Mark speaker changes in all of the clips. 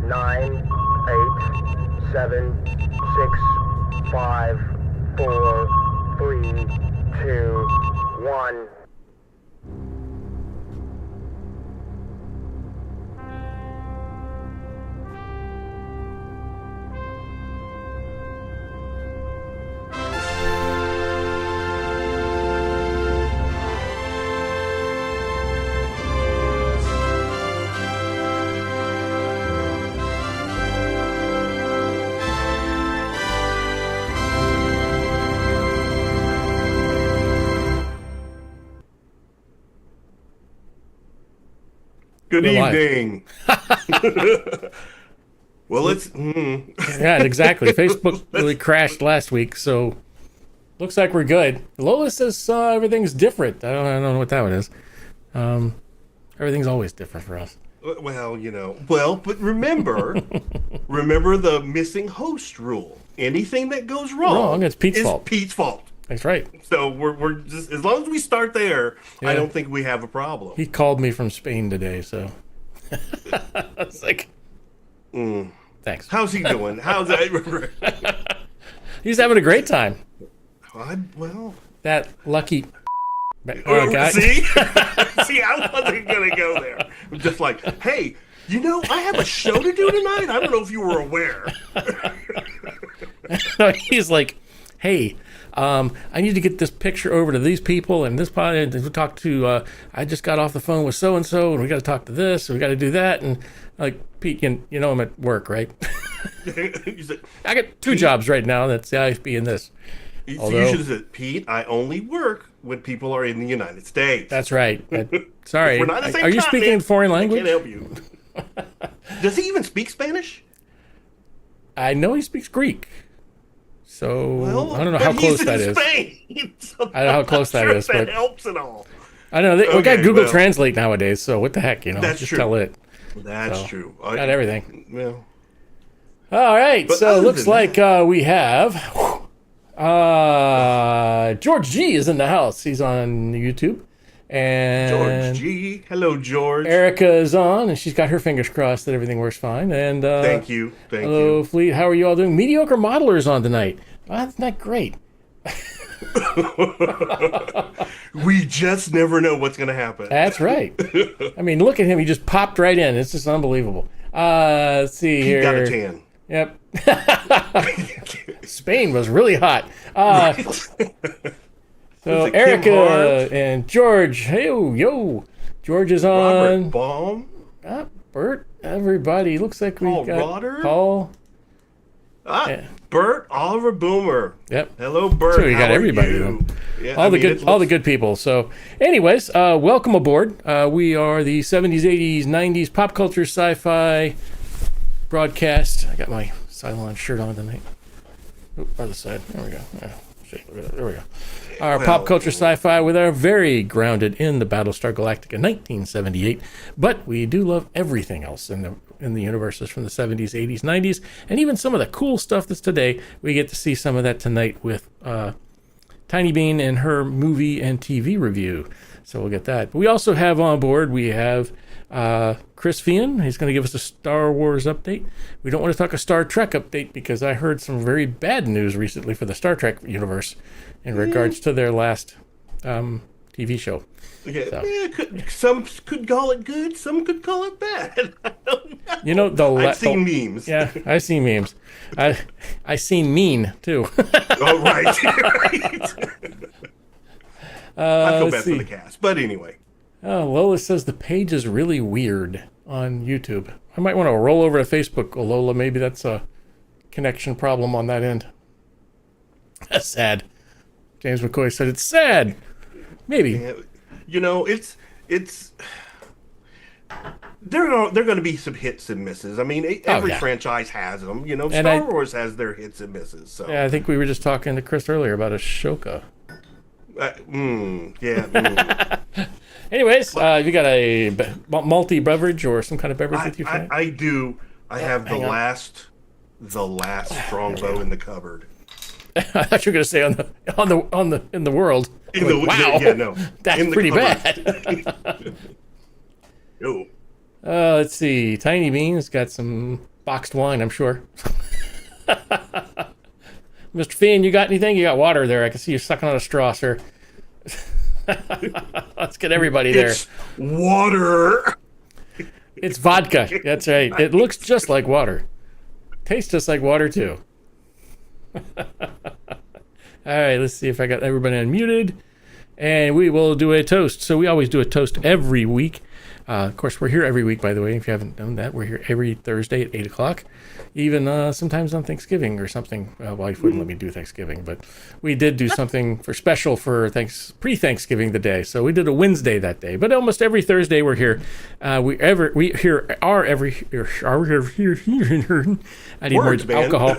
Speaker 1: 9, 8, 7, 6, 5, 4, 3, 2, 1.
Speaker 2: Good evening. Well, it's...
Speaker 3: Yeah, exactly. Facebook really crashed last week, so looks like we're good. Lola says everything's different. I don't know what that one is. Everything's always different for us.
Speaker 2: Well, but remember the missing host rule. Anything that goes wrong
Speaker 3: it's Pete's
Speaker 2: is
Speaker 3: fault.
Speaker 2: Pete's fault.
Speaker 3: That's right.
Speaker 2: So we're just, as long as we start there, yeah. I don't think we have a problem.
Speaker 3: He called me from Spain today, so I was like, thanks.
Speaker 2: How's he doing? How's that?
Speaker 3: He's having a great time.
Speaker 2: Well,
Speaker 3: that lucky
Speaker 2: guy. See, I wasn't gonna go there. I'm just like, hey, I have a show to do tonight. I don't know if you were aware.
Speaker 3: He's like, hey. I need to get this picture over to these people and this part. And we talked to. I just got off the phone with so and so, and we got to talk to this, and we got to do that. And like Pete, you know I'm at work, right? I got two jobs right now. That's the ISB and this.
Speaker 2: Although, you should have said, Pete, I only work when people are in the United States.
Speaker 3: That's right. Sorry.
Speaker 2: We're not the same
Speaker 3: are you speaking in foreign language?
Speaker 2: I can't help you. Does he even speak Spanish?
Speaker 3: I know he speaks Greek. So I don't know
Speaker 2: but
Speaker 3: how close that is.
Speaker 2: So
Speaker 3: I don't know how close that is,
Speaker 2: that
Speaker 3: but
Speaker 2: helps at all.
Speaker 3: I don't know. We got Google Translate nowadays, so what the heck,
Speaker 2: That's
Speaker 3: just
Speaker 2: true.
Speaker 3: tell it.
Speaker 2: That's true.
Speaker 3: Got everything.
Speaker 2: Well,
Speaker 3: all right. So it looks like we have George G is in the house. He's on YouTube. And
Speaker 2: George G. Hello, George.
Speaker 3: Erica is on, and she's got her fingers crossed that everything works fine. And
Speaker 2: thank you.
Speaker 3: Hello, Fleet. How are you all doing? Mediocre Modeler is on tonight. Well, that's not great.
Speaker 2: We just never know what's going to happen.
Speaker 3: That's right. I mean, look at him. He just popped right in. It's just unbelievable. Let's see here.
Speaker 2: He got a tan.
Speaker 3: Yep. Spain was really hot. So Erica and George, hey yo, George is on.
Speaker 2: Robert Baum,
Speaker 3: Bert, everybody. Looks like we got
Speaker 2: Rodder?
Speaker 3: Paul.
Speaker 2: Bert, Oliver Boomer.
Speaker 3: Yep.
Speaker 2: Hello, Bert.
Speaker 3: So we got everybody. Yeah, all the good people. So, anyways, welcome aboard. We are the 70s, 80s, 90s pop culture sci-fi broadcast. I got my Cylon shirt on tonight. Other side. There we go. There we go. Our pop culture sci-fi with our very grounded in the Battlestar Galactica 1978, but we do love everything else in the universes from the 70s, 80s, 90s, and even some of the cool stuff that's today. We get to see some of that tonight with Tiny Bean and her movie and TV review. So we'll get that. But we also have on board, we have Chris Fian. He's going to give us a Star Wars update. We don't want to talk a Star Trek update because I heard some very bad news recently for the Star Trek universe in regards to their last TV show.
Speaker 2: Okay. So. Some could call it good, some could call it bad.
Speaker 3: I've
Speaker 2: seen memes.
Speaker 3: Yeah, I've seen memes. I seen mean too.
Speaker 2: Oh, right. I feel bad for the cast, but anyway.
Speaker 3: Lola says the page is really weird on YouTube. I might want to roll over to Facebook, Lola. Maybe that's a connection problem on that end. That's sad. James McCoy said it's sad. Maybe.
Speaker 2: Yeah, it's there are going to be some hits and misses. I mean, every franchise has them. Star Wars has their hits and misses. So
Speaker 3: yeah, I think we were just talking to Chris earlier about Ashoka. Anyways, you got a malty beverage or some kind of beverage with you?
Speaker 2: I do. I have the last strongbow in the cupboard.
Speaker 3: I thought you were going to say in the world. Wow,
Speaker 2: yeah, no,
Speaker 3: that's pretty bad.
Speaker 2: No.
Speaker 3: Let's see. Tiny Bean's got some boxed wine, I'm sure. Mr. Fian, you got anything? You got water there. I can see you sucking on a straw, sir. Let's get everybody there.
Speaker 2: It's water.
Speaker 3: It's vodka. That's right. It looks just like water. Tastes just like water, too. All right, let's see if I got everybody unmuted. And we will do a toast. So we always do a toast every week. Of course, we're here every week, by the way. If you haven't known that, we're here every Thursday at 8 o'clock. Even sometimes on Thanksgiving or something. Wife wouldn't let me do Thanksgiving, but we did do something for special for pre-Thanksgiving the day. So we did a Wednesday that day. But almost every Thursday we're here. I need
Speaker 2: Words,
Speaker 3: more
Speaker 2: man.
Speaker 3: alcohol.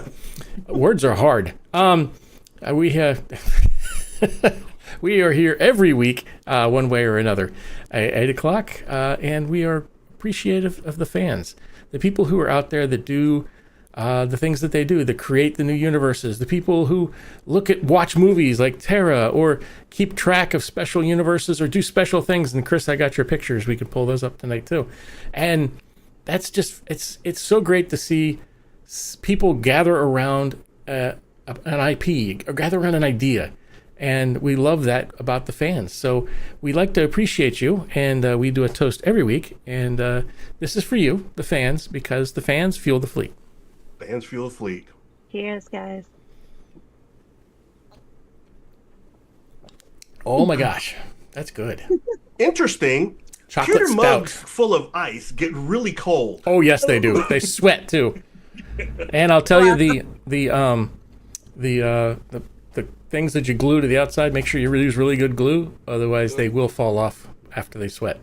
Speaker 3: Words are hard. We are here every week, one way or another, at 8 o'clock, and we are appreciative of the fans, the people who are out there that do the things that they do, that create the new universes, the people who watch movies like Terra, or keep track of special universes, or do special things. And Chris, I got your pictures. We could pull those up tonight too. And that's just, it's so great to see people gather around an IP, or gather around an idea. And we love that about the fans. So we like to appreciate you, and we do a toast every week. And this is for you, the fans, because the fans fuel the fleet.
Speaker 2: Fans fuel the fleet.
Speaker 4: Cheers, guys.
Speaker 3: Oh my gosh, that's good.
Speaker 2: Interesting.
Speaker 3: Chocolate
Speaker 2: Pewter mugs
Speaker 3: stout.
Speaker 2: full of ice get really cold.
Speaker 3: Oh yes, they do. They sweat too. And I'll tell you the things that you glue to the outside, make sure you use really good glue, otherwise they will fall off after they sweat.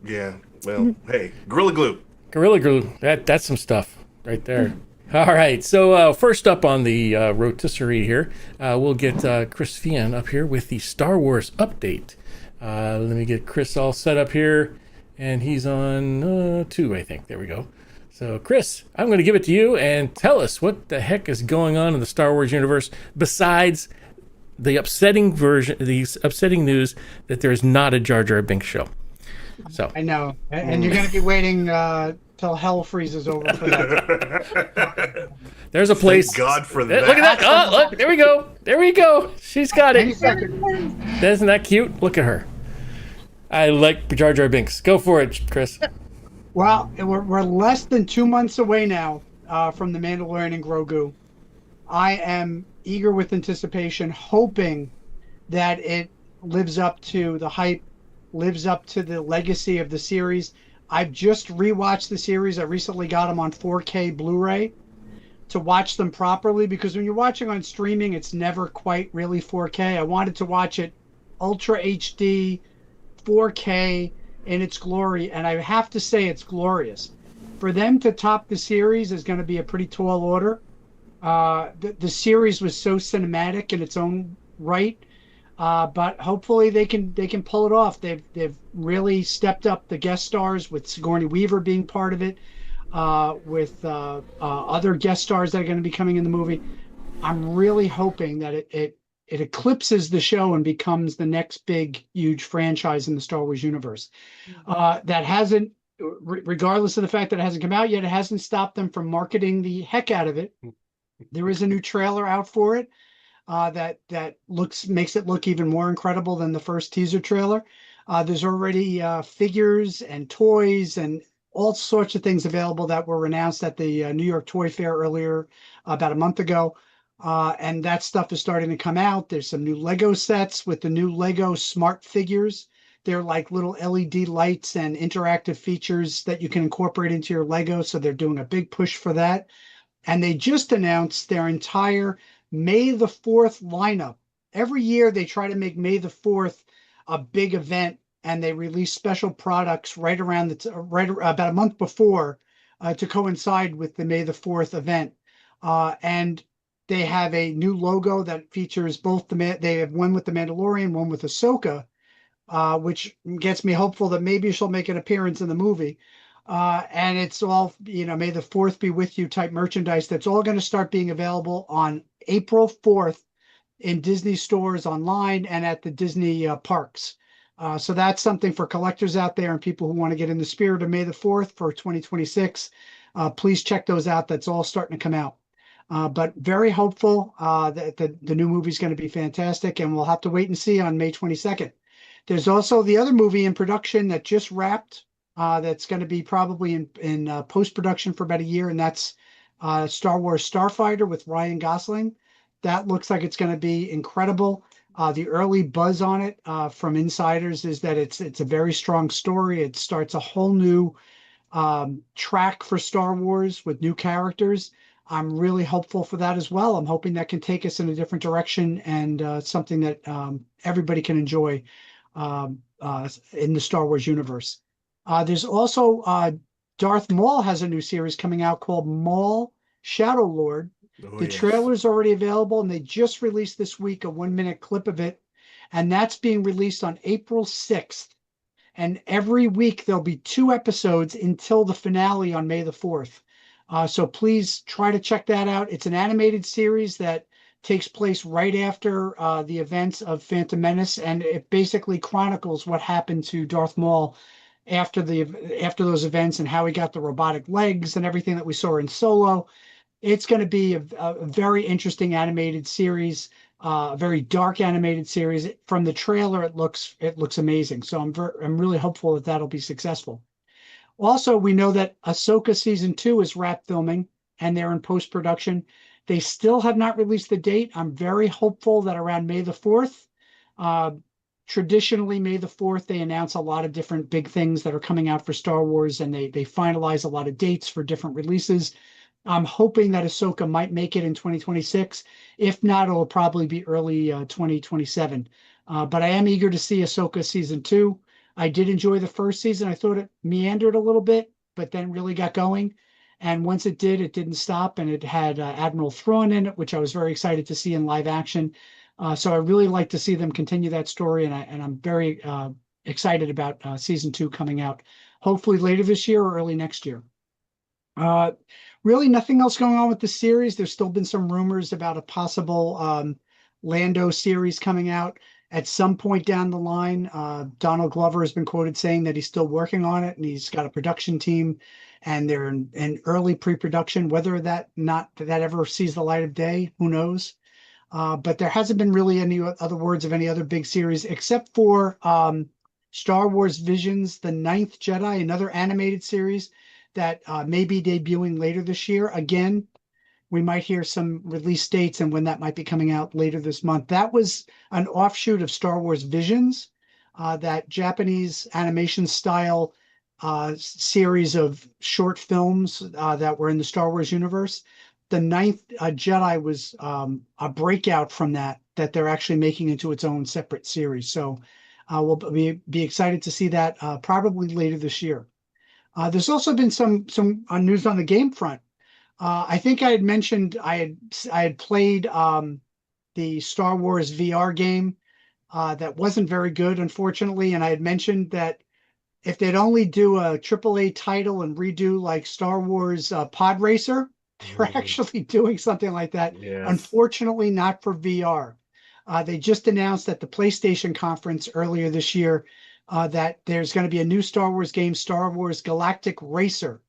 Speaker 2: Yeah, well, hey, Gorilla Glue.
Speaker 3: Gorilla Glue, that's some stuff right there. All right, so first up on the rotisserie here, we'll get Chris Fian up here with the Star Wars update. Let me get Chris all set up here, and he's on 2, I think. There we go. So, Chris, I'm going to give it to you, and tell us what the heck is going on in the Star Wars universe besides the upsetting news that there is not a Jar Jar Binks show. So
Speaker 5: I know, and you're going to be waiting till hell freezes over for that.
Speaker 3: there's a place.
Speaker 2: Thank God for that.
Speaker 3: Look at that! Oh, look! There we go! There we go! She's got
Speaker 5: Any
Speaker 3: it.
Speaker 5: second.
Speaker 3: Isn't that cute? Look at her. I like Jar Jar Binks. Go for it, Chris.
Speaker 5: Well, we're less than 2 months away now from The Mandalorian and Grogu. I am eager with anticipation, hoping that it lives up to the hype, lives up to the legacy of the series. I've just rewatched the series. I recently got them on 4K Blu-ray to watch them properly, because when you're watching on streaming, it's never quite really 4K. I wanted to watch it Ultra HD, 4K in its glory, and I have to say it's glorious. For them to top the series is going to be a pretty tall order. The series was so cinematic in its own right, but hopefully they can pull it off. They've really stepped up the guest stars, with Sigourney Weaver being part of it, with other guest stars that are going to be coming in the movie. I'm really hoping that it eclipses the show and becomes the next big, huge franchise in the Star Wars universe. That hasn't, regardless of the fact that it hasn't come out yet, it hasn't stopped them from marketing the heck out of it. There is a new trailer out for it that makes it look even more incredible than the first teaser trailer. There's already figures and toys and all sorts of things available that were announced at the New York Toy Fair earlier, about a month ago. And that stuff is starting to come out. There's some new Lego sets with the new Lego smart figures. They're like little LED lights and interactive features that you can incorporate into your Lego. So they're doing a big push for that. And they just announced their entire May the 4th lineup. Every year they try to make May the 4th a big event, and they release special products right around about a month before to coincide with the May the 4th event. And they have a new logo that features both they have one with the Mandalorian, one with Ahsoka, which gets me hopeful that maybe she'll make an appearance in the movie. And it's all, May the 4th be with you type merchandise. That's all going to start being available on April 4th in Disney stores, online, and at the Disney parks. So that's something for collectors out there and people who want to get in the spirit of May the 4th for 2026. Please check those out. That's all starting to come out. But very hopeful that the new movie is going to be fantastic, and we'll have to wait and see on May 22nd. There's also the other movie in production that just wrapped. That's going to be probably in post production for about a year, and that's Star Wars Starfighter with Ryan Gosling. That looks like it's going to be incredible. The early buzz on it from insiders is that it's a very strong story. It starts a whole new track for Star Wars with new characters. I'm really hopeful for that as well. I'm hoping that can take us in a different direction and something that everybody can enjoy in the Star Wars universe. There's also Darth Maul has a new series coming out called Maul Shadow Lord. The trailer's already available, and they just released this week a 1-minute clip of it, and that's being released on April 6th. And every week there'll be 2 episodes until the finale on May the 4th. So please try to check that out. It's an animated series that takes place right after the events of Phantom Menace, and it basically chronicles what happened to Darth Maul after those events and how he got the robotic legs and everything that we saw in Solo. It's going to be a very interesting animated series, a very dark animated series. From the trailer, it looks amazing. So I'm really hopeful that that'll be successful. Also, we know that Ahsoka season 2 is wrapped filming and they're in post production. They still have not released the date. I'm very hopeful that around May the 4th. Traditionally, May the 4th, they announce a lot of different big things that are coming out for Star Wars, and they finalize a lot of dates for different releases. I'm hoping that Ahsoka might make it in 2026. If not, it'll probably be early 2027. But I am eager to see Ahsoka season 2. I did enjoy the first season. I thought it meandered a little bit, but then really got going. And once it did, it didn't stop. And it had Admiral Thrawn in it, which I was very excited to see in live action. So I really like to see them continue that story. And I'm very excited about season 2 coming out, hopefully later this year or early next year. Really nothing else going on with the series. There's still been some rumors about a possible Lando series coming out at some point down the line. Donald Glover has been quoted saying that he's still working on it and he's got a production team and they're in early pre-production. Whether that ever sees the light of day, who knows? But there hasn't been really any other words of any other big series except for Star Wars Visions, The Ninth Jedi, another animated series that may be debuting later this year. Again, we might hear some release dates and when that might be coming out later this month. That was an offshoot of Star Wars Visions, that Japanese animation style series of short films that were in the Star Wars universe. The Ninth Jedi was a breakout from that they're actually making into its own separate series. So we'll be excited to see that probably later this year. There's also been some news on the game front. I think I had mentioned I had played the Star Wars VR game that wasn't very good, unfortunately, and I had mentioned that if they'd only do a AAA title and redo like Star Wars Pod Racer, they're actually doing something like that.
Speaker 2: Yes.
Speaker 5: Unfortunately, not for VR. They just announced at the PlayStation conference earlier this year that there's going to be a new Star Wars game, Star Wars Galactic Racer,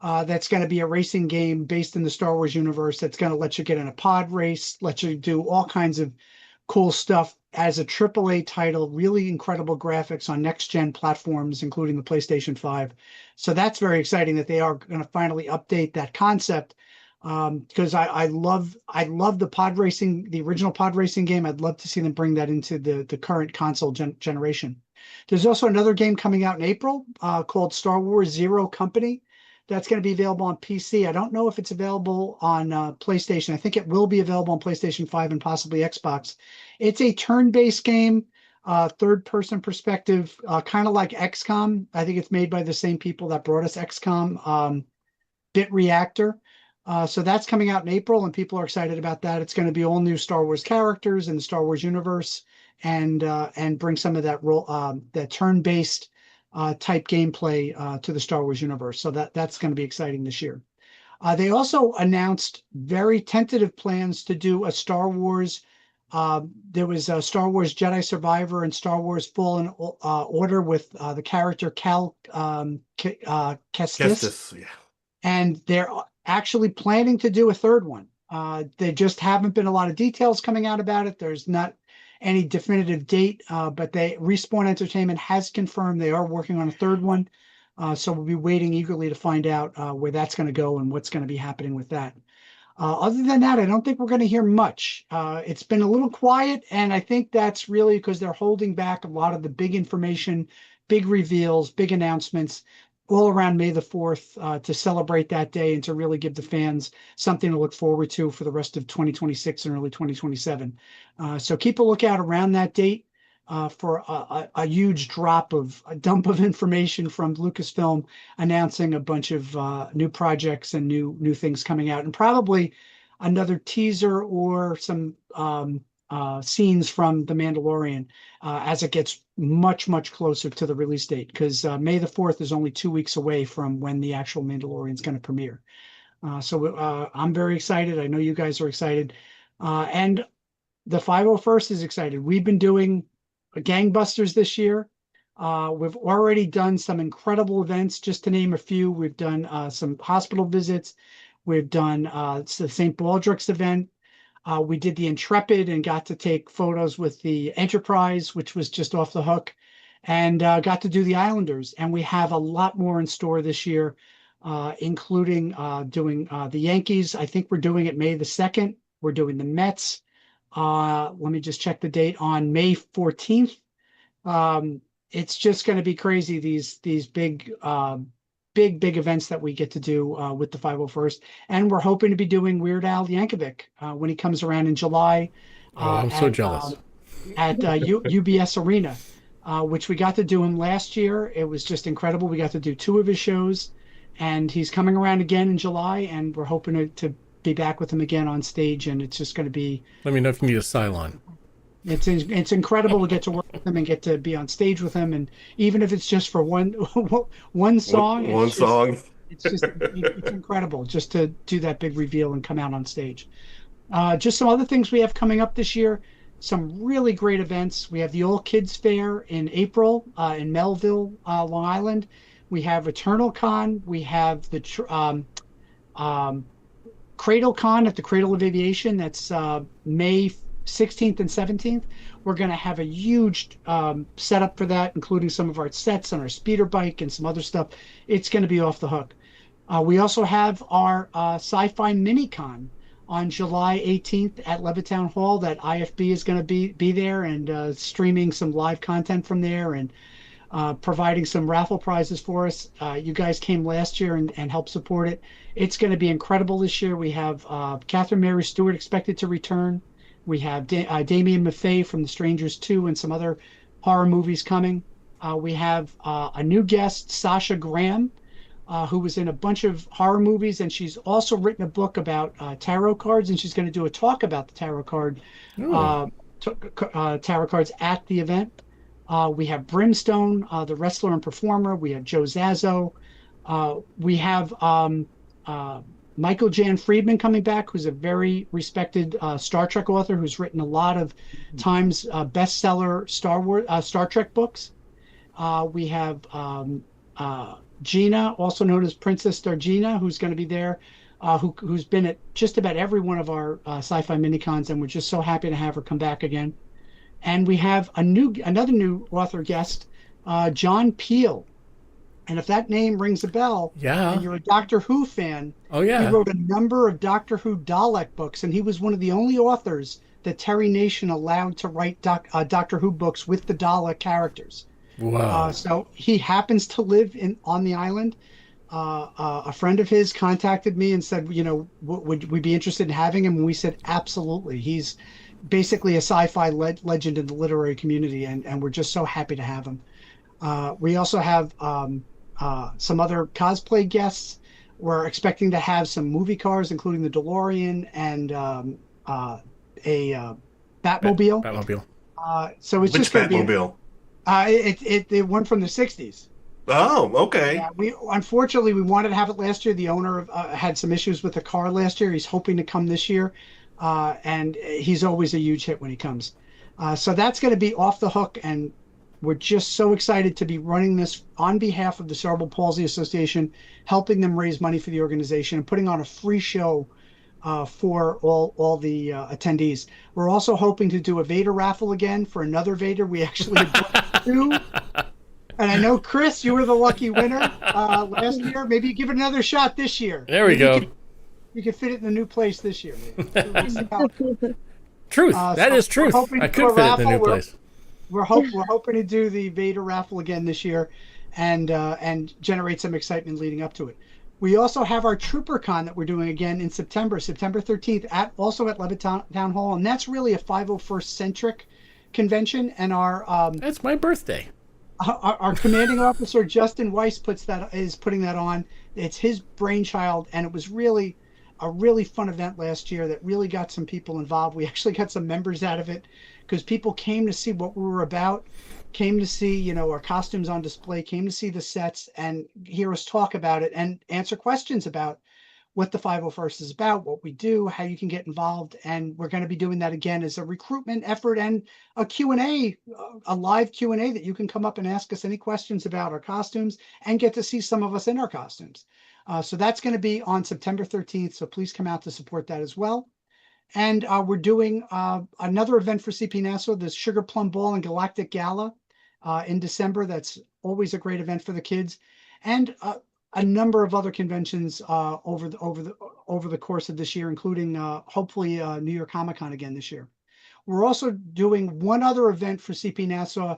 Speaker 5: that's going to be a racing game based in the Star Wars universe that's going to let you get in a pod race, let you do all kinds of cool stuff as a AAA title, really incredible graphics on next-gen platforms, including the PlayStation 5. So that's very exciting that they are going to finally update that concept, because I love the pod racing, the original pod racing game. I'd love to see them bring that into the current console generation. There's also another game coming out in April called Star Wars Zero Company. That's going to be available on PC. I don't know if it's available on PlayStation. I think it will be available on PlayStation 5 and possibly Xbox. It's a turn-based game, third-person perspective, kind of like XCOM. I think it's made by the same people that brought us XCOM, Bit Reactor. So that's coming out in April, and people are excited about that. It's going to be all new Star Wars characters in the Star Wars universe, and bring some of that turn-based type gameplay to the Star Wars universe. So that's going to be exciting this year. They also announced very tentative plans to do a Star Wars. There was a Star Wars Jedi Survivor and Star Wars Fallen Order with the character Cal Kestis.
Speaker 2: Kestis, yeah.
Speaker 5: and they're actually planning to do a third one. There just haven't been a lot of details coming out about it. There's not any definitive date, but Respawn Entertainment has confirmed they are working on a third one. So we'll be waiting eagerly to find out where that's going to go and what's going to be happening with that. Other than that, I don't think we're going to hear much. It's been a little quiet, and I think that's really because they're holding back a lot of the big information, big reveals, big announcements all around May the 4th to celebrate that day and to really give the fans something to look forward to for the rest of 2026 and early 2027. So keep a lookout around that date for a huge a dump of information from Lucasfilm announcing a bunch of new projects and new things coming out, and probably another teaser or some scenes from The Mandalorian as it gets much closer to the release date, because May the 4th is only 2 weeks away from when the actual Mandalorian is going to premiere. So I'm very excited. I know you guys are excited. And the 501st is excited. We've been doing gangbusters this year. We've already done some incredible events, just to name a few. We've done some hospital visits. We've done the St. Baldrick's event. We did the Intrepid and got to take photos with the Enterprise, which was just off the hook, and got to do the Islanders. And we have a lot more in store this year, including doing the Yankees. I think we're doing it May the 2nd. We're doing the Mets. Let me just check the date on May 14th. It's just going to be crazy. These big events that we get to do with the 501st, and we're hoping to be doing Weird Al Yankovic when he comes around in July.
Speaker 3: I'm so jealous.
Speaker 5: At UBS Arena, which we got to do him last year. It was just incredible. We got to do 2 of his shows, and he's coming around again in July, and we're hoping to be back with him again on stage, and it's just going to be.
Speaker 3: Let me know if you need a Cylon.
Speaker 5: It's incredible to get to work with him and get to be on stage with him, and even if it's just for one song. It's incredible just to do that big reveal and come out on stage. Just some other things we have coming up this year. Some really great events. We have the All Kids Fair in April in Melville, Long Island. We have Eternal Con. We have the Cradle Con at the Cradle of Aviation. That's May 16th and 17th. We're going to have a huge setup for that, including some of our sets on our speeder bike and some other stuff. It's going to be off the hook. We also have our Sci-Fi Mini-Con on July 18th at Levittown Hall. That IFB is going to be there and streaming some live content from there and providing some raffle prizes for us. You guys came last year and helped support it. It's going to be incredible this year. We have Catherine Mary Stewart expected to return. We have Damien Maffei from The Strangers 2 and some other horror movies coming. We have a new guest, Sasha Graham, who was in a bunch of horror movies, and she's also written a book about tarot cards, and she's going to do a talk about the tarot cards at the event. We have Brimstone, the wrestler and performer. We have Joe Zazzo. We have Michael Jan Friedman coming back, who's a very respected Star Trek author who's written a lot of times bestseller Star Trek books. We have Gina, also known as Princess Dargina, who's going to be there, who's been at just about every one of our sci-fi minicons, and we're just so happy to have her come back again. And we have another new author guest, John Peel. And if that name rings a bell, and you're a Doctor Who fan, he wrote a number of Doctor Who Dalek books, and he was one of the only authors that Terry Nation allowed to write Doctor Who books with the Dalek characters.
Speaker 3: Wow!
Speaker 5: So he happens to live on the island. A friend of his contacted me and said, would we be interested in having him? And we said, absolutely. He's basically a sci-fi legend in the literary community, and we're just so happy to have him. We also have some other cosplay guests. We're expecting to have some movie cars, including the DeLorean and a Batmobile.
Speaker 3: Batmobile.
Speaker 5: So it's
Speaker 2: Which
Speaker 5: just going to be
Speaker 2: Batmobile?
Speaker 5: It one from the 60s.
Speaker 2: Oh, okay.
Speaker 5: Yeah, unfortunately we wanted to have it last year. The owner had some issues with the car last year. He's hoping to come this year, and he's always a huge hit when he comes. So that's going to be off the hook and We're just so excited to be running this on behalf of the Cerebral Palsy Association, helping them raise money for the organization and putting on a free show for all the attendees. We're also hoping to do a Vader raffle again for another Vader. We actually had bought two. And I know, Chris, you were the lucky winner last year. Maybe you give it another shot this year.
Speaker 3: There we go.
Speaker 5: You could fit it in a new place this year.
Speaker 3: Truth. That is truth. I could fit it in the new place.
Speaker 5: We're hoping to do the Vader raffle again this year, and generate some excitement leading up to it. We also have our TrooperCon that we're doing again in September 13th, also at Levittown Town Hall, and that's really a 501st centric convention. And our
Speaker 3: that's my birthday.
Speaker 5: Our commanding officer Justin Weiss is putting that on. It's his brainchild, and it was really a really fun event last year that really got some people involved. We actually got some members out of it because people came to see what we were about, came to see, our costumes on display, came to see the sets and hear us talk about it and answer questions about what the 501st is about, what we do, how you can get involved. And we're going to be doing that again as a recruitment effort and a Q&A, a live Q&A that you can come up and ask us any questions about our costumes and get to see some of us in our costumes. So that's going to be on September 13th. So please come out to support that as well. And we're doing another event for CP Nassau, the Sugar Plum Ball and Galactic Gala in December. That's always a great event for the kids. And a number of other conventions over the course of this year, including hopefully New York Comic Con again this year. We're also doing one other event for CP Nassau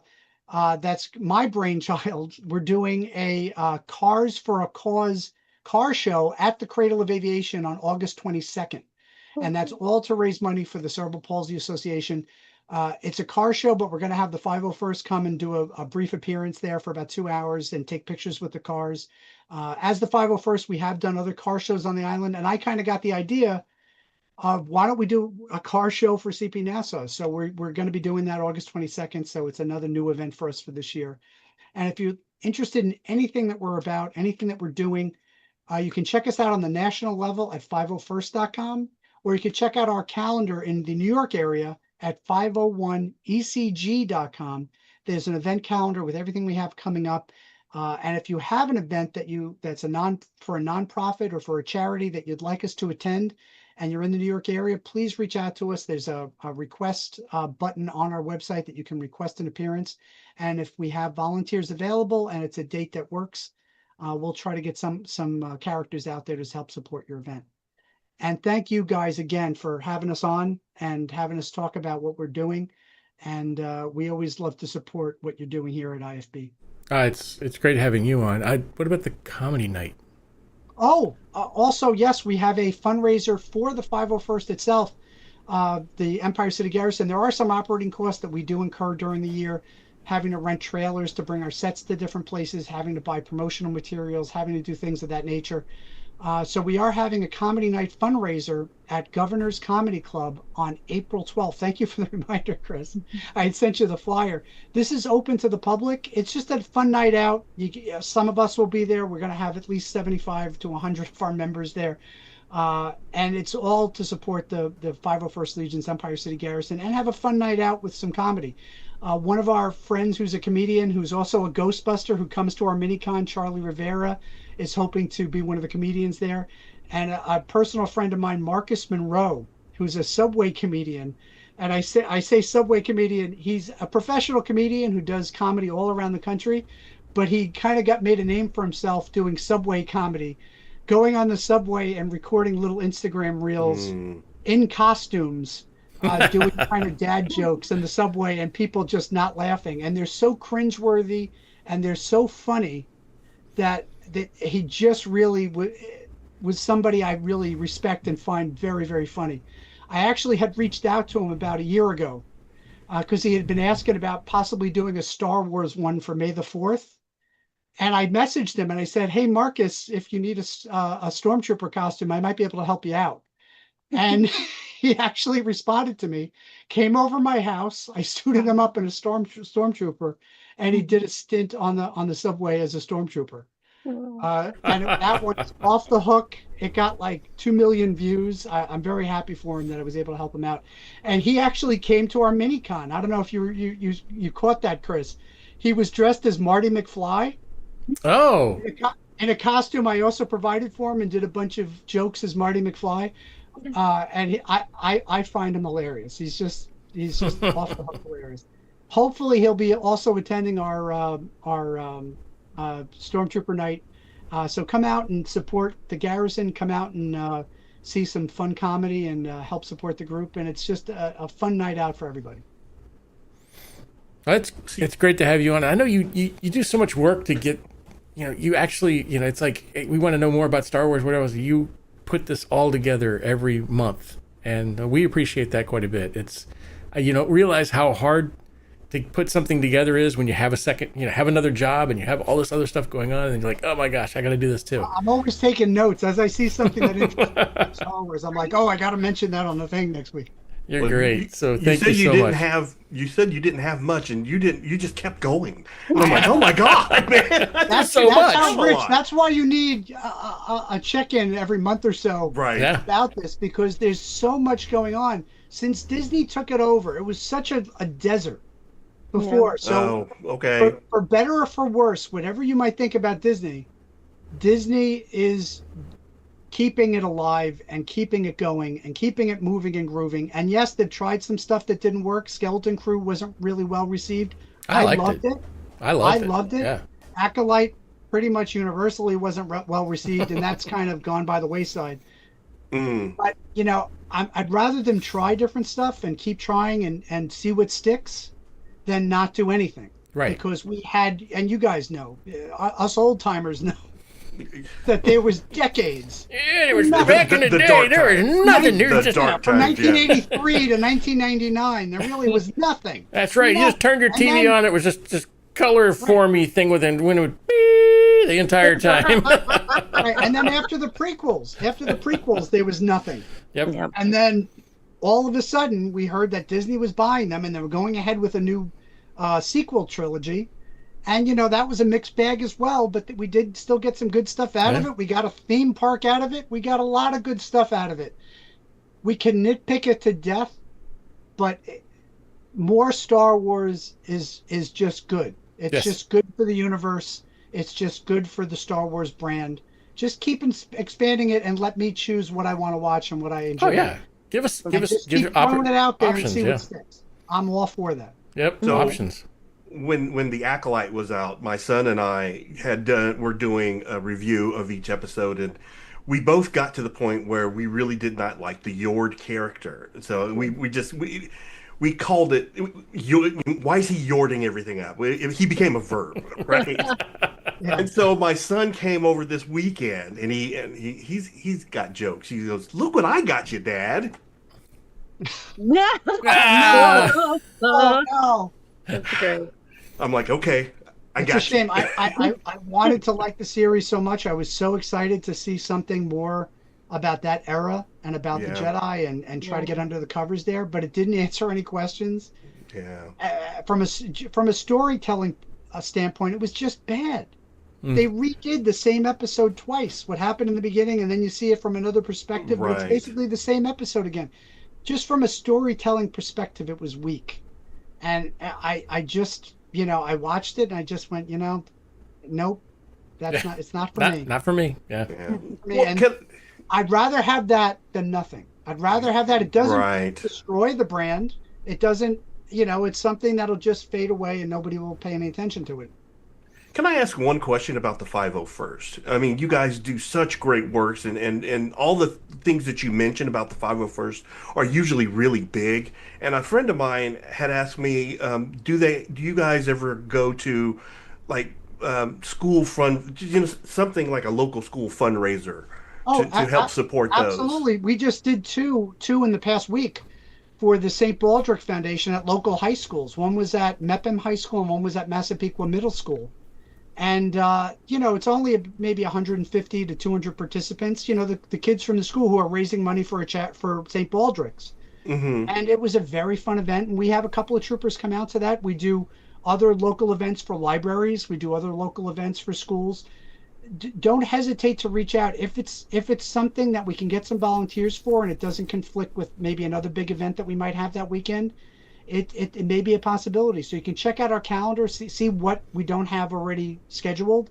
Speaker 5: that's my brainchild. We're doing a Cars for a Cause car show at the Cradle of Aviation on August 22nd. And that's all to raise money for the Cerebral Palsy Association. It's a car show, but we're going to have the 501st come and do a brief appearance there for about 2 hours and take pictures with the cars. As the 501st, we have done other car shows on the island, and I kind of got the idea of why don't we do a car show for CP Nassau? So we're going to be doing that August 22nd. So it's another new event for us for this year. And if you're interested in anything that we're about, anything that we're doing, you can check us out on the national level at 501st.com, or you can check out our calendar in the New York area at 501ecg.com. There's an event calendar with everything we have coming up. And if you have an event that's for a nonprofit or for a charity that you'd like us to attend, and you're in the New York area, please reach out to us. There's a request button on our website that you can request an appearance. And if we have volunteers available and it's a date that works, we'll try to get some characters out there to help support your event. And thank you guys again for having us on and having us talk about what we're doing. And we always love to support what you're doing here at IFB.
Speaker 3: It's great having you on. What about the comedy night?
Speaker 5: Oh, also, yes, we have a fundraiser for the 501st itself, the Empire City Garrison. There are some operating costs that we do incur during the year, having to rent trailers to bring our sets to different places, having to buy promotional materials, having to do things of that nature. So we are having a comedy night fundraiser at Governor's Comedy Club on April 12th. Thank you for the reminder, Chris. I had sent you the flyer. This is open to the public. It's just a fun night out. Some of us will be there. We're going to have at least 75 to 100 of our members there. And it's all to support the 501st Legion's Empire City Garrison and have a fun night out with some comedy. One of our friends who's a comedian, who's also a Ghostbuster, who comes to our mini-con, Charlie Rivera, is hoping to be one of the comedians there. And a personal friend of mine, Marcus Monroe, who's a Subway comedian. And I say Subway comedian, he's a professional comedian who does comedy all around the country, but he kind of made a name for himself doing Subway comedy, going on the subway and recording little Instagram reels in costumes, doing kind of dad jokes in the subway and people just not laughing. And they're so cringeworthy and they're so funny that he just really was somebody I really respect and find very, very funny. I actually had reached out to him about a year ago because he had been asking about possibly doing a Star Wars one for May the 4th. And I messaged him and I said, hey, Marcus, if you need a Stormtrooper costume, I might be able to help you out. And he actually responded to me, came over my house. I suited him up in a Stormtrooper, and he did a stint on the subway as a Stormtrooper. And that one's off the hook. It got like 2 million views. I'm very happy for him that I was able to help him out. And he actually came to our mini-con. I don't know if you caught that, Chris. he was dressed as Marty McFly.
Speaker 3: Oh.
Speaker 5: In a costume I also provided for him, and did a bunch of jokes as Marty McFly. And I find him hilarious. He's just off the hook hilarious. Hopefully he'll be also attending our Stormtrooper night. So come out and support the Garrison. Come out and see some fun comedy and help support the group. And it's just a fun night out for everybody.
Speaker 3: It's great to have you on. I know you do so much work to get, you actually, it's like, hey, we want to know more about Star Wars, whatever. You put this all together every month, and we appreciate that quite a bit. It's, realize how hard to put something together is when you have a second, have another job and you have all this other stuff going on, and you're like, oh my gosh, I got to do this too.
Speaker 5: I'm always taking notes as I see something that interests me in Star Wars. I'm like, oh, I got to mention that on the thing next week.
Speaker 3: You're great. So thank you so much.
Speaker 2: You said you didn't have much, and you just kept going. And I'm like, oh my god, man,
Speaker 5: that's
Speaker 3: so much.
Speaker 5: Rich, that's why you need a check-in every month or so,
Speaker 2: right?
Speaker 5: About this, because there's so much going on since Disney took it over. It was such a desert before. Yeah. So,
Speaker 2: okay.
Speaker 5: For better or for worse, whatever you might think about Disney is keeping it alive and keeping it going and keeping it moving and grooving. And yes, they've tried some stuff that didn't work. Skeleton Crew wasn't really well received. I loved it.
Speaker 3: I loved it.
Speaker 5: Yeah. Acolyte pretty much universally wasn't well received, and that's kind of gone by the wayside. But I'd rather them try different stuff and keep trying and see what sticks than not do anything.
Speaker 3: Right.
Speaker 5: Because we had, and you guys know, us old timers know, that there was decades.
Speaker 3: Yeah, there was back in the day. There was nothing. There was just
Speaker 5: from 1983 to 1999. There really was nothing.
Speaker 3: That's right. You just turned your TV on. It was just this color-formy thing when it would beep the entire time.
Speaker 5: Right. And then after the prequels, there was nothing.
Speaker 3: Yep.
Speaker 5: And then all of a sudden, we heard that Disney was buying them, and they were going ahead with a new sequel trilogy. And, that was a mixed bag as well, but we did still get some good stuff out of it. We got a theme park out of it. We got a lot of good stuff out of it. We can nitpick it to death, but more Star Wars is just good. It's just good for the universe. It's just good for the Star Wars brand. Just keep expanding it and let me choose what I want to watch and what I enjoy.
Speaker 3: Oh, yeah. Give
Speaker 5: keep throwing it out there and see what sticks. I'm all for that.
Speaker 3: Yep, so, options.
Speaker 2: When the Acolyte was out, my son and I were doing a review of each episode, and we both got to the point where we really did not like the Yord character. So we called it. Why is he yording everything up? He became a verb, right? Yeah. And so my son came over this weekend, and he's got jokes. He goes, "Look what I got you, Dad."
Speaker 5: Oh, no.
Speaker 4: That's great.
Speaker 2: I'm like, okay,
Speaker 5: it's a shame. I wanted to like the series so much. I was so excited to see something more about that era and about the Jedi and try to get under the covers there, but it didn't answer any questions.
Speaker 2: Yeah.
Speaker 5: From a storytelling standpoint, it was just bad. They redid the same episode twice. What happened in the beginning, and then you see it from another perspective. Right. It's basically the same episode again. Just from a storytelling perspective, it was weak. And I just, I watched it and I just went, nope, it's not for me.
Speaker 3: Not for me. Yeah.
Speaker 5: I'd rather have that than nothing. I'd rather have that. It doesn't destroy the brand. It doesn't, it's something that'll just fade away and nobody will pay any attention to it.
Speaker 2: Can I ask one question about the 501st? I mean, you guys do such great works, and all the things that you mentioned about the 501st are usually really big. And a friend of mine had asked me, do you guys ever go to like school fund, something like a local school fundraiser to help support those?
Speaker 5: Absolutely. We just did two in the past week for the St. Baldrick Foundation at local high schools. One was at Mepham High School and one was at Massapequa Middle School. And, it's only maybe 150 to 200 participants, the kids from the school who are raising money for St. Baldrick's. Mm-hmm. And it was a very fun event. And we have a couple of troopers come out to that. We do other local events for libraries. We do other local events for schools. Don't hesitate to reach out. If it's something that we can get some volunteers for and it doesn't conflict with maybe another big event that we might have that weekend, it may be a possibility. So you can check out our calendar, see what we don't have already scheduled,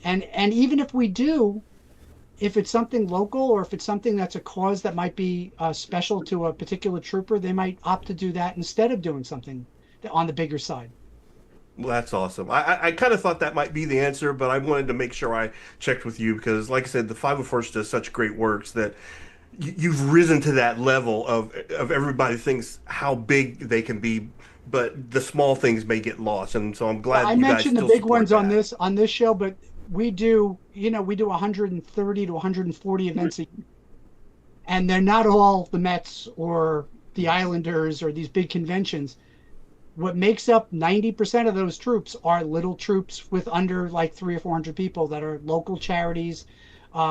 Speaker 5: and even if we do, if it's something local or if it's something that's a cause that might be special to a particular trooper, they might opt to do that instead of doing something on the bigger side.
Speaker 2: Well, that's awesome. I kind of thought that might be the answer, but I wanted to make sure I checked with you because, like I said, the 501st does such great works that you've risen to that level of everybody thinks how big they can be, but the small things may get lost. And so I'm glad
Speaker 5: I
Speaker 2: you guys
Speaker 5: mentioned the
Speaker 2: still
Speaker 5: big
Speaker 2: support
Speaker 5: ones
Speaker 2: that.
Speaker 5: on this show, but we do 130 to 140 events a year, and they're not all the Mets or the Islanders or these big conventions. What makes up 90% of those troops are little troops with under like 300 or 400 people that are local charities.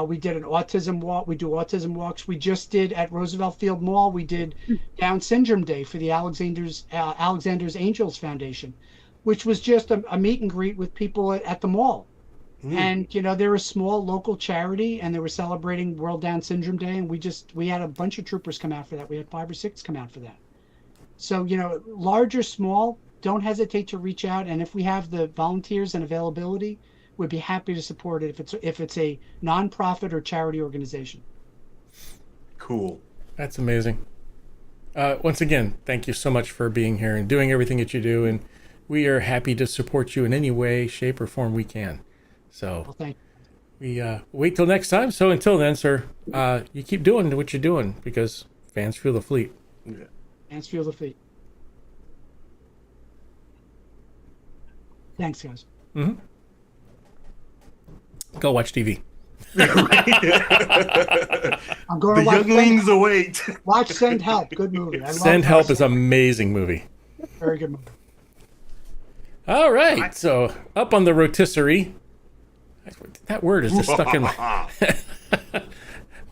Speaker 5: We did an autism walk. We do autism walks. We just did at Roosevelt Field Mall. We did Down Syndrome Day for the Alexander's Angels Foundation, which was just a meet and greet with people at the mall. And they're a small local charity, and they were celebrating World Down Syndrome Day, and we had a bunch of troopers come out for that. We had 5 or 6 come out for that. So large or small, don't hesitate to reach out, and if we have the volunteers and availability, we'd be happy to support it if it's a nonprofit or charity organization.
Speaker 2: Cool.
Speaker 3: That's amazing. Once again, thank you so much for being here and doing everything that you do, and we are happy to support you in any way, shape, or form we can. So
Speaker 5: Well, thank
Speaker 3: we wait till next time. So until then, sir, you keep doing what you're doing because fans feel the fleet.
Speaker 2: Yeah.
Speaker 5: Hands feel the feet. Thanks, guys.
Speaker 3: Go watch TV.
Speaker 5: I'm going
Speaker 2: The
Speaker 5: to watch
Speaker 2: younglings await.
Speaker 5: Watch Send Help. Good movie. I love
Speaker 3: Send Help is an amazing movie.
Speaker 5: very good movie.
Speaker 3: All right, so up on the rotisserie. That word is just stuck in my...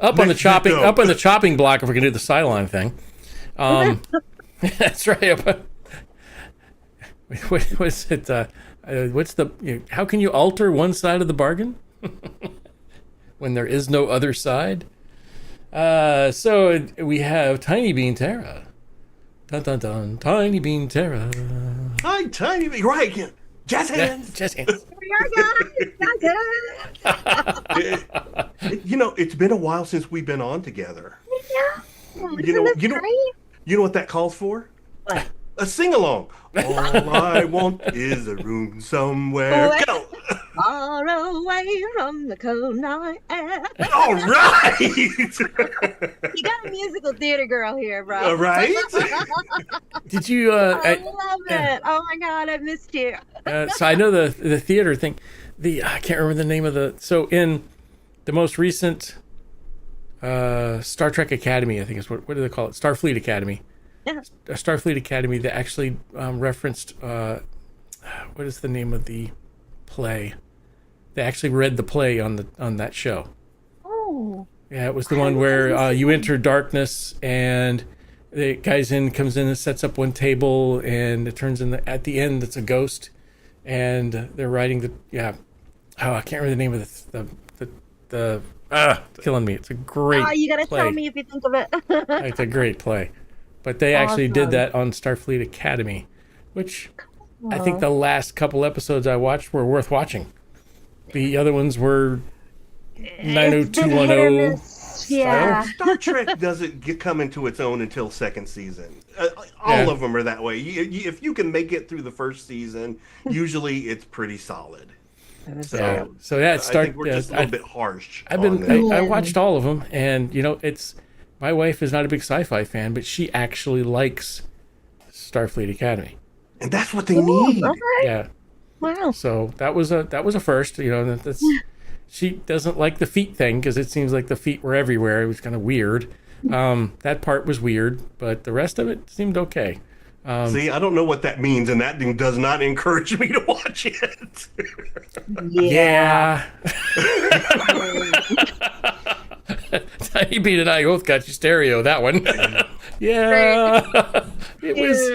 Speaker 3: up on the chopping block. If we can do the Cylon thing, that's right. What's it? What's the? How can you alter one side of the bargain when there is no other side? So we have Tiny Bean Terra. Dun dun dun. Tiny Bean Terra.
Speaker 2: Hi, Tiny Bean. Right. Jazz hands.
Speaker 3: Jazz hands.
Speaker 2: It's been a while since we've been on together.
Speaker 4: Yeah.
Speaker 2: You know what that calls for?
Speaker 4: What?
Speaker 2: A sing-along. All I want is a room somewhere. Go.
Speaker 4: Far away from the cold night air.
Speaker 2: All right.
Speaker 4: You got a musical theater girl here, bro.
Speaker 2: All right.
Speaker 3: Did you?
Speaker 4: I love it. Oh my god, I missed you.
Speaker 3: So I know the theater thing. I can't remember the name of the. So in the most recent Star Trek Academy, I think is what do they call it? Starfleet Academy.
Speaker 4: Yeah.
Speaker 3: Starfleet Academy. They actually referenced what is the name of the play? They actually read the play on that show.
Speaker 4: Oh.
Speaker 3: Yeah, it was the one where you enter darkness and the guy comes in and sets up one table and it turns at the end it's a ghost and they're writing I can't remember the name of the killing me. It's a great
Speaker 4: you gotta
Speaker 3: play.
Speaker 4: tell me if you think of it.
Speaker 3: It's a great play. But they actually did that on Starfleet Academy, which I think the last couple episodes I watched were worth watching. The other ones were 90210.
Speaker 4: Yeah.
Speaker 2: Star Trek doesn't come into its own until second season. All of them are that way. If you can make it through the first season, usually it's pretty solid. So
Speaker 3: it
Speaker 2: I think we're just a little bit harsh.
Speaker 3: I watched all of them, and my wife is not a big sci-fi fan, but she actually likes Starfleet Academy,
Speaker 2: and that's what they need.
Speaker 4: Okay.
Speaker 3: Yeah.
Speaker 4: Wow.
Speaker 3: So that was a first. She doesn't like the feet thing because it seems like the feet were everywhere. It was kind of weird. That part was weird, but the rest of it seemed okay.
Speaker 2: See, I don't know what that means, and that does not encourage me to watch it.
Speaker 3: Yeah. Tiny Bean and I both got you stereo, that one. Yeah. It was...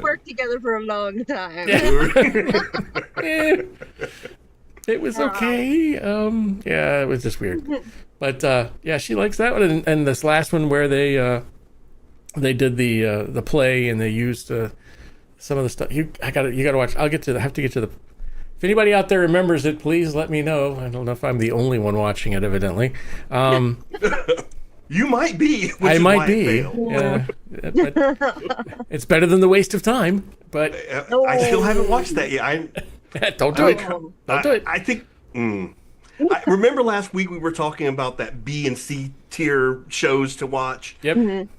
Speaker 4: Worked together for a long time.
Speaker 3: It was okay. It was just weird. But, she likes that one. And this last one where they they did the play, and they used some of the stuff. You gotta watch. I have to get to the. If anybody out there remembers it, please let me know. I don't know if I'm the only one watching it, evidently.
Speaker 2: You might be.
Speaker 3: I might be. Yeah, it's better than the waste of time, but
Speaker 2: I still haven't watched that yet.
Speaker 3: don't do it. Don't do it.
Speaker 2: I think. I remember last week we were talking about that B and C tier shows to watch.
Speaker 3: Yep. Mm-hmm.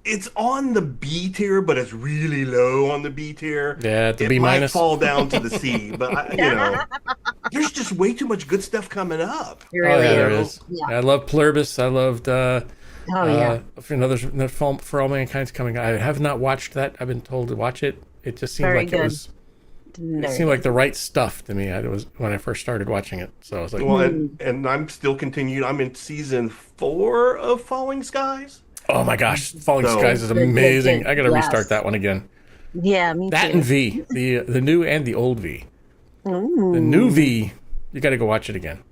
Speaker 2: It's on the B tier, but it's really low on the B tier.
Speaker 3: Yeah, the B
Speaker 2: might
Speaker 3: minus.
Speaker 2: fall down to the C, but there's just way too much good stuff coming up.
Speaker 3: There is. Yeah. I love Pluribus. I loved. For All Mankind's coming. I have not watched that. I've been told to watch it. It just seemed like it was. It seemed like the right stuff to me. It was when I first started watching it. So I was like,
Speaker 2: well, and I'm still continued. I'm in season 4 of Falling Skies.
Speaker 3: Oh my gosh, Falling Skies is amazing. I got to restart that one again.
Speaker 4: Yeah, me too.
Speaker 3: That and V, the new and the old V. Ooh. The new V, you got to go watch it again.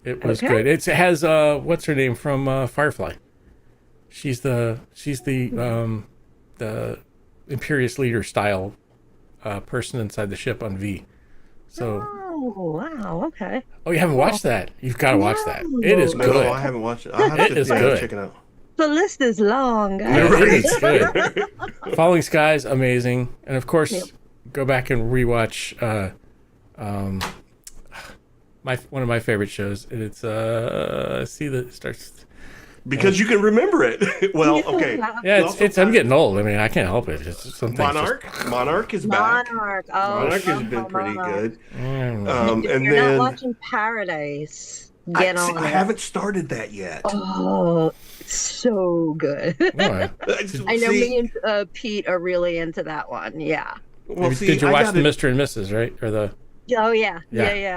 Speaker 3: It was good. It has what's her name from Firefly. She's the Imperious leader style person inside the ship on V. So.
Speaker 4: Oh wow! Okay.
Speaker 3: Oh, you haven't watched that? You've got to watch that. It is good.
Speaker 2: No, I haven't watched it. I have to check it out.
Speaker 4: The list is long.
Speaker 3: Yeah, it is good. Falling Skies, amazing, and of course, go back and rewatch one of my favorite shows. And it's it starts
Speaker 2: because you can remember it. Well, okay.
Speaker 3: Yeah, it's I'm getting old. I mean, I can't help it. It's
Speaker 2: Monarch is back.
Speaker 4: Monarch
Speaker 2: has been pretty good.
Speaker 4: And you're not watching Paradise.
Speaker 2: I haven't started that yet.
Speaker 4: Oh, so good. I know me and Pete are really into that one. Yeah.
Speaker 3: Well, did you watch the Mr. and Mrs., right? Or the?
Speaker 4: Oh yeah.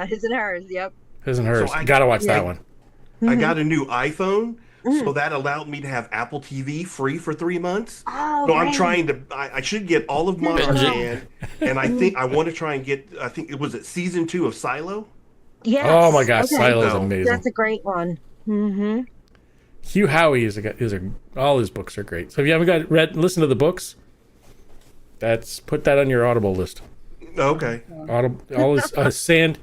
Speaker 4: His and hers. Yep.
Speaker 3: His and hers. So got to watch that one.
Speaker 2: I got a new iPhone, so that allowed me to have Apple TV free for 3 months.
Speaker 4: Oh,
Speaker 2: so I'm trying to. I should get all of Monarch and I think I want to try and get. I think it was season 2 of Silo.
Speaker 4: Yes.
Speaker 3: Oh my gosh, Silo is amazing.
Speaker 4: That's a great one. Mm-hmm.
Speaker 3: Hugh Howey all his books are great. So if you haven't listen to the books, put that on your Audible list.
Speaker 2: Okay.
Speaker 3: All his Sand,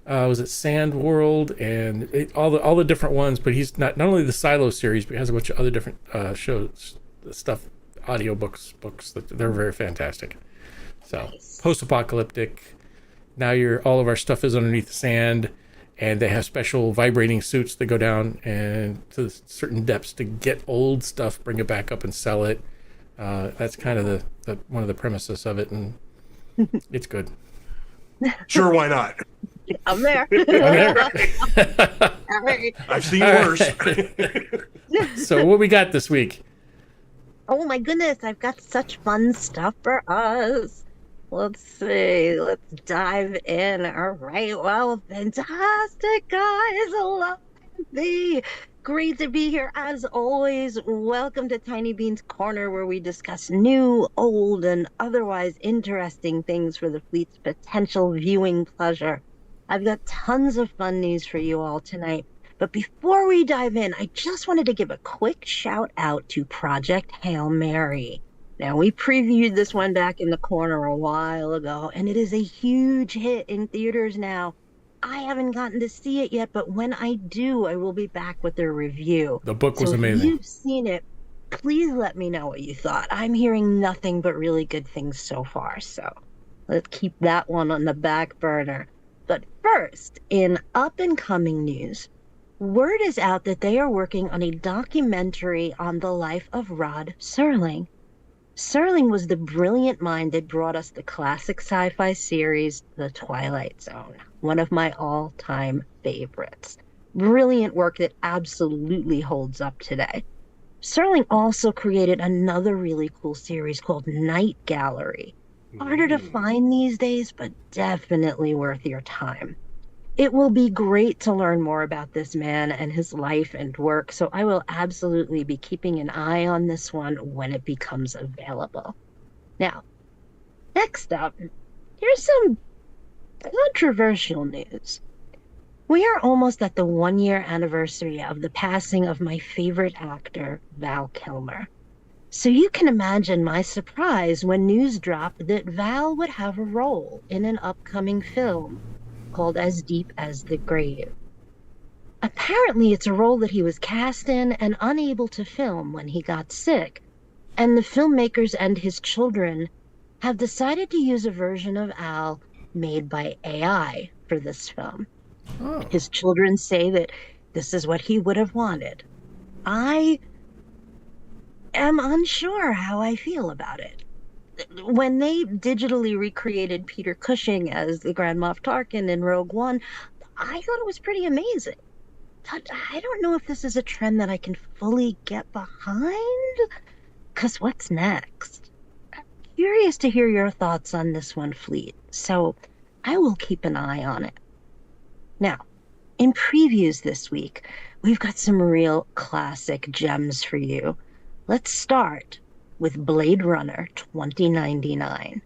Speaker 3: was it Sand World and all the different ones. But he's not only the Silo series, but he has a bunch of other different shows, stuff, audio books that they're very fantastic. So post-apocalyptic. Now all of our stuff is underneath the sand, and they have special vibrating suits that go down and to certain depths to get old stuff, bring it back up and sell it. That's kind of the one of the premises of it, and it's good.
Speaker 2: Sure, why not?
Speaker 4: I'm there.
Speaker 2: I've seen worse.
Speaker 3: So what we got this week?
Speaker 4: Oh my goodness, I've got such fun stuff for us. Let's see. Let's dive in. All right. Well, fantastic, guys. I love thee. Great to be here as always. Welcome to Tiny Bean's Corner, where we discuss new, old, and otherwise interesting things for the fleet's potential viewing pleasure. I've got tons of fun news for you all tonight. But before we dive in, I just wanted to give a quick shout out to Project Hail Mary. Now, we previewed this one back in the corner a while ago, and it is a huge hit in theaters now. I haven't gotten to see it yet, but when I do, I will be back with a review.
Speaker 3: The book was amazing.
Speaker 4: If you've seen it, please let me know what you thought. I'm hearing nothing but really good things so far, so let's keep that one on the back burner. But first, in up-and-coming news, word is out that they are working on a documentary on the life of Rod Serling. Serling was the brilliant mind that brought us the classic sci-fi series, The Twilight Zone, one of my all-time favorites. Brilliant work that absolutely holds up today. Serling also created another really cool series called Night Gallery. Harder to find these days, but definitely worth your time. It will be great to learn more about this man and his life and work, so I will absolutely be keeping an eye on this one when it becomes available. Now, next up, here's some controversial news. We are almost at the 1-year anniversary of the passing of my favorite actor, Val Kilmer. So you can imagine my surprise when news dropped that Val would have a role in an upcoming film called As Deep as the Grave. Apparently, it's a role that he was cast in and unable to film when he got sick, and the filmmakers and his children have decided to use a version of Al made by AI for this film.
Speaker 3: Oh.
Speaker 4: His children say that this is what he would have wanted. I am unsure how I feel about it. When they digitally recreated Peter Cushing as the Grand Moff Tarkin in Rogue One, I thought it was pretty amazing. But I don't know if this is a trend that I can fully get behind. Because what's next? I'm curious to hear your thoughts on this one, Fleet. So I will keep an eye on it. Now, in previews this week, we've got some real classic gems for you. Let's start with Blade Runner 2099.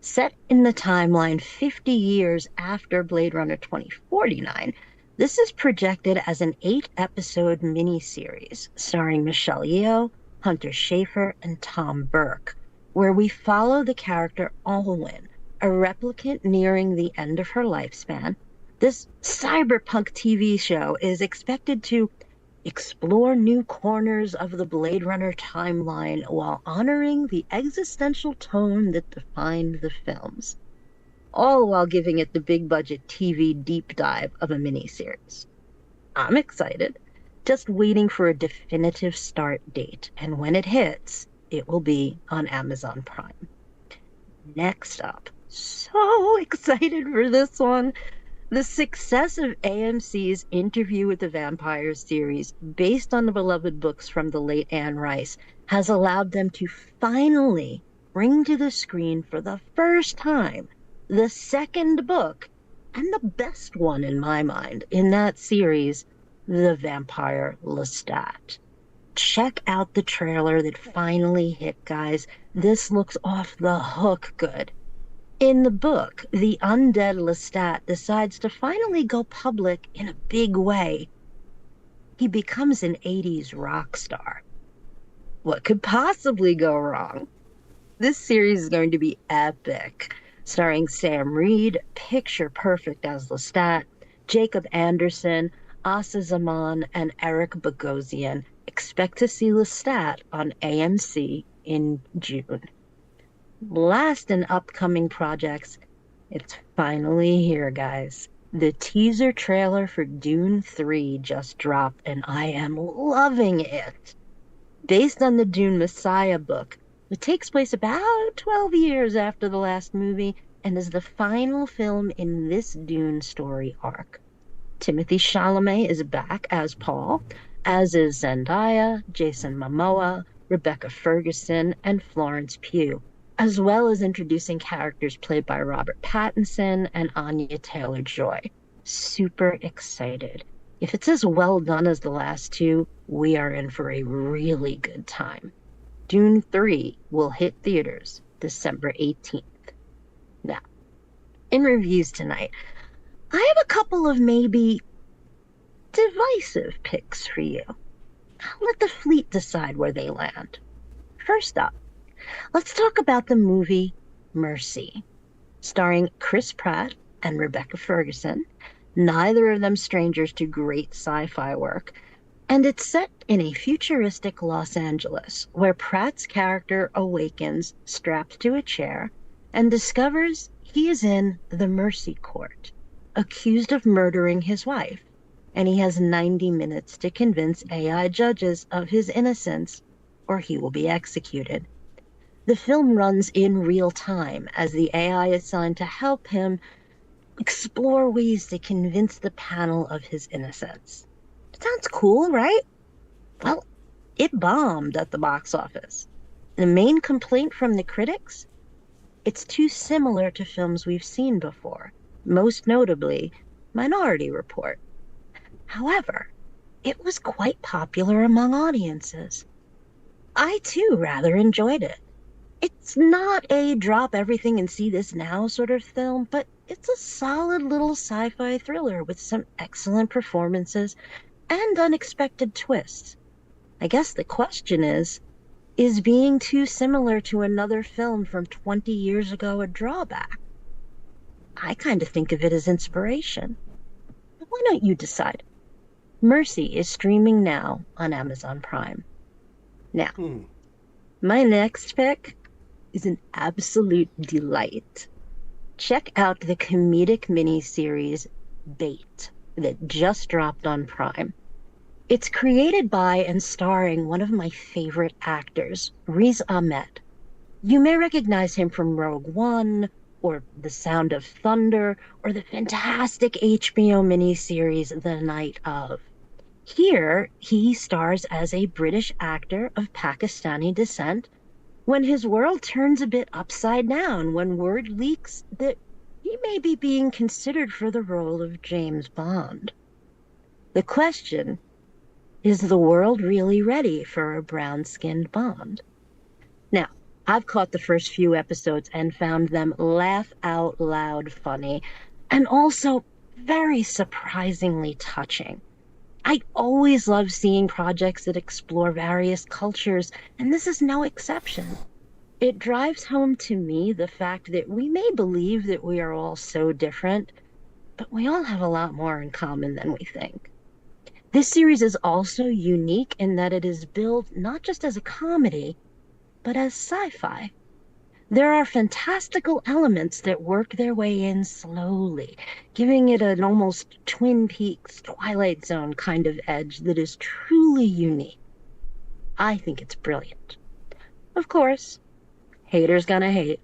Speaker 4: Set in the timeline 50 years after Blade Runner 2049, this is projected as an 8-episode miniseries starring Michelle Yeoh, Hunter Schafer, and Tom Burke, where we follow the character Alwyn, a replicant nearing the end of her lifespan. This cyberpunk TV show is expected to explore new corners of the Blade Runner timeline while honoring the existential tone that defined the films, all while giving it the big-budget TV deep dive of a miniseries. I'm excited, just waiting for a definitive start date, and when it hits, it will be on Amazon Prime. Next up, so excited for this one. The success of AMC's Interview with the Vampire series, based on the beloved books from the late Anne Rice, has allowed them to finally bring to the screen for the first time the second book, and the best one in my mind, in that series, The Vampire Lestat. Check out the trailer that finally hit, guys. This looks off the hook good. In the book, the undead Lestat decides to finally go public in a big way. He becomes an 80s rock star. What could possibly go wrong? This series is going to be epic, starring Sam Reed, picture perfect as Lestat, Jacob Anderson, Asa Zaman, and Eric Bogosian. Expect to see Lestat on AMC in June. Last in upcoming projects, it's finally here, guys. The teaser trailer for Dune 3 just dropped, and I am loving it. Based on the Dune Messiah book, it takes place about 12 years after the last movie and is the final film in this Dune story arc. Timothée Chalamet is back as Paul, as is Zendaya, Jason Momoa, Rebecca Ferguson, and Florence Pugh, as well as introducing characters played by Robert Pattinson and Anya Taylor-Joy. Super excited. If it's as well done as the last two, we are in for a really good time. Dune 3 will hit theaters December 18th. Now, in reviews tonight, I have a couple of maybe divisive picks for you. I'll let the fleet decide where they land. First up, let's talk about the movie Mercy, starring Chris Pratt and Rebecca Ferguson, neither of them strangers to great sci-fi work, and it's set in a futuristic Los Angeles where Pratt's character awakens strapped to a chair and discovers he is in the Mercy Court, accused of murdering his wife, and he has 90 minutes to convince AI judges of his innocence or he will be executed. The film runs in real time as the AI is assigned to help him explore ways to convince the panel of his innocence. Sounds cool, right? Well, it bombed at the box office. The main complaint from the critics? It's too similar to films we've seen before, most notably Minority Report. However, it was quite popular among audiences. I too rather enjoyed it. It's not a drop everything and see this now sort of film, but it's a solid little sci-fi thriller with some excellent performances and unexpected twists. I guess the question is, Is being too similar to another film from 20 years ago a drawback? I kind of think of it as inspiration. Why don't you decide? Mercy is streaming now on Amazon Prime. Now, my next pick is an absolute delight. Check out the comedic miniseries Bait that just dropped on Prime. It's created by and starring one of my favorite actors, Riz Ahmed. You may recognize him from Rogue One, or The Sound of Thunder, or the fantastic HBO miniseries The Night of. Here, he stars as a British actor of Pakistani descent when his world turns a bit upside down when word leaks that he may be being considered for the role of James Bond. The question, is the world really ready for a brown-skinned Bond? Now, I've caught the first few episodes and found them laugh out loud funny and also very surprisingly touching. I always love seeing projects that explore various cultures, and this is no exception. It drives home to me the fact that we may believe that we are all so different, but we all have a lot more in common than we think. This series is also unique in that it is billed not just as a comedy, but as sci-fi. There are fantastical elements that work their way in slowly, giving it an almost Twin Peaks, Twilight Zone kind of edge that is truly unique. I think it's brilliant. Of course, haters gonna hate,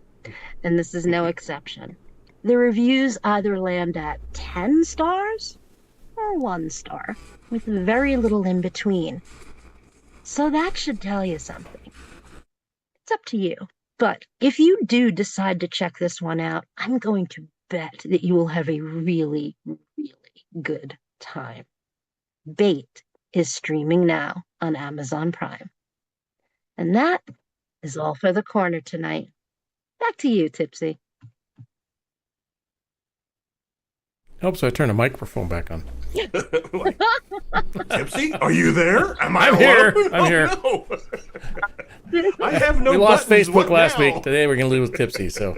Speaker 4: and this is no exception. The reviews either land at 10 stars or 1 star, with very little in between. So that should tell you something. It's up to you. But if you do decide to check this one out, I'm going to bet that you will have a really, really good time. Bait is streaming now on Amazon Prime. And that is all for the corner tonight. Back to you, Tipsy.
Speaker 3: Helps I turn the microphone back on.
Speaker 2: Tipsy, are you there?
Speaker 3: I'm here. I'm here.
Speaker 2: No. I have no.
Speaker 3: We lost
Speaker 2: buttons.
Speaker 3: Facebook
Speaker 2: What
Speaker 3: last
Speaker 2: now?
Speaker 3: week. Today we're gonna lose Tipsy. So,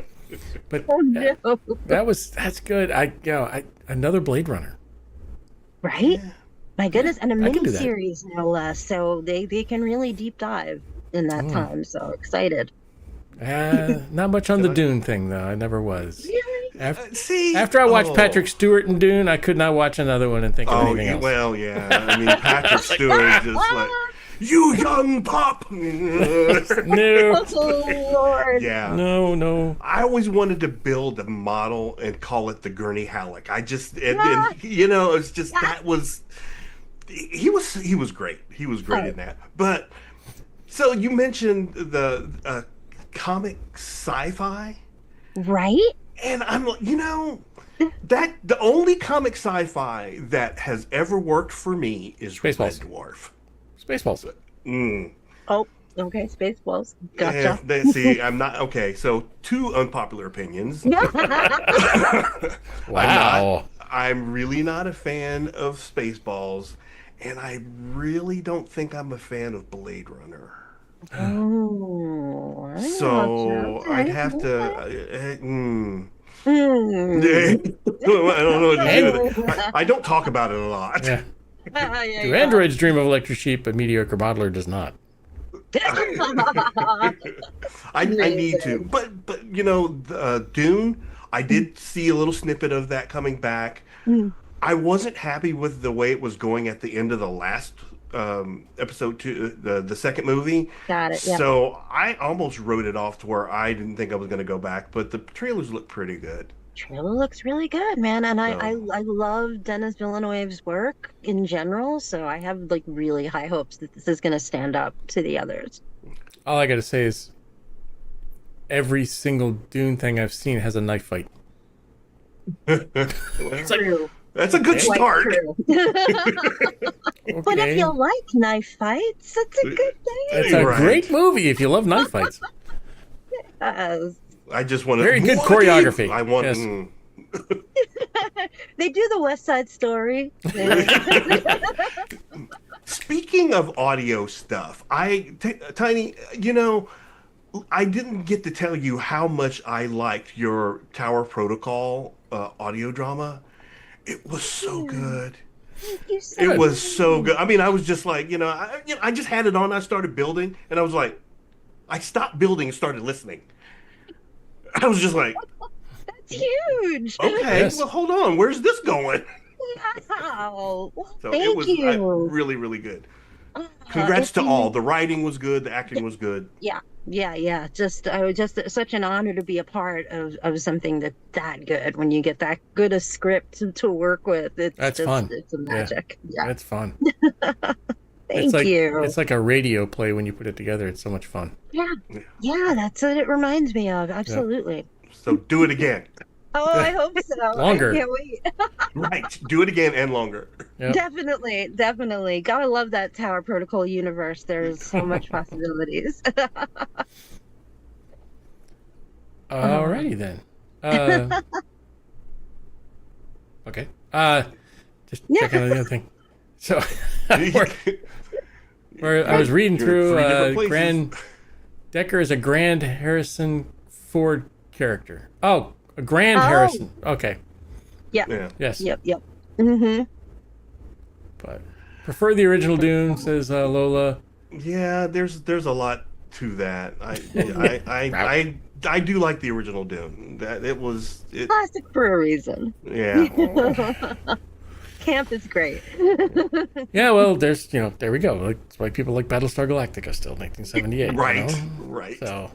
Speaker 3: but
Speaker 4: Oh no!
Speaker 3: that's good. Another Blade Runner.
Speaker 4: Right? My goodness, and a
Speaker 3: I can do
Speaker 4: mini
Speaker 3: that.
Speaker 4: series no less. So they can really deep dive in that time. So excited.
Speaker 3: Not much on the Dune thing though. I never was.
Speaker 4: Really?
Speaker 3: After I watched Patrick Stewart in Dune, I could not watch another one and think of anything else.
Speaker 2: Well, yeah. I mean, Patrick Stewart is like, you young pup.
Speaker 3: No.
Speaker 4: Oh Lord!
Speaker 2: Yeah.
Speaker 3: No.
Speaker 2: I always wanted to build a model and call it the Gurney Halleck. And it's just that was he was great. He was great in that. But so you mentioned the comic sci-fi,
Speaker 4: Right?
Speaker 2: and I'm that the only comic sci-fi that has ever worked for me is
Speaker 3: Spaceballs.
Speaker 2: Red Dwarf.
Speaker 3: Spaceballs.
Speaker 4: Oh, okay. Spaceballs. Gotcha.
Speaker 2: See, I'm not okay. So, two unpopular opinions.
Speaker 3: Wow.
Speaker 2: I'm really not a fan of Spaceballs, and I really don't think I'm a fan of Blade Runner.
Speaker 4: Oh, I
Speaker 2: So
Speaker 4: gotcha.
Speaker 2: I'd
Speaker 4: Okay,
Speaker 2: have to.
Speaker 4: okay.
Speaker 2: I don't know what to do with it. I don't talk about it a lot.
Speaker 3: Yeah.
Speaker 4: Yeah,
Speaker 3: Do androids dream of electric sheep? A mediocre modeler does not.
Speaker 2: I need to, but Dune. I did see a little snippet of that coming back. I wasn't happy with the way it was going at the end of the last episode 2, the second movie.
Speaker 4: Got it. Yeah.
Speaker 2: So I almost wrote it off to where I didn't think I was going to go back, but the trailers look pretty good.
Speaker 4: Trailer looks really good, man, and I
Speaker 2: So-
Speaker 4: I love Denis Villeneuve's work in general, so I have like really high hopes that this is going to stand up to the others.
Speaker 3: All I got to say is every single Dune thing I've seen has a knife fight.
Speaker 4: True.
Speaker 2: That's a good
Speaker 4: Quite
Speaker 2: start.
Speaker 4: true. But if you like knife fights, it's a good thing.
Speaker 3: It's a
Speaker 2: Right.
Speaker 3: great movie if you love knife fights.
Speaker 2: I just want to
Speaker 3: Very good choreography.
Speaker 2: I want.
Speaker 3: Yes.
Speaker 4: They do the West Side Story.
Speaker 2: Speaking of audio stuff, Tiny, I didn't get to tell you how much I liked your Tower Protocol audio drama. It was so good.
Speaker 4: Thank you so
Speaker 2: It
Speaker 3: Good.
Speaker 2: was so
Speaker 4: much.
Speaker 2: good. I mean, I was just like, I just had it on. I started building, and I was like, I stopped building and started listening. I was just like,
Speaker 4: That's huge.
Speaker 2: okay,
Speaker 3: Yes.
Speaker 2: well, hold on, where's this going?
Speaker 4: Wow. Well,
Speaker 2: So it
Speaker 4: thank
Speaker 2: was
Speaker 4: you.
Speaker 2: really, really good.
Speaker 4: Uh,
Speaker 2: Congrats
Speaker 4: if
Speaker 2: to all.
Speaker 4: you,
Speaker 2: The writing was good. The acting was good.
Speaker 4: yeah. I was just such an honor to be a part of something that good. When you get that good a script to work with,
Speaker 3: That's fun.
Speaker 4: it's a
Speaker 3: Yeah.
Speaker 4: magic. Yeah.
Speaker 3: That's fun.
Speaker 4: Thank you.
Speaker 3: It's like a radio play when you put it together. It's so much fun.
Speaker 4: Yeah, that's what it reminds me of. Absolutely.
Speaker 2: So do it again.
Speaker 4: Oh, I hope so.
Speaker 3: Longer.
Speaker 4: I can't wait.
Speaker 2: Right. Do it again and longer.
Speaker 3: Yep.
Speaker 4: Definitely. Gotta love that Tower Protocol universe. There's so much possibilities.
Speaker 3: Alrighty then. Okay. Just checking on the other thing. So I was reading
Speaker 2: You're
Speaker 3: through
Speaker 2: in 3 different places.
Speaker 3: Grand Decker is a Grand Harrison Ford character. Oh, a Grand Harrison. Okay.
Speaker 2: Yeah.
Speaker 3: Yes.
Speaker 4: Yep. Mm-hmm.
Speaker 3: But prefer the original Dune, says Lola.
Speaker 2: Yeah, there's a lot to that. I do like the original Dune. That it
Speaker 4: Classic for a reason.
Speaker 2: yeah.
Speaker 4: Camp is great.
Speaker 3: Yeah, well, there we go. That's why people like Battlestar Galactica still, 1978.
Speaker 2: Right.
Speaker 3: You know?
Speaker 2: Right.
Speaker 3: So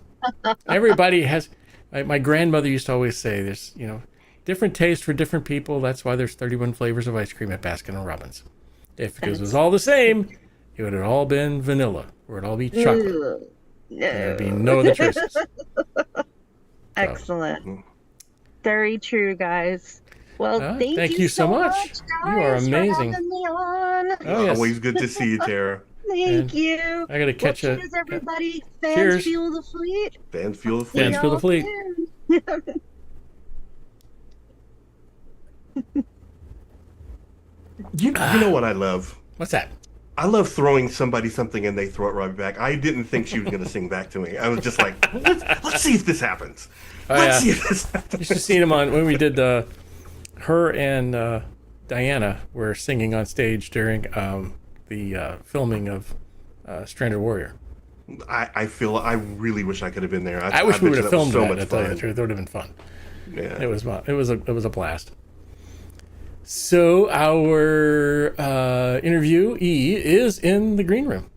Speaker 3: everybody has. My grandmother used to always say, "There's different taste for different people. That's why there's 31 flavors of ice cream at Baskin and Robbins. If it was all the same, it would have all been vanilla, or it'd all be chocolate.
Speaker 4: Ugh,
Speaker 3: There'd be
Speaker 4: no.
Speaker 3: no other choices."
Speaker 4: Excellent. Very true, guys. Well,
Speaker 3: thank you so much.
Speaker 4: guys,
Speaker 3: You are amazing.
Speaker 4: For having me on.
Speaker 3: Oh, yes.
Speaker 2: Always good to see you, Tara.
Speaker 4: Thank you.
Speaker 3: I gotta catch
Speaker 4: well,
Speaker 3: a.
Speaker 4: cheers, everybody. Fans
Speaker 3: Cheers.
Speaker 4: fuel the fleet.
Speaker 2: Fans fuel the
Speaker 3: Fans
Speaker 2: fleet.
Speaker 4: We
Speaker 3: fuel the
Speaker 4: all
Speaker 3: fleet.
Speaker 4: can.
Speaker 2: You know what I love?
Speaker 3: What's that?
Speaker 2: I love throwing somebody something and they throw it right back. I didn't think she was going to sing back to me. I was just like, let's see if this happens. Let's see if this happens.
Speaker 3: Used to see him on when we did her and Diana were singing on stage during the filming of Stranded Warrior.
Speaker 2: I really wish I could have been there.
Speaker 3: I wish we would have filmed
Speaker 2: so
Speaker 3: that.
Speaker 2: much
Speaker 3: To tell you the
Speaker 2: fun.
Speaker 3: truth, it would have been fun.
Speaker 2: Yeah.
Speaker 3: It was a blast. So our interviewee is in the green room.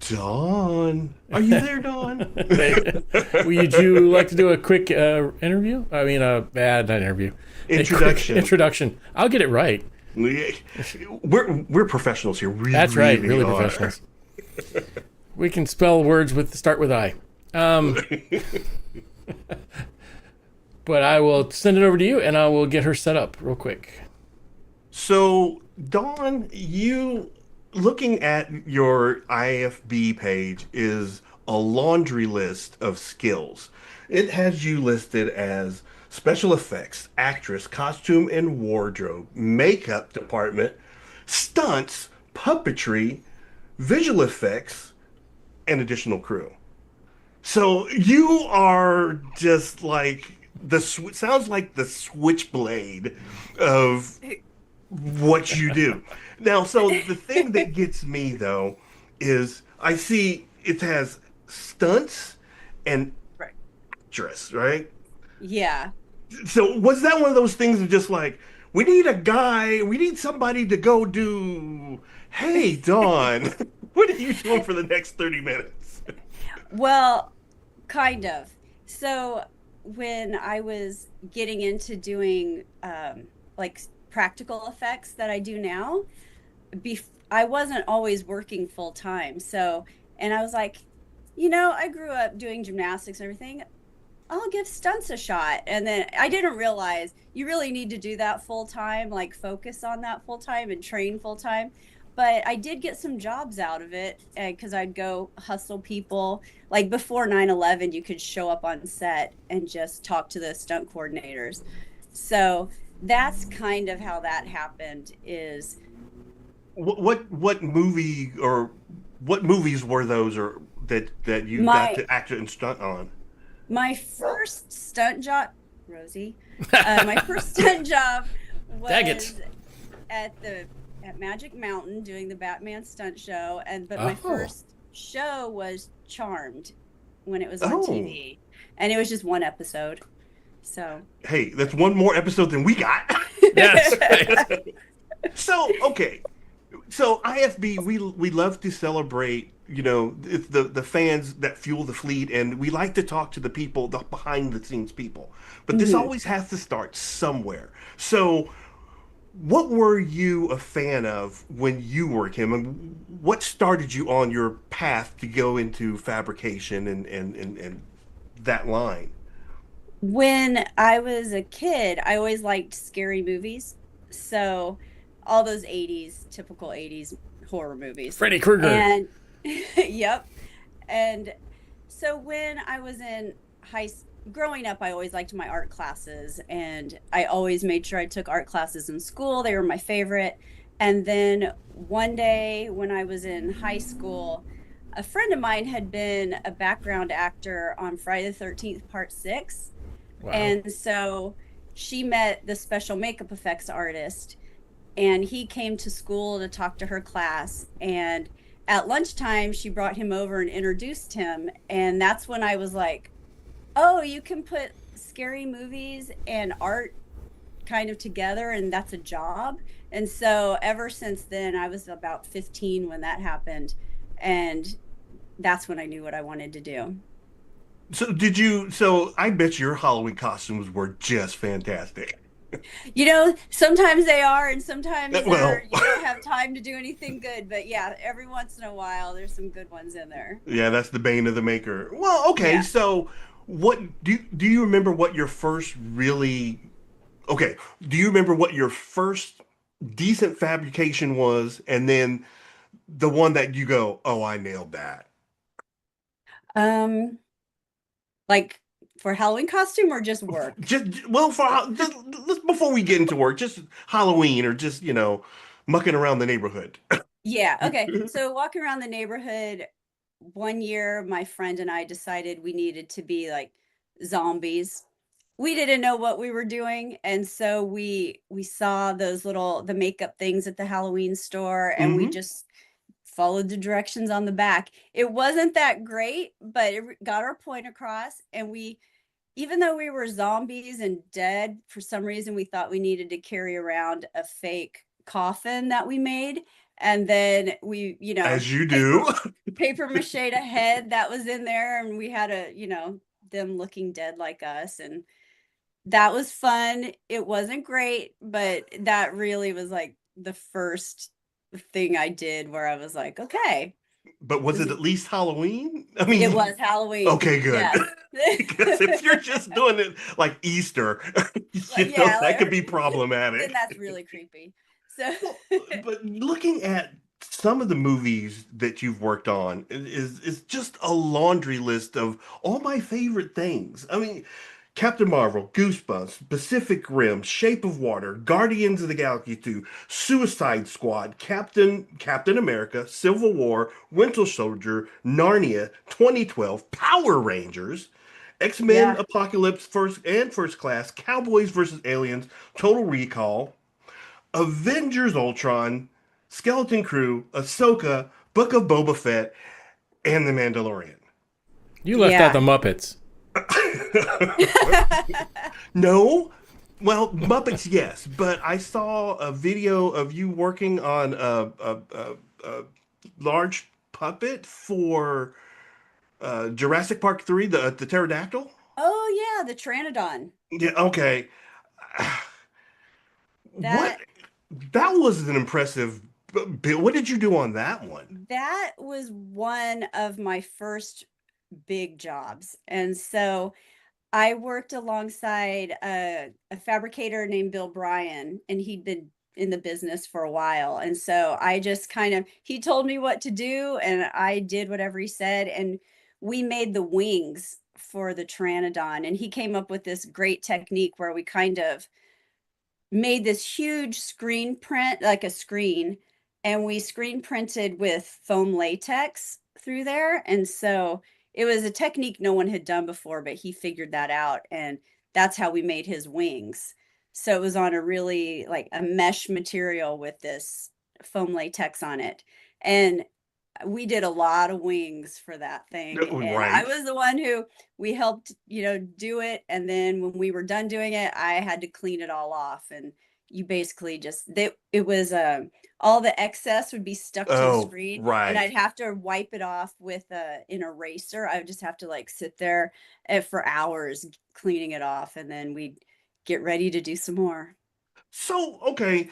Speaker 2: Dawn, are you there, Dawn?
Speaker 3: Would you like to do a quick interview? I mean, not interview.
Speaker 2: Introduction.
Speaker 3: A quick introduction. I'll get it right.
Speaker 2: We're professionals here. We
Speaker 3: That's right, really
Speaker 2: are.
Speaker 3: professionals. We can spell words start with I. But I will send it over to you, and I will get her set up real quick.
Speaker 2: So, Dawn, you looking at your IFB page is a laundry list of skills. It has you listed as special effects, actress, costume and wardrobe, makeup department, stunts, puppetry, visual effects, and additional crew. So you are just like sounds like the switchblade of what you do. Now, so the thing that gets me though is I see it has stunts and actress, right?
Speaker 6: Yeah.
Speaker 2: So was that one of those things of just like, we need somebody to go do, hey, Dawn, what are you doing for the next 30 minutes?
Speaker 6: Well, kind of. So when I was getting into doing like practical effects that I do now, I wasn't always working full time. So, and I was like, I grew up doing gymnastics and everything. I'll give stunts a shot. And then I didn't realize you really need to do that full time, like focus on that full time and train full time. But I did get some jobs out of it because I'd go hustle people. Like before 9/11, you could show up on set and just talk to the stunt coordinators. So that's kind of how that happened, is
Speaker 2: what movie or what movies were those or that you got
Speaker 6: My
Speaker 2: to act and stunt on?
Speaker 6: my first stunt job, Rosie, my first stunt job
Speaker 3: Dang it.
Speaker 6: was at the at Magic Mountain doing the Batman stunt show, but my
Speaker 3: Oh.
Speaker 6: first show was Charmed when it was on
Speaker 2: Oh,
Speaker 6: TV, and it was just one episode. So
Speaker 2: hey, that's one more episode than we got.
Speaker 3: Yes, right.
Speaker 2: So, okay. So IFB, we love to celebrate, it's the fans that fuel the fleet, and we like to talk to the people, the behind the scenes people. But this
Speaker 6: Mhm.
Speaker 2: always has to start somewhere. So, what were you a fan of when you were Kim, and what started you on your path to go into fabrication and that line?
Speaker 6: When I was a kid, I always liked scary movies. So all those 80s, typical 80s horror movies.
Speaker 3: Freddy Krueger.
Speaker 6: And yep. And so when I was in growing up, I always liked my art classes, and I always made sure I took art classes in school. They were my favorite. And then one day when I was in high school, a friend of mine had been a background actor on Friday the 13th, Part 6.
Speaker 3: Wow.
Speaker 6: And so she met the special makeup effects artist, and he came to school to talk to her class. And at lunchtime, she brought him over and introduced him. And that's when I was like, oh, you can put scary movies and art kind of together, and that's a job. And so ever since then, I was about 15 when that happened. And that's when I knew what I wanted to do.
Speaker 2: So I bet your Halloween costumes were just fantastic.
Speaker 6: Sometimes they are, and sometimes
Speaker 2: Well,
Speaker 6: you don't have time to do anything good. But yeah, every once in a while, there's some good ones in there.
Speaker 2: yeah, that's the bane of the maker. Well, okay,
Speaker 6: Yeah.
Speaker 2: so what do you remember what your first really okay, do you remember what your first decent fabrication was and then the one that you go, "Oh, I nailed that."
Speaker 6: Um, like for Halloween costume or just work?
Speaker 2: Just well just before we get into work, just Halloween or just, mucking around the neighborhood.
Speaker 6: Yeah. Okay. So walking around the neighborhood, one year, my friend and I decided we needed to be like zombies. We didn't know what we were doing, and so we saw the makeup things at the Halloween store, and we
Speaker 2: Hmm.
Speaker 6: just followed the directions on the back. It wasn't that great, but it got our point across. And even though we were zombies and dead, for some reason we thought we needed to carry around a fake coffin that we made. And then we,
Speaker 2: As you
Speaker 6: paper
Speaker 2: do.
Speaker 6: paper mache a head that was in there, and we had them looking dead like us. And that was fun. It wasn't great, but that really was like the first thing I did where I was like, okay,
Speaker 2: But was
Speaker 6: this
Speaker 2: it
Speaker 6: is,
Speaker 2: at least Halloween? I
Speaker 6: it
Speaker 2: mean,
Speaker 6: was Halloween.
Speaker 2: okay, good.
Speaker 6: Yes.
Speaker 2: Because if you're just doing it like Easter,
Speaker 6: Yeah,
Speaker 2: that could be
Speaker 6: then
Speaker 2: problematic.
Speaker 6: that's really creepy. So
Speaker 2: Well, but looking at some of the movies that you've worked on is just a laundry list of all my favorite things. I mean, Captain Marvel, Goosebumps, Pacific Rim, Shape of Water, Guardians of the Galaxy 2, Suicide Squad, Captain America, Civil War, Winter Soldier, Narnia, 2012, Power Rangers, X-Men,
Speaker 6: yeah.
Speaker 2: Apocalypse, First Class, Cowboys versus Aliens, Total Recall, Avengers Ultron, Skeleton Crew, Ahsoka, Book of Boba Fett, and The Mandalorian.
Speaker 3: You left out
Speaker 6: Yeah.
Speaker 3: the Muppets.
Speaker 2: No, well, Muppets, yes, but I saw a video of you working on a large puppet for Jurassic Park 3, the pterodactyl.
Speaker 6: Oh yeah, the Pteranodon.
Speaker 2: Yeah, okay. What?
Speaker 6: That
Speaker 2: That was an impressive build. What did you do on that one?
Speaker 6: that was one of my first big jobs. And so I worked alongside a fabricator named Bill Bryan, and he'd been in the business for a while. And so I just he told me what to do, and I did whatever he said. And we made the wings for the Pteranodon. And he came up with this great technique where we kind of made this huge screen print, like a screen, and we screen printed with foam latex through there. And so it was a technique no one had done before, but he figured that out. And that's how we made his wings. So it was on a really like a mesh material with this foam latex on it. And we did a lot of wings for that thing. And I
Speaker 2: Right.
Speaker 6: was the one who we helped, do it. And then when we were done doing it, I had to clean it all off. And you basically it was all the excess would be stuck to the
Speaker 2: Oh,
Speaker 6: screen, and
Speaker 2: right.
Speaker 6: I'd have to wipe it off with an eraser. I would just have to like sit there for hours cleaning it off, and then we'd get ready to do some more.
Speaker 2: So, okay,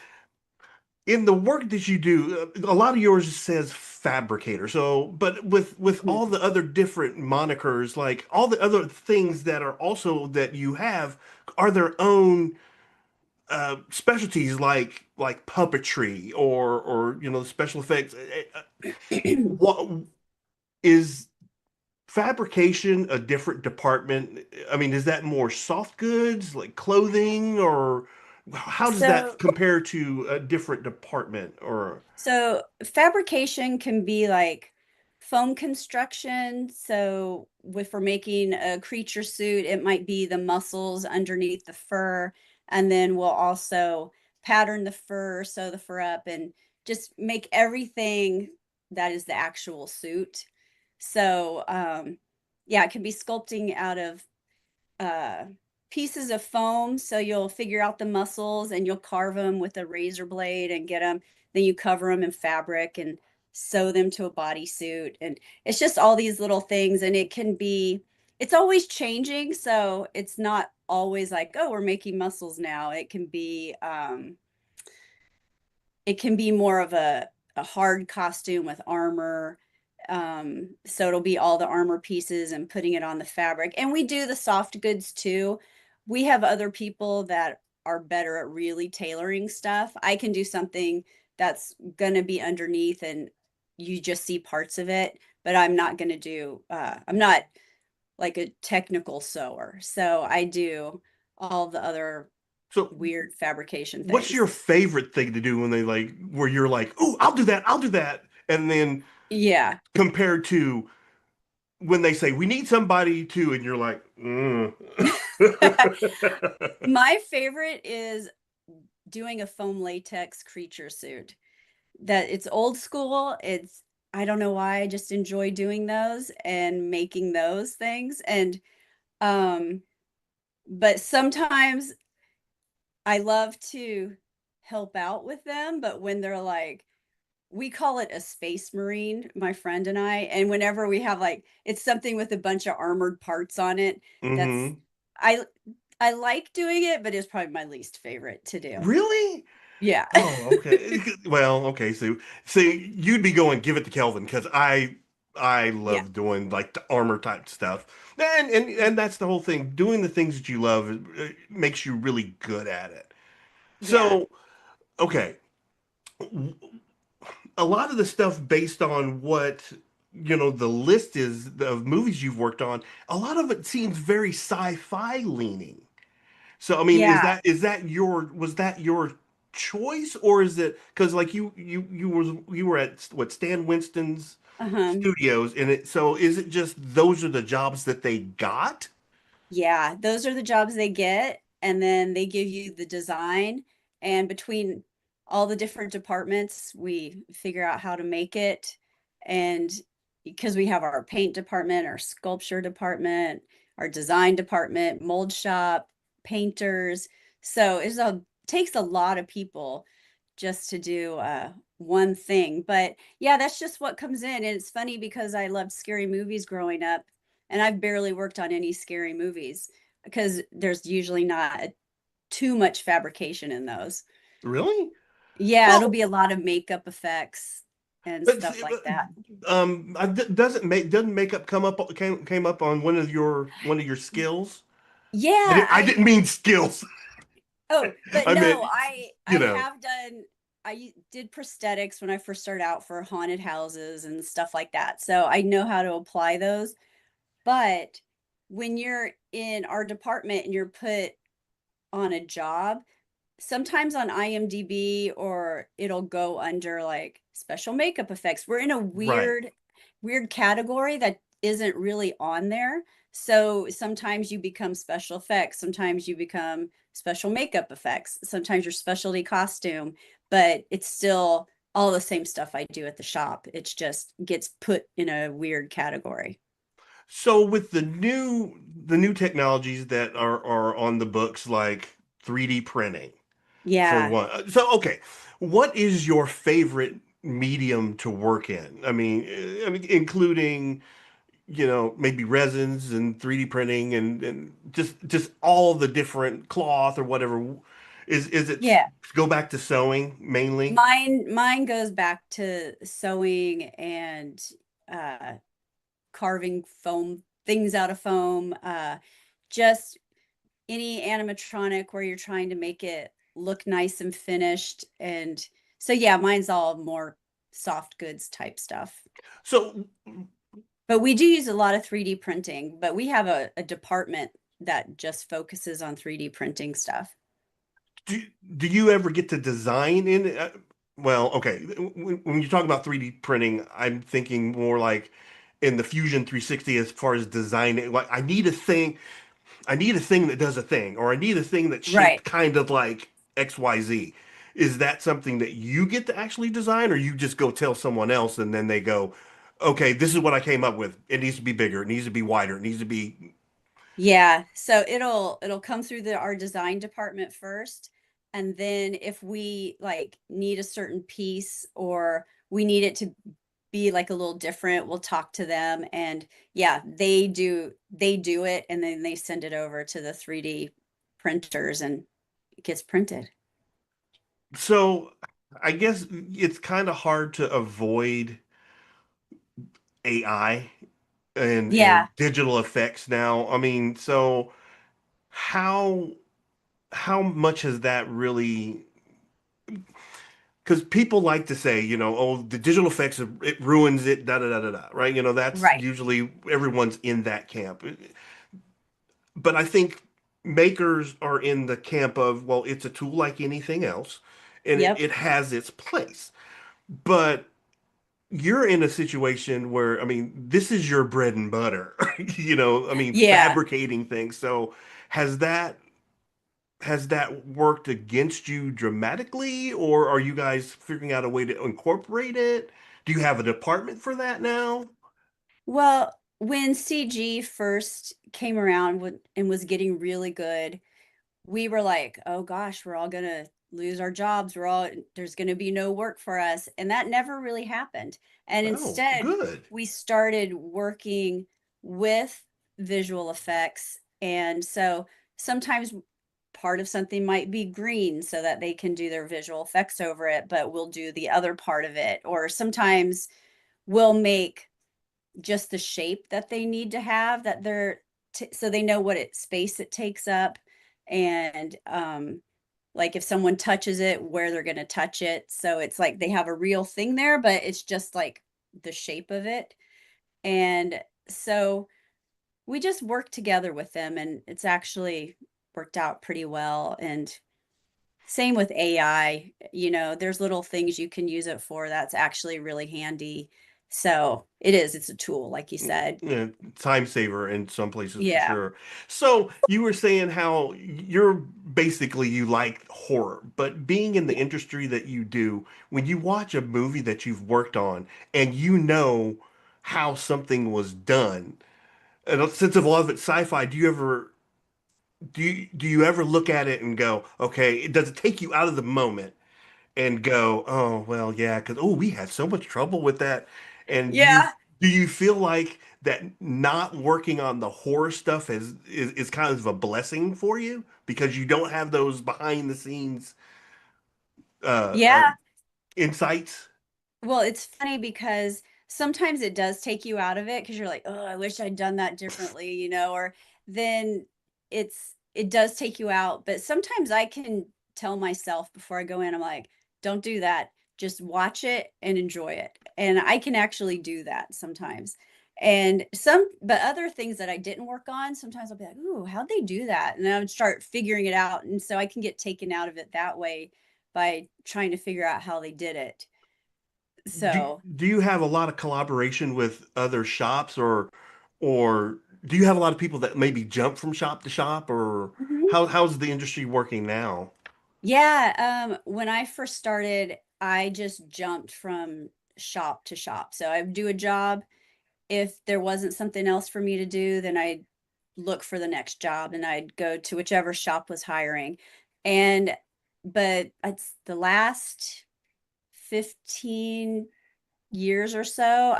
Speaker 2: in the work that you do, a lot of yours says Fabricator. So, but with
Speaker 6: Mhm.
Speaker 2: all the other different monikers, like all the other things that are also that you have, are their own specialties like puppetry or special effects. What is fabrication a different department? I mean, is that more soft goods like clothing, or how does that
Speaker 6: So
Speaker 2: compare to a different department? Or
Speaker 6: So fabrication can be like foam construction. So if we're making a creature suit, it might be the muscles underneath the fur, and then we'll also pattern the fur, sew the fur up, and just make everything that is the actual suit. So yeah, it can be sculpting out of uh, pieces of foam. So you'll figure out the muscles and you'll carve them with a razor blade and get them. Then you cover them in fabric and sew them to a bodysuit. And it's just all these little things. And it's always changing. So it's not always like, oh, we're making muscles now. It can be more of a hard costume with armor. So it'll be all the armor pieces and putting it on the fabric. And we do the soft goods too. We have other people that are better at really tailoring stuff. I can do something that's going to be underneath and you just see parts of it, but I'm not like a technical sewer. So I do all the other
Speaker 2: so
Speaker 6: weird fabrication
Speaker 2: what's your
Speaker 6: things.
Speaker 2: favorite thing to do when they like where you're like, "Oh, I'll do that." And then
Speaker 6: Yeah.
Speaker 2: compared to when they say we need somebody to, and you're like, mm.
Speaker 6: My favorite is doing a foam latex creature suit. That it's old school. I don't know why I just enjoy doing those and making those things. And um but sometimes I love to help out with them, but when they're like we call it a space marine, my friend and I, and whenever we have like it's something with a bunch of armored parts on it, that's
Speaker 2: Hmm.
Speaker 6: I I like doing it, but it's probably my least favorite to do.
Speaker 2: Really?
Speaker 6: Yeah.
Speaker 2: Oh, okay. Well, okay. So, see, you'd be going give it to Kelvin because I
Speaker 6: Yeah.
Speaker 2: love doing like the armor type stuff, and that's the whole thing. Doing the things that you love makes you really good at it.
Speaker 6: Yeah.
Speaker 2: So, okay, a lot of the stuff based on what the list is of movies you've worked on. A lot of it seems very sci-fi leaning. So I mean,
Speaker 6: Yeah.
Speaker 2: was that your choice, or is it because like you were at what Stan Winston's
Speaker 6: Uh-huh.
Speaker 2: studios, and so is it just those are the jobs that they got?
Speaker 6: Yeah, those are the jobs they get, and then they give you the design. And between all the different departments, we figure out how to make it. And because we have our paint department, our sculpture department, our design department, mold shop, painters. So takes a lot of people just to do one thing. But yeah, that's just what comes in. And it's funny because I loved scary movies growing up, and I've barely worked on any scary movies because there's usually not too much fabrication in those.
Speaker 2: Really?
Speaker 6: Yeah, it'll
Speaker 2: Well,
Speaker 6: be a lot of makeup effects and
Speaker 2: but
Speaker 6: stuff like that.
Speaker 2: doesn't makeup came up on one of your skills?
Speaker 6: Yeah,
Speaker 2: I didn't mean skills.
Speaker 6: but
Speaker 2: I meant
Speaker 6: no, I
Speaker 2: you know.
Speaker 6: have done I did prosthetics when I first started out for haunted houses and stuff like that. So I know how to apply those. But when you're in our department and you're put on a job, sometimes on IMDb, or it'll go under like special makeup effects. We're in a
Speaker 2: Right.
Speaker 6: weird category that isn't really on there. So sometimes you become special effects, sometimes you become special makeup effects, sometimes you're specialty costume, but it's still all the same stuff I do at the shop. It's just gets put in a weird category.
Speaker 2: So with the new technologies that are on the books, like 3D printing, for
Speaker 6: Yeah.
Speaker 2: one. So okay, what is your favorite medium to work in? I mean, including, maybe resins and 3D printing and just all the different cloth or whatever. Is it
Speaker 6: Yeah.
Speaker 2: go back to sewing mainly?
Speaker 6: Mine goes back to sewing and uh carving foam things out of foam, just any animatronic where you're trying to make it look nice and finished. And so yeah, mine's all more soft goods type stuff.
Speaker 2: So
Speaker 6: But we do use a lot of 3D printing, but we have a department that just focuses on 3D printing stuff.
Speaker 2: do, do you ever get to design in it? Well, okay. When you talk about 3D printing, I'm thinking more like in the Fusion 360 as far as designing. Like I need a thing that does a thing, or I need a thing that's shaped
Speaker 6: Right.
Speaker 2: kind of like XYZ. Is that something that you get to actually design, or you just go tell someone else and then they go, okay, this is what I came up with. It needs to be bigger. It needs to be wider. It needs to be.
Speaker 6: Yeah, so it'll come through our design department first, and then if we like need a certain piece or we need it to be like a little different, we'll talk to them, and yeah, they do it, and then they send it over to the 3D printers and it gets printed.
Speaker 2: So I guess it's kind of hard to avoid AI and
Speaker 6: Yeah.
Speaker 2: digital effects now. I mean, so how how much has that really, because people like to say, oh, the digital effects, it ruins it, da da da da da, right? That's
Speaker 6: Right.
Speaker 2: usually everyone's in that camp. But I think makers are in the camp of, well, it's a tool like anything else, and it,
Speaker 6: Yep.
Speaker 2: it has its place. But you're in a situation where, I mean, this is your bread and butter, I mean,
Speaker 6: Yeah.
Speaker 2: fabricating things. So has that has that worked against you dramatically, or are you guys figuring out a way to incorporate it? Do you have a department for that now?
Speaker 6: Well, when CG first came around and was getting really good, we were like, oh gosh, we're all gonna lose our jobs. There's gonna be no work for us. And that never really happened. And
Speaker 2: Oh,
Speaker 6: instead,
Speaker 2: good.
Speaker 6: we started working with visual effects. And so sometimes part of something might be green so that they can do their visual effects over it, but we'll do the other part of it. Or sometimes we'll make just the shape that they need to have that so they know what space it takes up, and like if someone touches it, where they're going to touch it, so it's like they have a real thing there, but it's just like the shape of it. And so we just work together with them, and it's actually worked out pretty well. And same with AI, there's little things you can use it for that's actually really handy. So it's a tool, like you said.
Speaker 2: Yeah, time saver in some places for
Speaker 6: Yeah.
Speaker 2: sure. So you were saying how you like horror, but being in the
Speaker 6: Yeah.
Speaker 2: industry that you do, when you watch a movie that you've worked on and you know how something was done, and since a lot of it's sci-fi, do you ever look at it and go, okay, does it take you out of the moment and go, oh well, yeah, because oh, we had so much trouble with that, and
Speaker 6: Yeah.
Speaker 2: do you feel like that not working on the horror stuff is kind of a blessing for you because you don't have those behind the scenes uh, uh,
Speaker 6: Yeah.
Speaker 2: insights?
Speaker 6: Well, it's funny because sometimes it does take you out of it because you're like, oh, I wish I'd done that differently, or then it does take you out. But sometimes I can tell myself before I go in, I'm like, don't do that. Just watch it and enjoy it. And I can actually do that sometimes. And but other things that I didn't work on, sometimes I'll be like, ooh, how'd they do that? And I would start figuring it out. And so I can get taken out of it that way by trying to figure out how they did it.
Speaker 2: Do
Speaker 6: So,
Speaker 2: do you have a lot of collaboration with other shops, or do you have a lot of people that maybe jump from shop to shop, or
Speaker 6: mhm.
Speaker 2: how's the industry working now?
Speaker 6: Yeah, when I first started, I just jumped from shop to shop. So I would do a job. If there wasn't something else for me to do, then I'd look for the next job and I'd go to whichever shop was hiring. And but it's the last 15 years or so,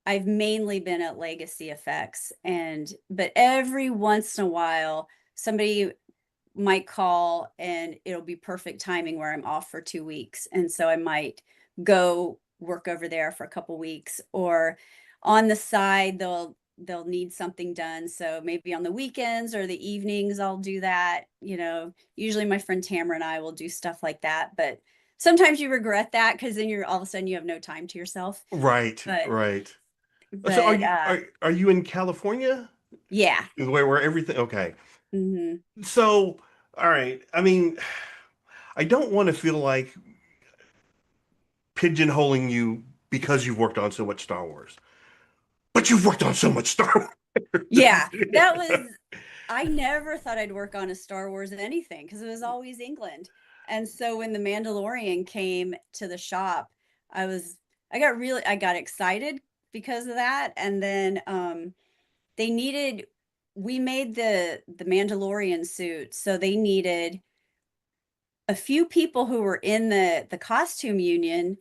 Speaker 6: I've mainly been at Legacy Effects, and but every once in a while somebody might call and it'll be perfect timing where I'm off for 2 weeks. And so I might go work over there for a couple weeks, or on the side they'll need something done. So maybe on the weekends or the evenings I'll do that. Usually my friend Tamara and I will do stuff like that. But sometimes you regret that because then you're all of a sudden you have no time to yourself.
Speaker 2: Right,
Speaker 6: But
Speaker 2: right. So
Speaker 6: but
Speaker 2: are you in California?
Speaker 6: yeah.
Speaker 2: Where everything okay.
Speaker 6: Hmm.
Speaker 2: So, all right. I mean, I don't want to feel like pigeonholing you because you've worked on so much Star Wars, but you've worked on so much Star
Speaker 6: Yeah,
Speaker 2: Wars.
Speaker 6: that was I never thought I'd work on a Star Wars anything because it was always England. And so when The Mandalorian came to the shop, I was I got excited because of that. And then they needed we made the Mandalorian suit, so they needed a few people who were in the costume union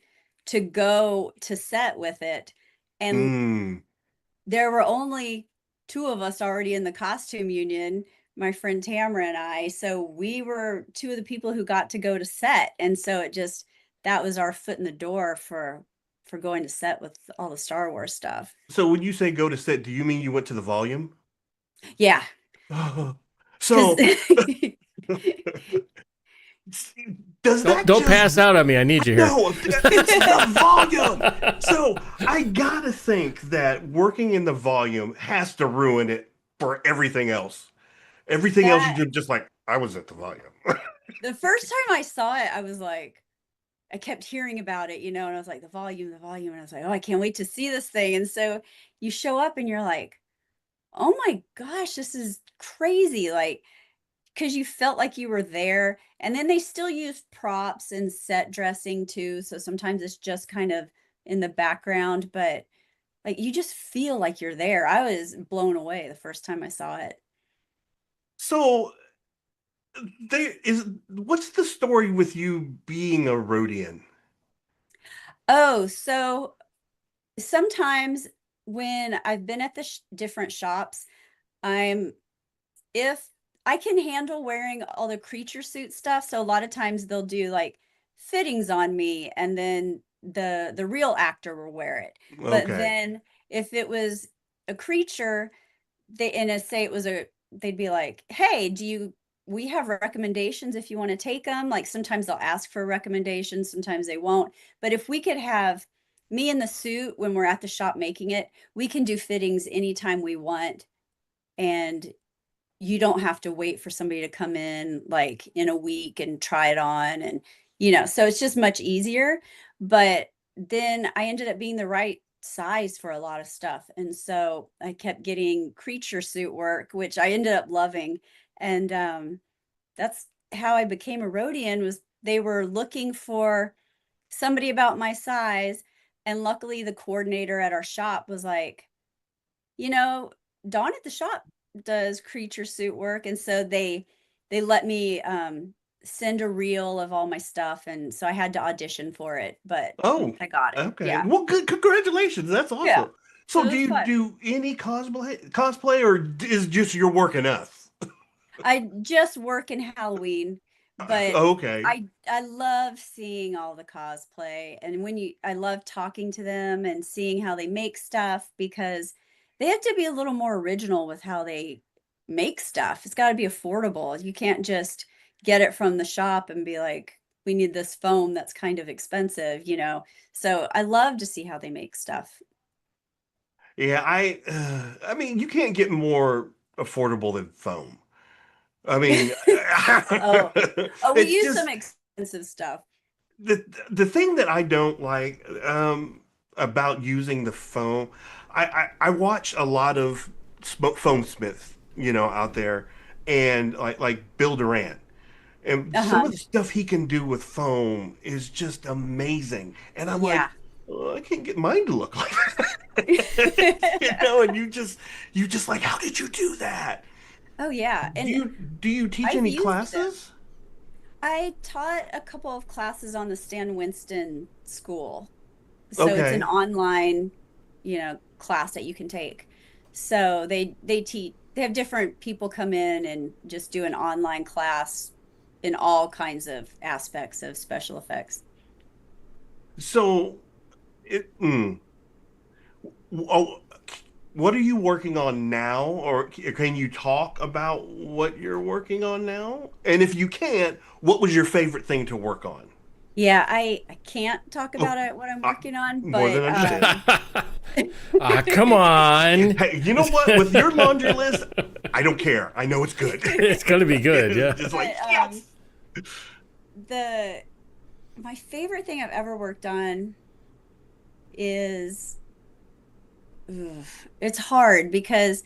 Speaker 6: to go to set with it. And
Speaker 2: Mm.
Speaker 6: there were only two of us already in the costume union, my friend Tamara and I. So we were two of the people who got to go to set. And so that was our foot in the door for going to set with all the Star Wars stuff.
Speaker 2: So when you say go to set, do you mean you went to the volume?
Speaker 6: Yeah. Because
Speaker 2: So does
Speaker 3: Don't
Speaker 2: that
Speaker 3: don't
Speaker 2: just
Speaker 3: pass out on me. I need you here.
Speaker 2: no, it's the volume. So I gotta think that working in the volume has to ruin it for everything else. Everything else you
Speaker 6: that
Speaker 2: do just like I was at the volume.
Speaker 6: the first time I saw it, I was like, I kept hearing about it, and I was like, the volume, the volume. And I was like, oh, I can't wait to see this thing. And so you show up and you're like, oh my gosh, this is crazy. Like, because you felt like you were there. And then they still use props and set dressing too. So sometimes it's just kind of in the background, but like you just feel like you're there. I was blown away the first time I saw it.
Speaker 2: So what's the story with you being a Rhodian?
Speaker 6: Oh, so sometimes when I've been at the different shops, I'm if I can handle wearing all the creature suit stuff. So a lot of times they'll do like fittings on me and then the real actor will wear it. But
Speaker 2: Okay.
Speaker 6: then if it was a creature, say it was they'd be like, "Hey, we have recommendations if you want to take them." Like sometimes they'll ask for recommendations, sometimes they won't. But if we could have me in the suit when we're at the shop making it, we can do fittings anytime we want. And you don't have to wait for somebody to come in like in a week and try it on. And so it's just much easier. But then I ended up being the right size for a lot of stuff, and so I kept getting creature suit work, which I ended up loving. And that's how I became a Rhodian. Was they were looking for somebody about my size, and luckily the coordinator at our shop was like, you know, Dawn at the shop does creature suit work. And so they let me send a reel of all my stuff. And so I had to audition for it, but
Speaker 2: Oh,
Speaker 6: I got it.
Speaker 2: okay.
Speaker 6: Yeah.
Speaker 2: Well, good. Congratulations. That's
Speaker 6: Yeah.
Speaker 2: awesome.
Speaker 6: So
Speaker 2: So,
Speaker 6: it
Speaker 2: do
Speaker 6: was
Speaker 2: you
Speaker 6: fun.
Speaker 2: do any cosplay, or is just your work enough?
Speaker 6: I just work in Halloween, but
Speaker 2: Okay.
Speaker 6: I love seeing all the cosplay, and I love talking to them and seeing how they make stuff because they have to be a little more original with how they make stuff. It's got to be affordable. You can't just get it from the shop and be like, we need this foam that's kind of expensive. So I love to see how they make stuff.
Speaker 2: Yeah, I mean, you can't get more affordable than foam. I mean,
Speaker 6: Oh, oh, we
Speaker 2: it's
Speaker 6: use some
Speaker 2: just
Speaker 6: expensive stuff.
Speaker 2: the thing that I don't like about using the foam. I watch a lot of foam smiths, out there, and like Bill Durant, and some
Speaker 6: Uh-huh.
Speaker 2: of the stuff he can do with foam is just amazing. And I'm like,
Speaker 6: Yeah.
Speaker 2: oh, I can't get mine to look like that. And you just like, how did you do that?
Speaker 6: Oh yeah.
Speaker 2: Do
Speaker 6: And
Speaker 2: you teach
Speaker 6: I've
Speaker 2: any
Speaker 6: used them.
Speaker 2: classes?
Speaker 6: I taught a couple of classes on the Stan Winston School. So it's an
Speaker 2: Okay.
Speaker 6: online, class that you can take. So they have different people come in and just do an online class in all kinds of aspects of special effects.
Speaker 2: So, it, oh, what are you working on now? Or can you talk about what you're working on now? And if you can't, what was your favorite thing to work on?
Speaker 6: Yeah, I can't talk
Speaker 2: Oh,
Speaker 6: about it what I'm
Speaker 2: I
Speaker 6: working on,
Speaker 2: more than
Speaker 6: but
Speaker 2: understand.
Speaker 3: Come on.
Speaker 2: Hey, you know what? With your laundry list, I don't care. I know it's good.
Speaker 3: It's going to be good. Yeah.
Speaker 2: Just like,
Speaker 6: but
Speaker 2: yes.
Speaker 6: the my favorite thing I've ever worked on is ugh, it's hard because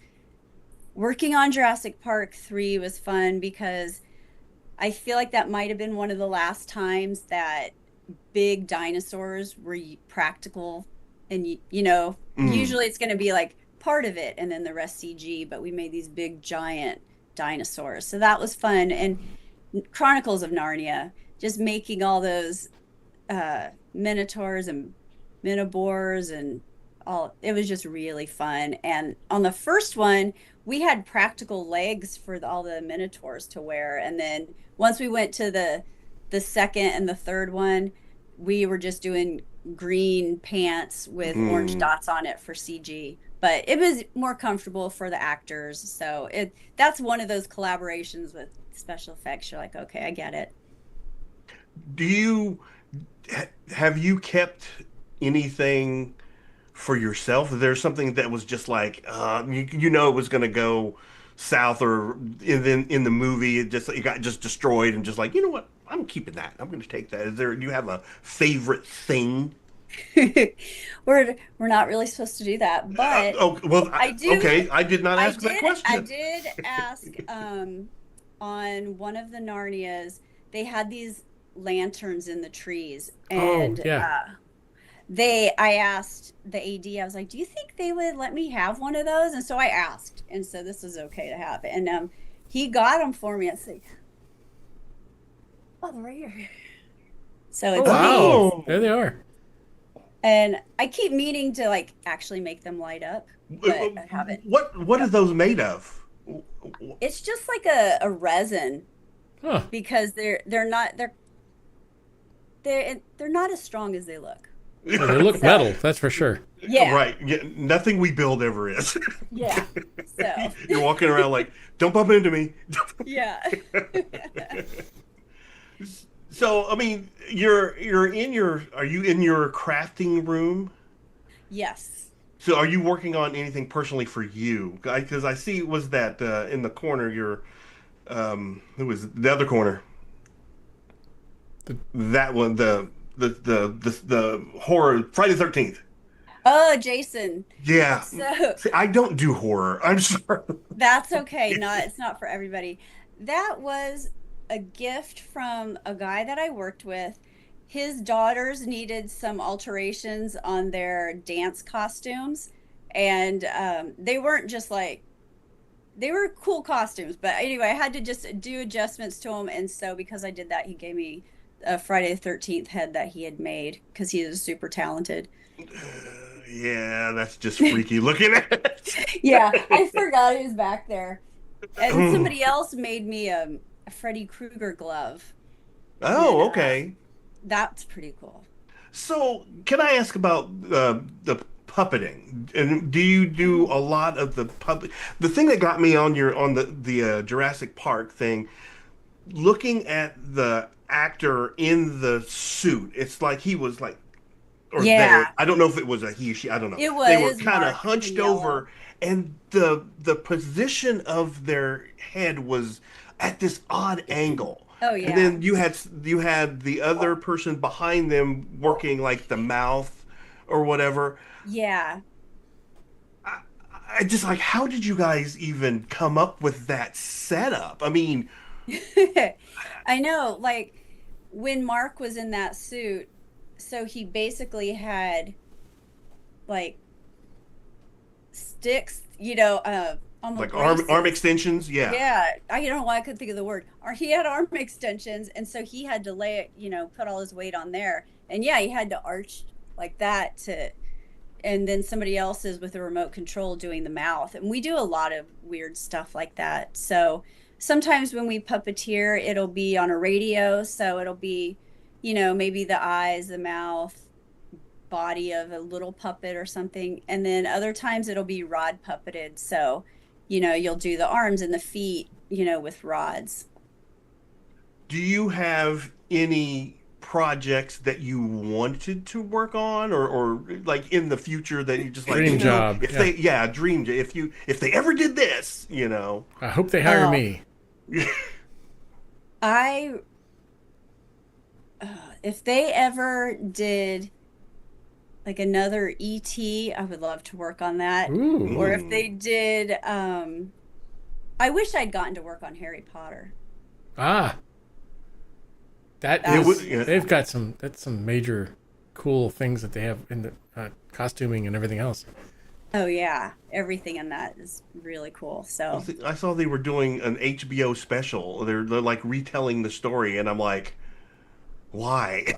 Speaker 6: working on Jurassic Park 3 was fun because I feel like that might have been one of the last times that big dinosaurs were practical. And,
Speaker 2: Mm.
Speaker 6: usually it's going to be like part of it and then the rest CG, but we made these big giant dinosaurs. So that was fun. And Chronicles of Narnia, just making all those minotaurs and minibores and all, it was just really fun. And on the first one, we had practical legs for all the minotaurs to wear. And then once we went to the second and the third one, we were just doing green pants with orange
Speaker 2: Mm.
Speaker 6: dots on it for CG. But it was more comfortable for the actors. So that's one of those collaborations with special effects. You're like, okay, I get it.
Speaker 2: Do you have you kept anything for yourself? There's something that was just like it was going to go south, or in the movie it got just destroyed, and just like, you know what? I'm keeping that. I'm going to take that. Do you have a favorite thing?
Speaker 6: We're not really supposed to do that, but
Speaker 2: Oh, well,
Speaker 6: I do
Speaker 2: okay. I did not
Speaker 6: I
Speaker 2: ask that
Speaker 6: did I
Speaker 2: question.
Speaker 6: did ask on one of the Narnias, they had these lanterns in the trees
Speaker 3: Oh,
Speaker 6: and
Speaker 3: yeah.
Speaker 6: I asked the AD, I was like, "Do you think they would let me have one of those?" And so I asked, and so this is okay to have. And he got them for me. It's like, oh, they're right here. So
Speaker 3: Oh,
Speaker 6: it's
Speaker 3: wow.
Speaker 6: these.
Speaker 3: There they
Speaker 2: Oh.
Speaker 3: are.
Speaker 6: And I keep meaning to like actually make them light up, but I haven't.
Speaker 2: What are those made of?
Speaker 6: It's just like a resin
Speaker 3: Huh.
Speaker 6: because they're not as strong as they look.
Speaker 3: Well, they look
Speaker 6: So
Speaker 3: metal, that's for sure.
Speaker 6: yeah,
Speaker 2: Right. Yeah, nothing we build ever is.
Speaker 6: yeah. So
Speaker 2: You're walking around like, don't bump into me.
Speaker 6: yeah.
Speaker 2: So, I mean, are you in your crafting room?
Speaker 6: Yes.
Speaker 2: So, are you working on anything personally for you? Because I see, was that in the corner, who was the other corner?
Speaker 3: The-
Speaker 2: That one, the horror, Friday the 13th.
Speaker 6: Oh, Jason.
Speaker 2: Yeah.
Speaker 6: So
Speaker 2: See, I don't do horror. I'm sorry.
Speaker 6: that's okay. It's not for everybody. That was a gift from a guy that I worked with. His daughters needed some alterations on their dance costumes, and they weren't just like they were cool costumes. But anyway, I had to just do adjustments to them, and so because I did that, he gave me a Friday the 13th head that he had made because he is super talented.
Speaker 2: Yeah, that's just freaky looking at.
Speaker 6: Yeah, I forgot he was back there. And somebody else made me a Freddy Krueger glove, and
Speaker 2: Oh, okay.
Speaker 6: that's pretty cool.
Speaker 2: So, can I ask about the puppeting? And do you do a lot of the puppet? The thing that got me on the Jurassic Park thing, looking at the actor in the suit, it's like he was like or they.
Speaker 6: Yeah,
Speaker 2: I don't know if it was a he, she. I don't know.
Speaker 6: it
Speaker 2: They were
Speaker 6: was
Speaker 2: kind of
Speaker 6: Mark
Speaker 2: hunched
Speaker 6: in yellow.
Speaker 2: over, and the position of their head was at this odd angle.
Speaker 6: Oh
Speaker 2: And
Speaker 6: yeah,
Speaker 2: then you had the other person behind them working like the mouth or whatever.
Speaker 6: yeah.
Speaker 2: I, I just like, how did you guys even come up with that setup? I mean,
Speaker 6: I know, like when Mark was in that suit, so he basically had like sticks, almost
Speaker 2: like arm
Speaker 6: braces.
Speaker 2: extensions, yeah.
Speaker 6: Yeah, I don't know why I couldn't think of the word. Or he had arm extensions, and so he had to lay it, put all his weight on there. And yeah, he had to arch like that to, and then somebody else is with the remote control doing the mouth. And we do a lot of weird stuff like that. So sometimes when we puppeteer, it'll be on a radio, so it'll be, maybe the eyes, the mouth, body of a little puppet or something. And then other times it'll be rod puppeted. So, you'll do the arms and the feet, with rods.
Speaker 2: Do you have any projects that you wanted to work on, or like in the future that you just like,
Speaker 3: Dream job.
Speaker 2: if
Speaker 3: Yeah.
Speaker 2: they, yeah, dream, if they ever did this,
Speaker 3: I hope they hire
Speaker 6: Oh,
Speaker 3: me.
Speaker 6: I, if they ever did like another ET, I would love to work on that.
Speaker 3: Ooh.
Speaker 6: Or if
Speaker 2: Mm.
Speaker 6: they did, I wish I'd gotten to work on Harry Potter.
Speaker 3: Ah, that
Speaker 6: That
Speaker 2: It
Speaker 3: is.
Speaker 2: would, yeah.
Speaker 3: They've got some major cool things that they have in the costuming and everything else.
Speaker 6: Oh yeah, everything in that is really cool. So
Speaker 2: I saw they were doing an HBO special. They're like retelling the story, and I'm like, why?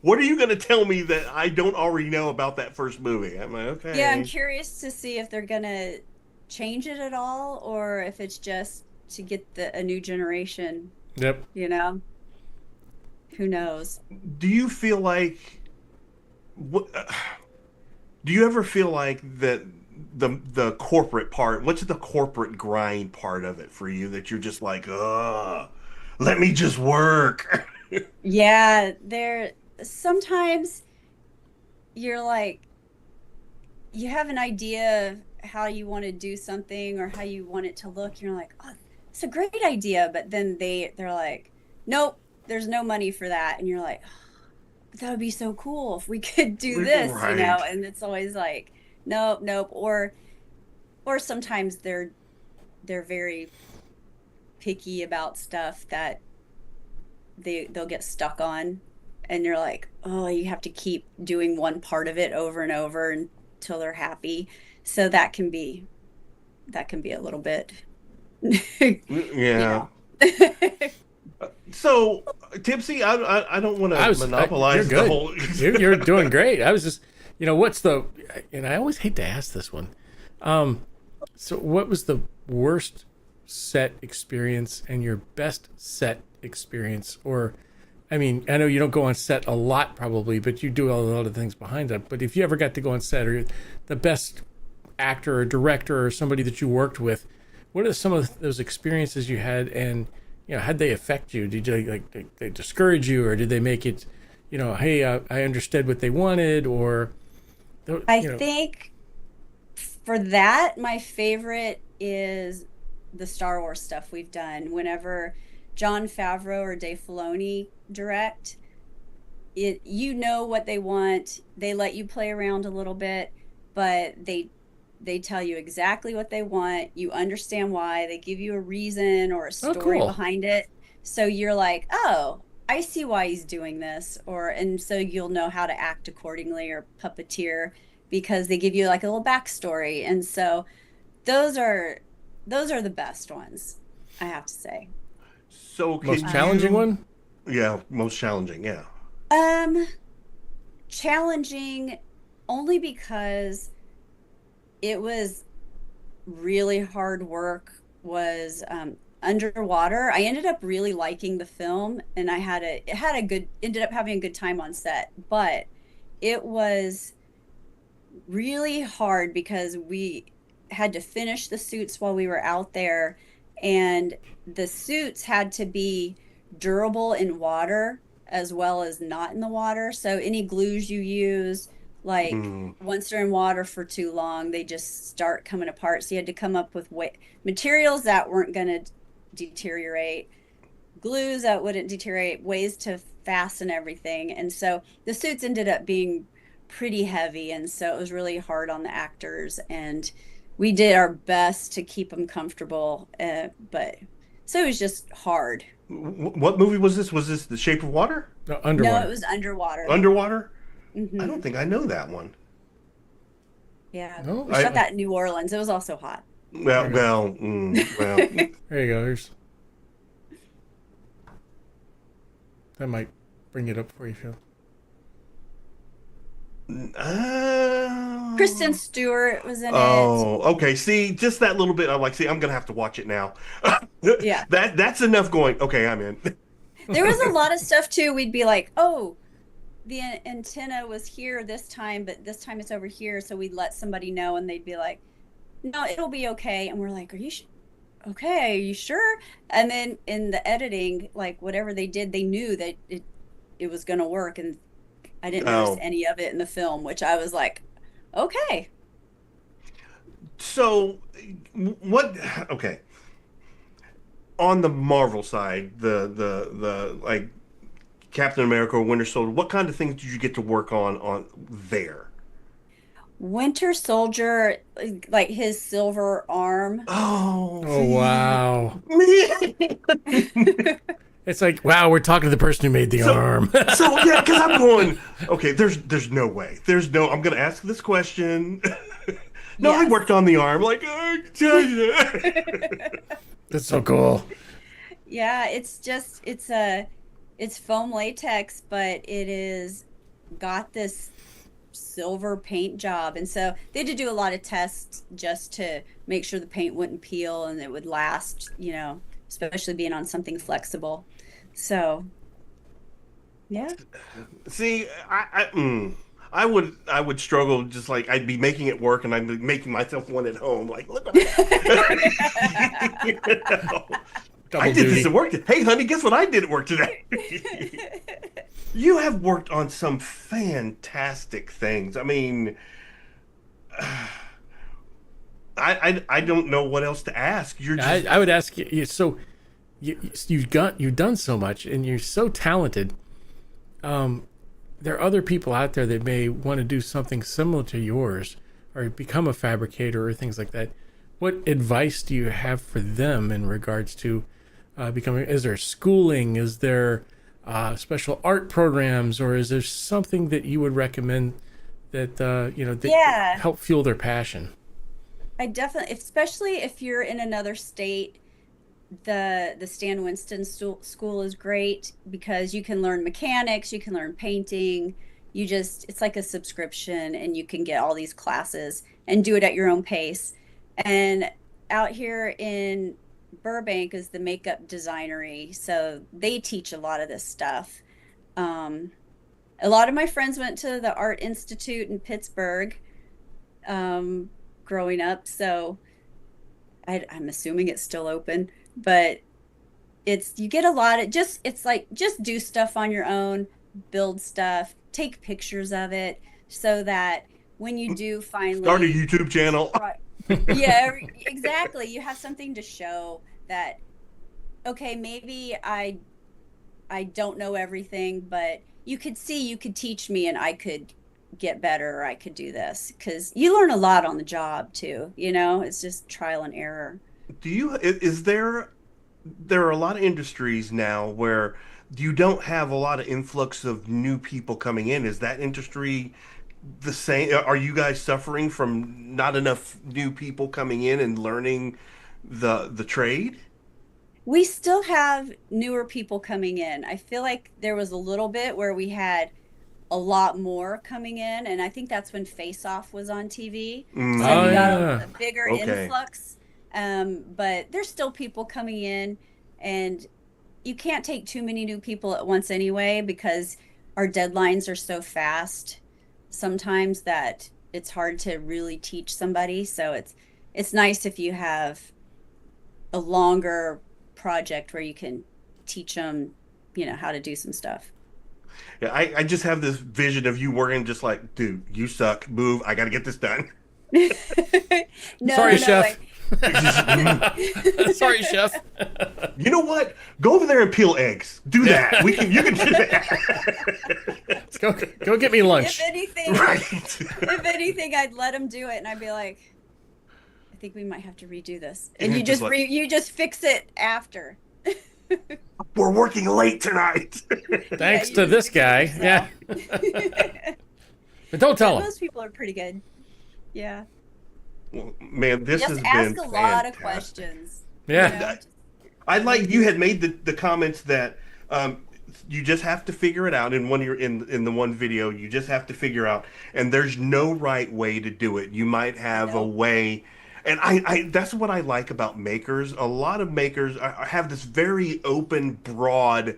Speaker 2: What are you going to tell me that I don't already know about that first movie? I'm like,
Speaker 6: yeah, I'm
Speaker 2: okay.
Speaker 6: curious to see if they're gonna change it at all, or if it's just to get a new generation.
Speaker 3: Yep.
Speaker 6: You know, who knows?
Speaker 2: Do you feel like what? Do you ever feel like that the corporate part? What's the corporate grind part of it for you that you're just like, let me just work.
Speaker 6: Yeah, there sometimes you're like you have an idea of how you want to do something or how you want it to look. You're like, oh, it's a great idea, but then they're like, nope, there's no money for that, and you're like, but that would be so cool if we could do this,
Speaker 2: Right.
Speaker 6: and it's always like, nope, nope, or sometimes they're very picky about stuff that they'll get stuck on, and you're like, oh, you have to keep doing one part of it over and over until they're happy. So that can be a little bit, you
Speaker 2: Yeah.
Speaker 6: know.
Speaker 2: So, Tipsy, I don't want to
Speaker 3: You're
Speaker 2: monopolize the
Speaker 3: good.
Speaker 2: whole.
Speaker 3: You're doing great. I was just, what's the, and I always hate to ask this one. So what was the worst set experience and your best set experience? Or, I mean, I know you don't go on set a lot probably, but you do a lot of things behind that. But if you ever got to go on set, or the best actor or director or somebody that you worked with, what are some of those experiences you had, and how'd they affect you? Did you like they discourage you, or did they make it, hey, I understood what they wanted, or
Speaker 6: I think for that, my favorite is the Star Wars stuff we've done. Whenever Jon Favreau or Dave Filoni direct, you know what they want. They let you play around a little bit, but they tell you exactly what they want. You understand why. They give you a reason or a
Speaker 3: oh,
Speaker 6: story
Speaker 3: cool.
Speaker 6: behind it. So you're like, oh, I see why he's doing this. And so you'll know how to act accordingly or puppeteer because they give you like a little backstory. And so those are the best ones, I have to say.
Speaker 2: So
Speaker 3: Most
Speaker 2: can
Speaker 3: challenging
Speaker 2: you?
Speaker 3: one?
Speaker 2: Yeah, most challenging. Yeah.
Speaker 6: Um, Challenging only because it was really hard work was underwater. I ended up really liking the film, and ended up having a good time on set, but it was really hard because we had to finish the suits while we were out there, and the suits had to be durable in water as well as not in the water. So any glues you use, like once they're in water for too long, they just start coming apart. So you had to come up with materials that weren't going to deteriorate, glues that wouldn't deteriorate, ways to fasten everything. And so the suits ended up being pretty heavy. And so it was really hard on the actors. And we did our best to keep them comfortable. But so it was just hard.
Speaker 2: What movie was this? Was this The Shape of Water?
Speaker 3: No, underwater.
Speaker 6: No, it was underwater.
Speaker 2: Underwater?
Speaker 6: Mm-hmm.
Speaker 2: I don't think I know that one.
Speaker 6: Yeah.
Speaker 3: No?
Speaker 6: We shot that in New Orleans. It was also hot.
Speaker 2: Well.
Speaker 3: There you go. Here's. That might bring it up for you, Phil.
Speaker 6: Kristen Stewart was in it.
Speaker 2: Oh, okay. See, just that little bit. I'm like, see, I'm gonna have to watch it now.
Speaker 6: Yeah.
Speaker 2: That's enough going. Okay, I'm in.
Speaker 6: There was a lot of stuff too. We'd be like, oh, the antenna was here this time, but this time it's over here. So we'd let somebody know, and they'd be like, no, it'll be okay. And we're like, are you okay? Are you sure? And then in the editing, like whatever they did, they knew that it was going to work. And I didn't notice any of it in the film, which I was like, okay.
Speaker 2: So what, okay. On the Marvel side, the like Captain America or Winter Soldier, what kind of things did you get to work on there?
Speaker 6: Winter Soldier, like his silver arm.
Speaker 2: Oh
Speaker 3: wow. It's like, wow, we're talking to the person who made the arm.
Speaker 2: So yeah, because I'm going, okay, there's no way. I'm going to ask this question. No, yes. I worked on the arm. Like,
Speaker 3: that's so cool.
Speaker 6: Yeah, it's foam latex, but it is got this silver paint job. And so they had to do a lot of tests just to make sure the paint wouldn't peel and it would last, especially being on something flexible. So, yeah.
Speaker 2: See, I would struggle, just like I'd be making it work and I'd be making myself one at home. Like, look at that. I did this at work. Hey, honey, guess what I did at work today? You have worked on some fantastic things. I mean, I don't know what else to ask.
Speaker 3: I would ask you. So you've done so much, and you're so talented. There are other people out there that may want to do something similar to yours, or become a fabricator, or things like that. What advice do you have for them in regards to becoming? Is there schooling? Is there special art programs, or is there something that you would recommend that help fuel their passion?
Speaker 6: I definitely, especially if you're in another state, the Stan Winston school is great because you can learn mechanics, you can learn painting. It's like a subscription, and you can get all these classes and do it at your own pace. And out here in Burbank is the makeup designery, so they teach a lot of this stuff. A lot of my friends went to the Art Institute in Pittsburgh growing up, so I'm assuming it's still open, but you get a lot of just do stuff on your own, build stuff, take pictures of it, so that when you do finally
Speaker 2: start a YouTube channel.
Speaker 6: Yeah, exactly. You have something to show that, okay, maybe I don't know everything, but you could teach me and I could get better, or I could do this, because you learn a lot on the job too. It's just trial and error.
Speaker 2: There are a lot of industries now where you don't have a lot of influx of new people coming in. Is that industry the same? Are you guys suffering from not enough new people coming in and learning the trade?
Speaker 6: We still have newer people coming in. I feel like there was a little bit where we had a lot more coming in, and I think that's when Face Off was on TV. So we got a bigger influx. But there's still people coming in, and you can't take too many new people at once anyway, because our deadlines are so fast sometimes that it's hard to really teach somebody. So it's nice if you have a longer project where you can teach them, how to do some stuff.
Speaker 2: Yeah, I just have this vision of you working just like, dude, you suck. Move. I got to get this done.
Speaker 6: No,
Speaker 3: Sorry,
Speaker 6: no,
Speaker 3: chef.
Speaker 6: like,
Speaker 3: Sorry, chef.
Speaker 2: You know what? Go over there and peel eggs. Do that. You can do that.
Speaker 3: Go get me lunch.
Speaker 6: if anything,
Speaker 2: Right.
Speaker 6: if anything, I'd let him do it, and I'd be like, I think we might have to redo this, and
Speaker 2: Yeah,
Speaker 6: you
Speaker 2: just
Speaker 6: just
Speaker 2: like-
Speaker 6: you just fix it after.
Speaker 2: We're working late tonight.
Speaker 3: Thanks
Speaker 6: you
Speaker 3: to
Speaker 6: just
Speaker 3: this
Speaker 6: fix it
Speaker 3: guy. Yeah.
Speaker 6: yourself.
Speaker 3: But don't tell him.
Speaker 6: Most people are pretty good. Yeah.
Speaker 2: Well, man, this
Speaker 6: Just
Speaker 2: has
Speaker 6: ask
Speaker 2: been
Speaker 6: a lot of
Speaker 2: fantastic.
Speaker 6: questions.
Speaker 3: Yeah.
Speaker 6: You know, just-
Speaker 2: I like you had made the comments that you just have to figure it out in the one video. You just have to figure out, and there's no right way to do it. You might have a
Speaker 6: Nope.
Speaker 2: way, and I that's what I like about makers. A lot of makers have this very open, broad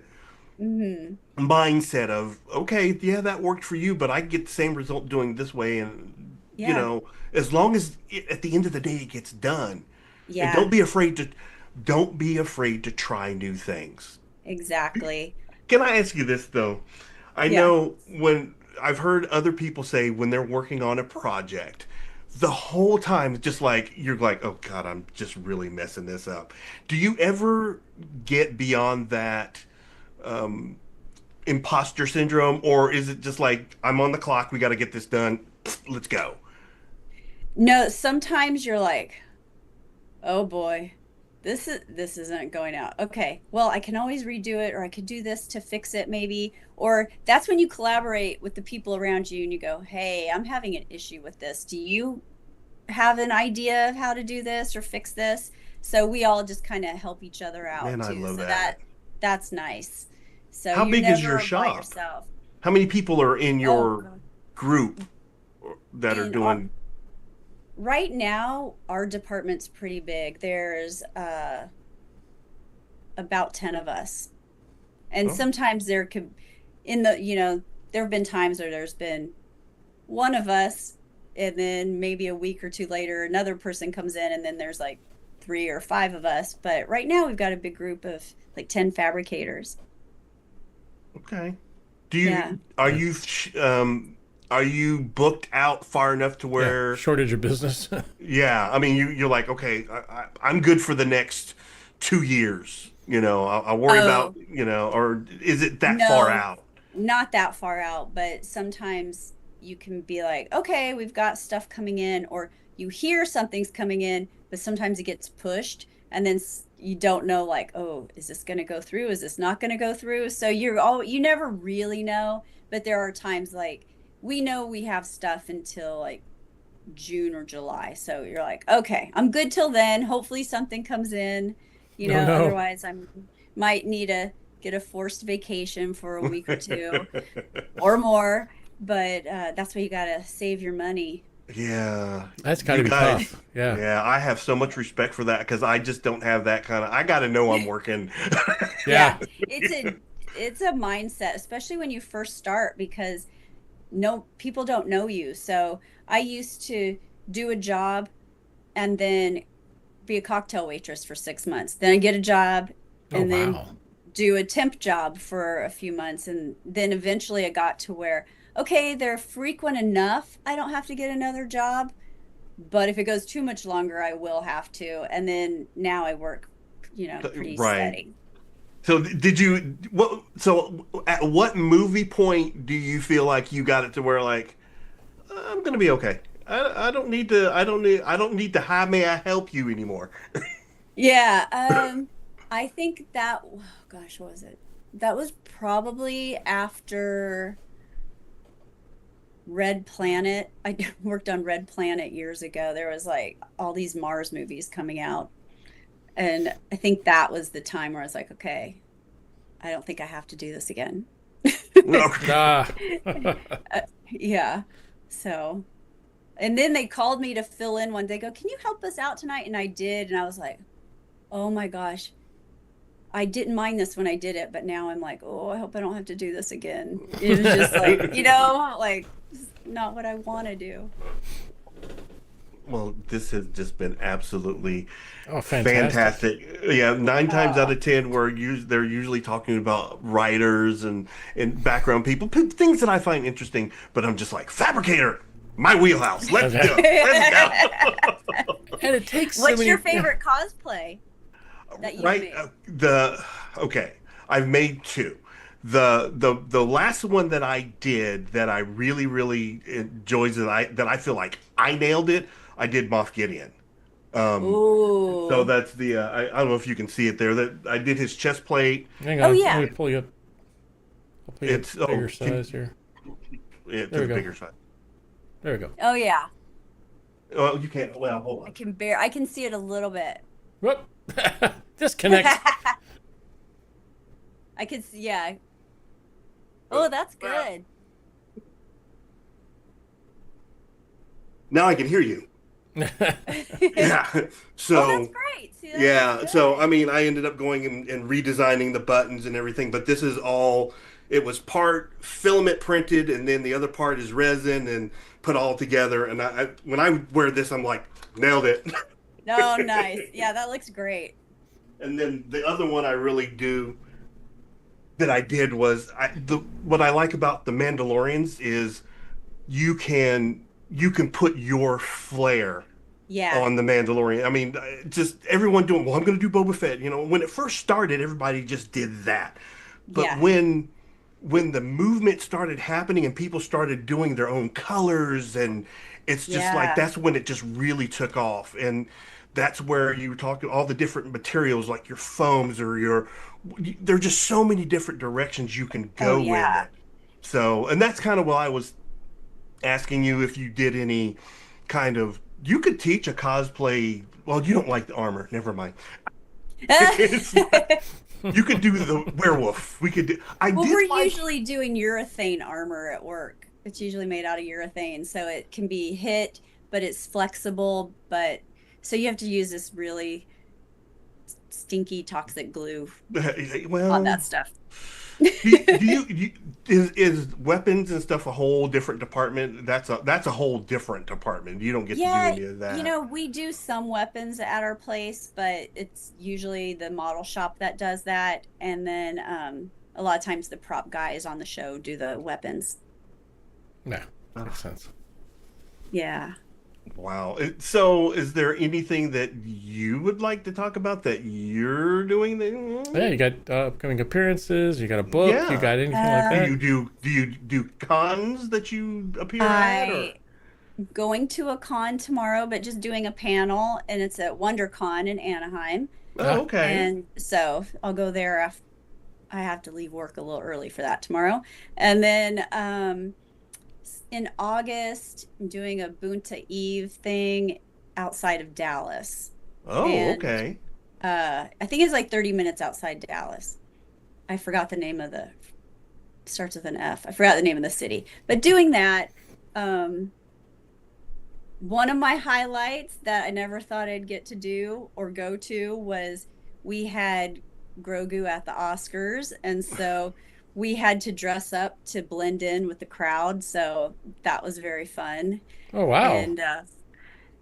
Speaker 6: Mhm.
Speaker 2: mindset of, okay, yeah, that worked for you, but I get the same result doing this way, and you
Speaker 6: Yeah.
Speaker 2: know, as long as at the end of the day it gets done. And
Speaker 6: Yeah.
Speaker 2: don't be afraid to try new things.
Speaker 6: Exactly.
Speaker 2: Can I ask you this though? I
Speaker 6: Yeah.
Speaker 2: know when I've heard other people say when they're working on a project, the whole time just like you're like, oh God, I'm just really messing this up. Do you ever get beyond that imposter syndrome, or is it just like I'm on the clock, we got to get this done, let's go?
Speaker 6: No, sometimes you're like, oh boy, this isn't going out. Okay, well, I can always redo it, or I could do this to fix it maybe. Or that's when you collaborate with the people around you and you go, hey, I'm having an issue with this. Do you have an idea of how to do this or fix this? So we all just kind of help each other out
Speaker 2: Man,
Speaker 6: too.
Speaker 2: I love
Speaker 6: So
Speaker 2: that.
Speaker 6: that's nice. So
Speaker 2: How
Speaker 6: you're
Speaker 2: big is
Speaker 6: never
Speaker 2: your
Speaker 6: by
Speaker 2: shop?
Speaker 6: yourself.
Speaker 2: How many people are in
Speaker 6: Oh,
Speaker 2: your
Speaker 6: God.
Speaker 2: group that are
Speaker 6: In
Speaker 2: doing?
Speaker 6: Right now, our department's pretty big. There's about 10 of us. And
Speaker 2: Oh.
Speaker 6: sometimes there could, there have been times where there's been one of us, and then maybe a week or two later, another person comes in, and then there's like 3 or 5 of us. But right now, we've got a big group of like 10 fabricators.
Speaker 2: Okay. Do you
Speaker 6: Yeah.
Speaker 2: are you booked out far enough to
Speaker 3: Yeah.
Speaker 2: where?
Speaker 3: Shortage of business.
Speaker 2: Yeah, I mean, you're like, okay, I'm good for the next 2 years. You know, I'll worry about, or is it that far
Speaker 6: No.
Speaker 2: out?
Speaker 6: Not that far out, but sometimes you can be like, okay, we've got stuff coming in, or you hear something's coming in, but sometimes it gets pushed, and then you don't know, like, oh, is this going to go through? Is this not going to go through? So you never really know, but there are times like we know we have stuff until like June or July. So you're like, okay, I'm good till then. Hopefully something comes in,
Speaker 3: No.
Speaker 6: otherwise I might need to get a forced vacation for a week or two or more. But that's why you got to save your money.
Speaker 2: Yeah,
Speaker 3: That's got to
Speaker 2: you
Speaker 3: be
Speaker 2: guys-
Speaker 3: tough. Yeah.
Speaker 2: Yeah, I have so much respect for that because I just don't have that kind of. I got to know I'm working.
Speaker 3: Yeah.
Speaker 6: It's a mindset, especially when you first start, because people don't know you. So I used to do a job and then be a cocktail waitress for 6 months. Then I get a job and then
Speaker 3: wow.
Speaker 6: do a temp job for a few months. And then eventually I got to where, okay, they're frequent enough. I don't have to get another job. But if it goes too much longer, I will have to. And then now I work, pretty
Speaker 2: Right.
Speaker 6: steady.
Speaker 2: So at what movie point do you feel like you got it to where like I'm gonna be okay? I don't need to hi, may I help you anymore?
Speaker 6: Yeah, I think that, oh gosh, what was it? That was probably after Red Planet. I worked on Red Planet years ago. There was like all these Mars movies coming out. And I think that was the time where I was like, okay, I don't think I have to do this again.
Speaker 3: Ah.
Speaker 6: Yeah. So, and then they called me to fill in one day. Go, can you help us out tonight? And I did. And I was like, oh my gosh, I didn't mind this when I did it, but now I'm like, oh, I hope I don't have to do this again. It was just like, like not what I want to do.
Speaker 2: Well, this has just been absolutely
Speaker 3: fantastic.
Speaker 2: fantastic. Yeah, 9 times out of 10, they're usually talking about writers and background people, things that I find interesting. But I'm just like, Fabricator, my wheelhouse. Let's
Speaker 3: Okay.
Speaker 2: go. Let's go.
Speaker 3: And it takes so
Speaker 6: What's
Speaker 3: many,
Speaker 6: your favorite cosplay that you
Speaker 2: Right?
Speaker 6: made?
Speaker 2: Okay, I've made two. The last one that I did that I really enjoyed, that I feel like I nailed it. I did Moff Gideon. So
Speaker 6: Ooh.
Speaker 2: that's the I don't know if you can see it there. That I did his chest plate.
Speaker 3: hang
Speaker 6: Oh,
Speaker 3: on,
Speaker 6: yeah.
Speaker 3: let me pull you up. I'll pull you
Speaker 2: It's
Speaker 3: up bigger size here.
Speaker 2: Yeah, to
Speaker 3: There we
Speaker 2: the
Speaker 3: go.
Speaker 2: bigger side.
Speaker 3: There we go.
Speaker 6: Oh yeah.
Speaker 2: Well, you can't. Well, hold on.
Speaker 6: I can see it a little bit.
Speaker 3: Whoop. Disconnect.
Speaker 6: I could see, yeah. Oh, that's good.
Speaker 2: Now I can hear you. Yeah. So.
Speaker 6: Oh, that's great. See, that
Speaker 2: Yeah,
Speaker 6: looks
Speaker 2: so
Speaker 6: good.
Speaker 2: I mean, I ended up going and redesigning the buttons and everything, but this is all, it was part filament printed, and then the other part is resin and put all together. And when I wear this, I'm like, nailed it.
Speaker 6: Oh, nice. Yeah, that looks great.
Speaker 2: And then the other one I really do that I did was what I like about the Mandalorians is you can put your flair
Speaker 6: Yeah.
Speaker 2: on the Mandalorian. I mean, just everyone doing, well, I'm going to do Boba Fett. You know, when it first started, everybody just did that. But
Speaker 6: Yeah.
Speaker 2: when the movement started happening and people started doing their own colors, and it's just
Speaker 6: Yeah.
Speaker 2: like that's when it just really took off. And that's where you talk all the different materials, like your foams or there are just so many different directions you can go
Speaker 6: Oh, yeah.
Speaker 2: with it. So, and that's kind of why I was asking you if you did any kind of, you could teach a cosplay. Well, you don't like the armor. Never mind. You could do the werewolf. We could do.
Speaker 6: Well, we're usually doing urethane armor at work. It's usually made out of urethane, so it can be hit, but it's flexible. But so you have to use this really stinky toxic glue
Speaker 2: well,
Speaker 6: on that stuff.
Speaker 2: Is weapons and stuff a whole different department? That's a whole different department. You don't get to do any of that.
Speaker 6: You know, we do some weapons at our place, but it's usually the model shop that does that. And then a lot of times the prop guys on the show do the weapons.
Speaker 3: Yeah, makes sense.
Speaker 6: Yeah.
Speaker 2: Wow. So, is there anything that you would like to talk about that you're doing?
Speaker 3: Yeah, you got upcoming appearances. You got a book.
Speaker 2: Yeah.
Speaker 3: You got anything like that?
Speaker 2: Do you do cons that you appear at? Or?
Speaker 6: I'm going to a con tomorrow, but just doing a panel, and it's at WonderCon in Anaheim.
Speaker 2: Oh, okay.
Speaker 6: And so I'll go there after I have to leave work a little early for that tomorrow. And then in August, I'm doing a Bunta Eve thing outside of Dallas.
Speaker 2: Oh,
Speaker 6: And,
Speaker 2: okay.
Speaker 6: I think it's like 30 minutes outside Dallas. I forgot the name of starts with an F. I forgot the name of the city. But doing that, one of my highlights that I never thought I'd get to do or go to was we had Grogu at the Oscars. And so we had to dress up to blend in with the crowd. So that was very fun.
Speaker 3: Oh, wow.
Speaker 6: And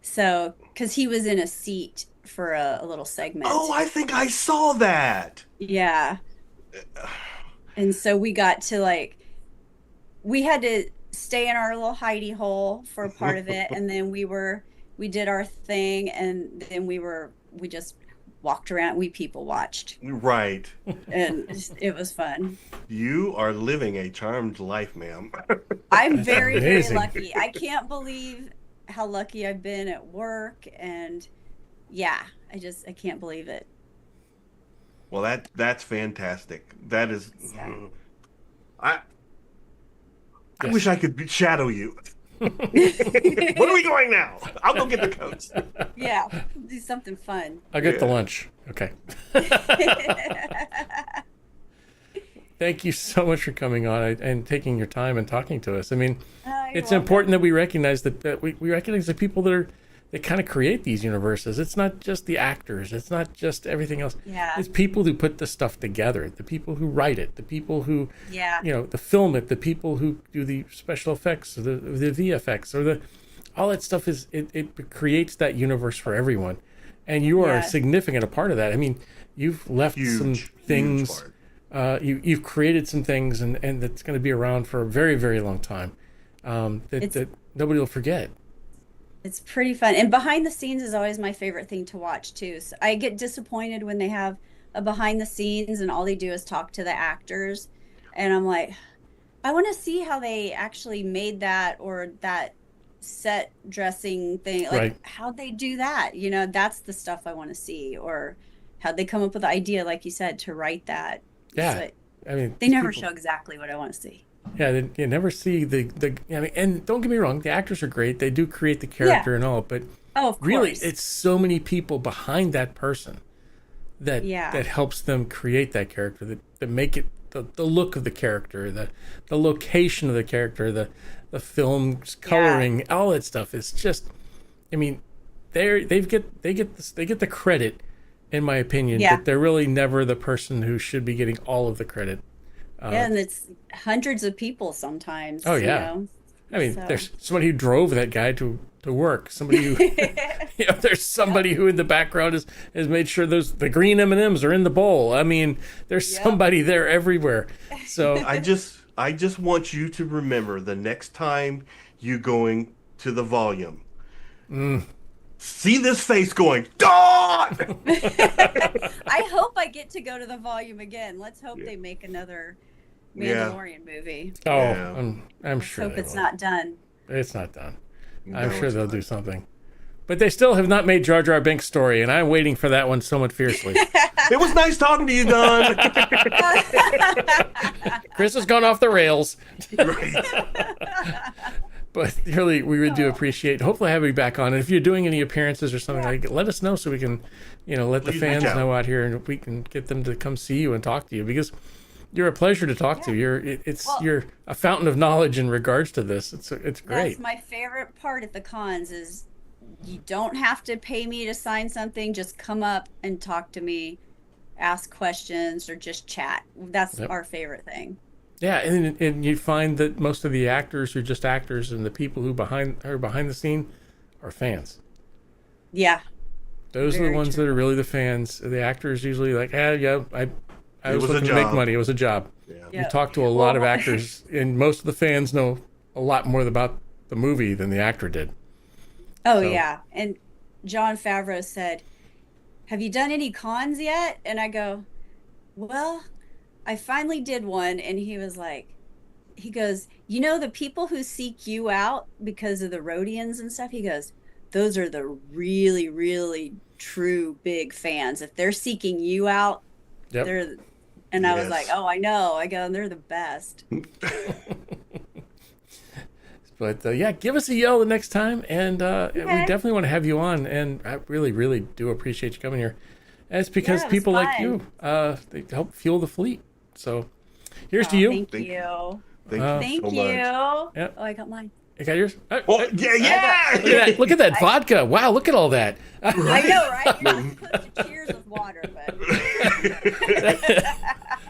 Speaker 6: so, because he was in a seat for a little segment.
Speaker 2: Oh, I think I saw that.
Speaker 6: Yeah. And so we got to we had to stay in our little hidey hole for a part of it. And then we did our thing. And then we just walked around. We people watched.
Speaker 2: Right.
Speaker 6: And it was fun.
Speaker 2: You are living a charmed life, ma'am.
Speaker 6: I'm very, very
Speaker 3: amazing.
Speaker 6: lucky. I can't believe how lucky I've been at work. And yeah, I can't believe it.
Speaker 2: Well, that's fantastic. That is, I wish I could shadow you. What are we doing now? I'll go get the coats.
Speaker 6: Yeah, do something fun.
Speaker 3: I'll get the lunch. Okay. Thank you so much for coming on and taking your time and talking to us. I mean, it's important that we recognize that we recognize the people that kind of create these universes. It's not just the actors. It's not just everything else.
Speaker 6: Yeah.
Speaker 3: It's people who put the stuff together, the people who write it, the people who,
Speaker 6: Yeah.
Speaker 3: the film it, the people who do the special effects, or the VFX, or all that stuff it creates that universe for everyone, and you are a significant a part of that. I mean, you've left some things. You've created some things, and that's going to be around for a very, very long time. That nobody will forget.
Speaker 6: It's pretty fun, and behind the scenes is always my favorite thing to watch too. So I get disappointed when they have a behind the scenes and all they do is talk to the actors, and I'm like, I want to see how they actually made that, or that set dressing thing, like how'd they do that? You know, that's the stuff I want to see, or how'd they come up with the idea, like you said, to write that.
Speaker 3: Yeah,
Speaker 6: so
Speaker 3: I mean,
Speaker 6: they never show exactly what I want to see.
Speaker 3: Yeah, you never see the. I mean, and don't get me wrong, the actors are great. They do create the character and all, but
Speaker 6: of
Speaker 3: really,
Speaker 6: course.
Speaker 3: it's so many people behind that person that helps them create that character, that make it the look of the character, the location of the character, the film's coloring, all that stuff. It's just, I mean, they get the credit, in my opinion, but they're really never the person who should be getting all of the credit.
Speaker 6: And it's hundreds of people sometimes.
Speaker 3: Oh yeah,
Speaker 6: you know?
Speaker 3: I mean, there's somebody who drove that guy to work. Somebody who, there's somebody who in the background has made sure the green M&Ms are in the bowl. I mean, there's somebody there everywhere. So
Speaker 2: I just want you to remember the next time you going to the volume. See this face going, Dawn!
Speaker 6: I hope I get to go to the volume again. Let's hope they make another Mandalorian movie.
Speaker 3: Oh, yeah. I'm sure.
Speaker 6: Hope it's not done.
Speaker 3: It's not done. I'm sure they'll do something. But they still have not made Jar Jar Binks' story, and I'm waiting for that one somewhat fiercely.
Speaker 2: It was nice talking to you, Don.
Speaker 3: Chris has gone off the rails.
Speaker 2: Right.
Speaker 3: But really, we really do appreciate. Hopefully, have you back on. And if you're doing any appearances or something, like, let us know so we can, let the fans know out here, and we can get them to come see you and talk to you, because you're a pleasure to talk to. You're a fountain of knowledge in regards to this. It's great.
Speaker 6: That's my favorite part at the cons is you don't have to pay me to sign something. Just come up and talk to me, ask questions, or just chat. That's our favorite thing.
Speaker 3: Yeah, and you find that most of the actors are just actors, and the people who are behind the scene are fans.
Speaker 6: Yeah.
Speaker 3: Those are the ones that are really the fans. The actors usually like, I was looking to make money. It was a job. Yeah. You talk to a lot of actors, and most of the fans know a lot more about the movie than the actor did.
Speaker 6: Oh, yeah. And Jon Favreau said, have you done any cons yet? And I go, well, I finally did one. And he was like, he goes, the people who seek you out because of the Rhodians and stuff, he goes, those are the really, really true big fans. If they're seeking you out, they're... And I was like, oh, I know. I go, they're the best.
Speaker 3: But give us a yell the next time, and we definitely want to have you on. And I really, really do appreciate you coming here. And it's because people like you, they help fuel the fleet. So here's to you.
Speaker 6: Thank you.
Speaker 2: Thank you so much.
Speaker 3: Yep.
Speaker 6: Oh, I got mine.
Speaker 3: You got yours?
Speaker 2: Yeah.
Speaker 3: Look at that vodka. Wow, look at all that.
Speaker 6: I know, right? You're not supposed to cheers with water, but...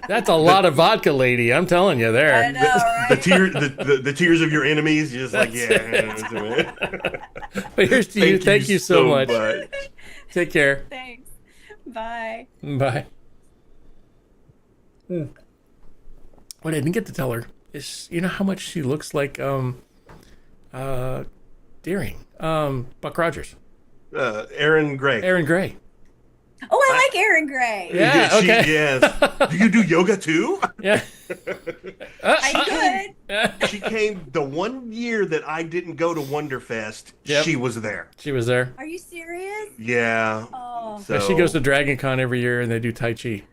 Speaker 3: That's a lot of vodka, lady. I'm telling you there.
Speaker 6: I know, right?
Speaker 2: The tears of your enemies, you're just like,
Speaker 3: But here's to you. Thank you so much. Take care.
Speaker 6: Thanks. Bye.
Speaker 3: Bye. What I didn't get to tell her is, how much she looks like Deering, Buck Rogers.
Speaker 2: Aaron Gray.
Speaker 3: Aaron Gray.
Speaker 6: Oh, I like Aaron Gray.
Speaker 3: Yeah, okay.
Speaker 2: Yes. Do you do yoga too?
Speaker 3: Yeah.
Speaker 6: I could.
Speaker 2: She came the one year that I didn't go to Wonderfest.
Speaker 3: Yep.
Speaker 2: She was there.
Speaker 3: She was there.
Speaker 6: Are you serious?
Speaker 2: Yeah.
Speaker 6: Oh.
Speaker 3: So she goes to Dragon Con every year, and they do Tai Chi.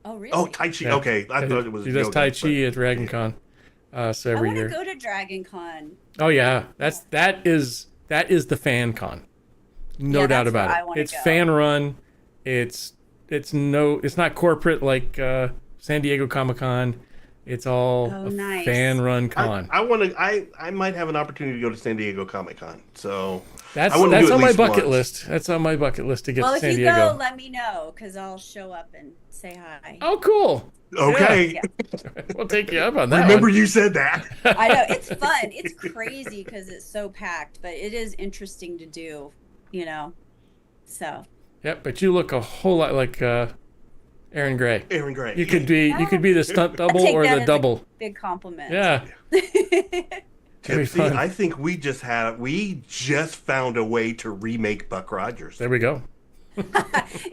Speaker 6: Oh, really?
Speaker 2: Oh, Tai Chi.
Speaker 3: Yeah.
Speaker 2: Okay. I thought it was
Speaker 3: She does
Speaker 2: yoga,
Speaker 3: Tai Chi at Dragon Con. So every year.
Speaker 6: I want to go to Dragon Con.
Speaker 3: Oh yeah, that is the fan con, no doubt about it. It's fan run. It's not corporate like San Diego Comic Con. It's all a
Speaker 6: nice.
Speaker 3: fan-run con.
Speaker 2: I want to. I might have an opportunity to go to San Diego Comic-Con. So
Speaker 3: that's
Speaker 2: on
Speaker 3: my bucket list. That's on my bucket list to get to San Diego.
Speaker 6: Well, if you go, let me know because I'll show up and say hi.
Speaker 3: Oh, cool.
Speaker 2: Okay.
Speaker 6: Yeah.
Speaker 3: We'll take you up on that.
Speaker 2: Remember you said that.
Speaker 6: I know. It's fun. It's crazy because it's so packed, but it is interesting to do, so.
Speaker 3: Yep, but you look a whole lot like Aaron Gray.
Speaker 2: Aaron Gray.
Speaker 3: You could be the stunt double or the double.
Speaker 6: Big compliment.
Speaker 3: Yeah.
Speaker 2: Tipsy, I think we just found a way to remake Buck Rogers.
Speaker 3: There we go.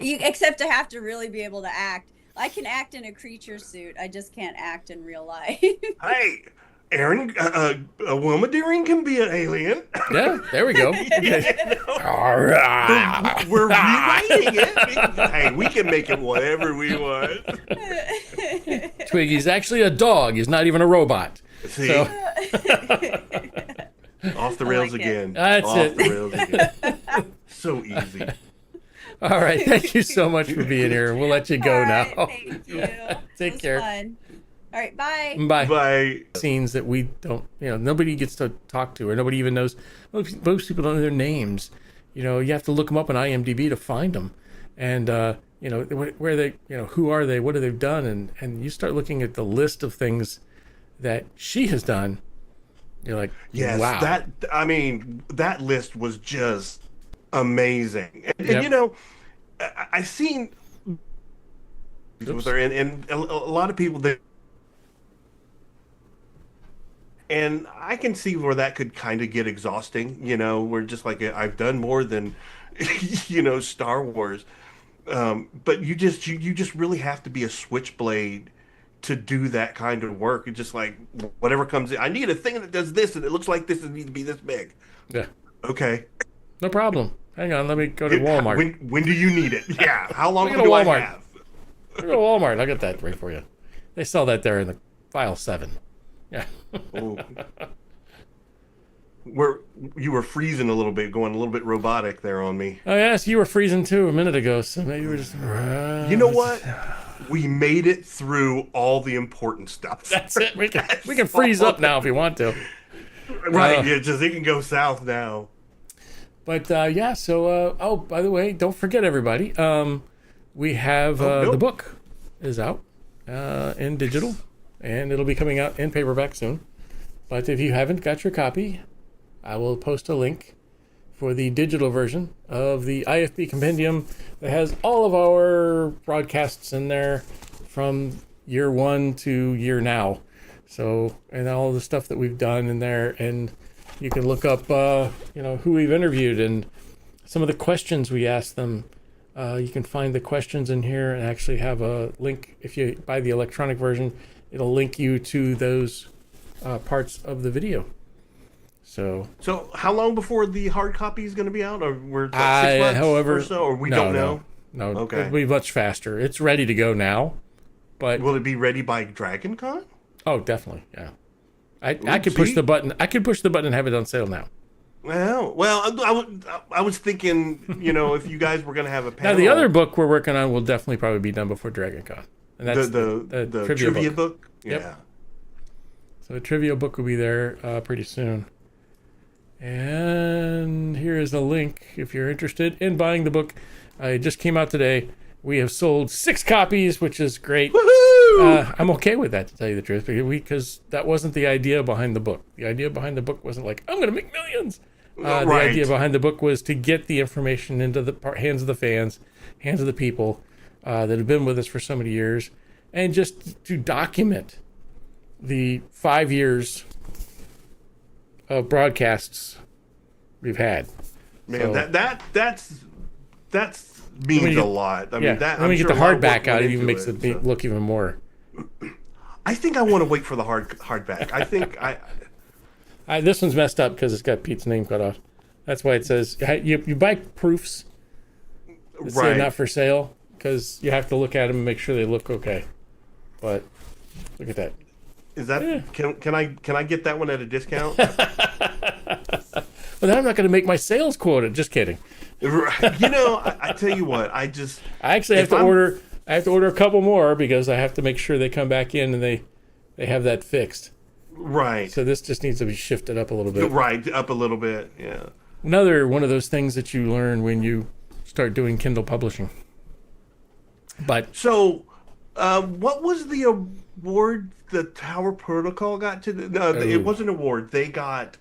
Speaker 6: Except to have to really be able to act. I can act in a creature suit. I just can't act in real life.
Speaker 2: Hey, Aaron, Wilma Deering can be an alien.
Speaker 3: Yeah, there we go. Okay.
Speaker 2: We're rewriting it. Hey, we can make it whatever we want.
Speaker 3: Twiggy's actually a dog. He's not even a robot.
Speaker 2: See?
Speaker 3: So.
Speaker 2: Off the rails again.
Speaker 3: That's
Speaker 2: Off
Speaker 3: it.
Speaker 2: the rails again. So easy.
Speaker 3: All right. Thank you so much for being here. We'll let you go now.
Speaker 6: Thank you.
Speaker 3: Take care.
Speaker 6: Fun. All right. Bye.
Speaker 3: Bye.
Speaker 2: Bye.
Speaker 3: Scenes that we don't, nobody gets to talk to, or nobody even knows. Most people don't know their names. You have to look them up on IMDb to find them. And, where they, who are they? What have they done? And you start looking at the list of things that she has done. You're like,
Speaker 2: yes,
Speaker 3: wow.
Speaker 2: That list was just amazing. And
Speaker 3: Yep.
Speaker 2: I've seen with her, and a lot of people that, and I can see where that could kind of get exhausting. We're just like, I've done more than, Star Wars. But you just really have to be a switchblade to do that kind of work. It's just like whatever comes in. I need a thing that does this, and it looks like this, and it needs to be this big.
Speaker 3: Yeah.
Speaker 2: Okay.
Speaker 3: No problem. Hang on. Let me go to Walmart.
Speaker 2: When do you need it? Yeah. How long
Speaker 3: Go to
Speaker 2: do I
Speaker 3: Walmart.
Speaker 2: have?
Speaker 3: Go to Walmart. I'll get that right for you. They sell that there in the file 7. Yeah.
Speaker 2: Oh. You were freezing a little bit, going a little bit robotic there on me.
Speaker 3: Oh yes, you were freezing too a minute ago. So maybe you were just.
Speaker 2: You know what? We made it through all the important stuff.
Speaker 3: That's it. We can freeze up now if you want to.
Speaker 2: Right. Yeah. Just it can go south now.
Speaker 3: But yeah. So by the way, don't forget everybody. We have the book is out in digital, and it'll be coming out in paperback soon. But if you haven't got your copy, I will post a link for the digital version of the IFB compendium that has all of our broadcasts in there from year 1 to year now. So, and all the stuff that we've done in there, and you can look up, who we've interviewed and some of the questions we asked them. You can find the questions in here and actually have a link. If you buy the electronic version, it'll link you to those parts of the video. So
Speaker 2: how long before the hard copy is going to be out? Or we're 6 months or so, or we don't know?
Speaker 3: No,
Speaker 2: okay.
Speaker 3: It'll be much faster. It's ready to go now, but
Speaker 2: will it be ready by Dragon Con?
Speaker 3: Oh, definitely, yeah. I could push the button. I could push the button and have it on sale now.
Speaker 2: Well, I was thinking, if you guys were going to have a panel.
Speaker 3: Now the other book we're working on will definitely probably be done before Dragon Con, and that's
Speaker 2: the trivia book.
Speaker 3: Yep.
Speaker 2: Yeah.
Speaker 3: So the trivia book will be there pretty soon. And here is a link if you're interested in buying the book. It just came out today. We have sold 6 copies, which is great.
Speaker 2: Woohoo!
Speaker 3: I'm okay with that, to tell you the truth, because that wasn't the idea behind the book. The idea behind the book wasn't like, I'm going to make millions. The idea behind the book was to get the information into the hands of the fans, hands of the people that have been with us for so many years, and just to document the 5 years of broadcasts we've had.
Speaker 2: Man, so, that's means a lot. I mean, that.
Speaker 3: Let me get the hardback out. It even makes
Speaker 2: it
Speaker 3: it look even more.
Speaker 2: I think I want to wait for the hardback. I think
Speaker 3: this one's messed up because it's got Pete's name cut off. That's why it says you buy proofs that say not for sale, because you have to look at them and make sure they look okay. But look at that.
Speaker 2: Is that can I get that one at a discount?
Speaker 3: Well, then I'm not going to make my sales quota. Just kidding.
Speaker 2: I tell you what, I actually
Speaker 3: have to order. I have to order a couple more because I have to make sure they come back in and they they have that fixed.
Speaker 2: Right.
Speaker 3: So this just needs to be shifted up a little bit.
Speaker 2: Right, up a little bit, yeah.
Speaker 3: Another one of those things that you learn when you start doing Kindle publishing. But
Speaker 2: so, what was the award the Tower Protocol got to? No, it wasn't an award. They got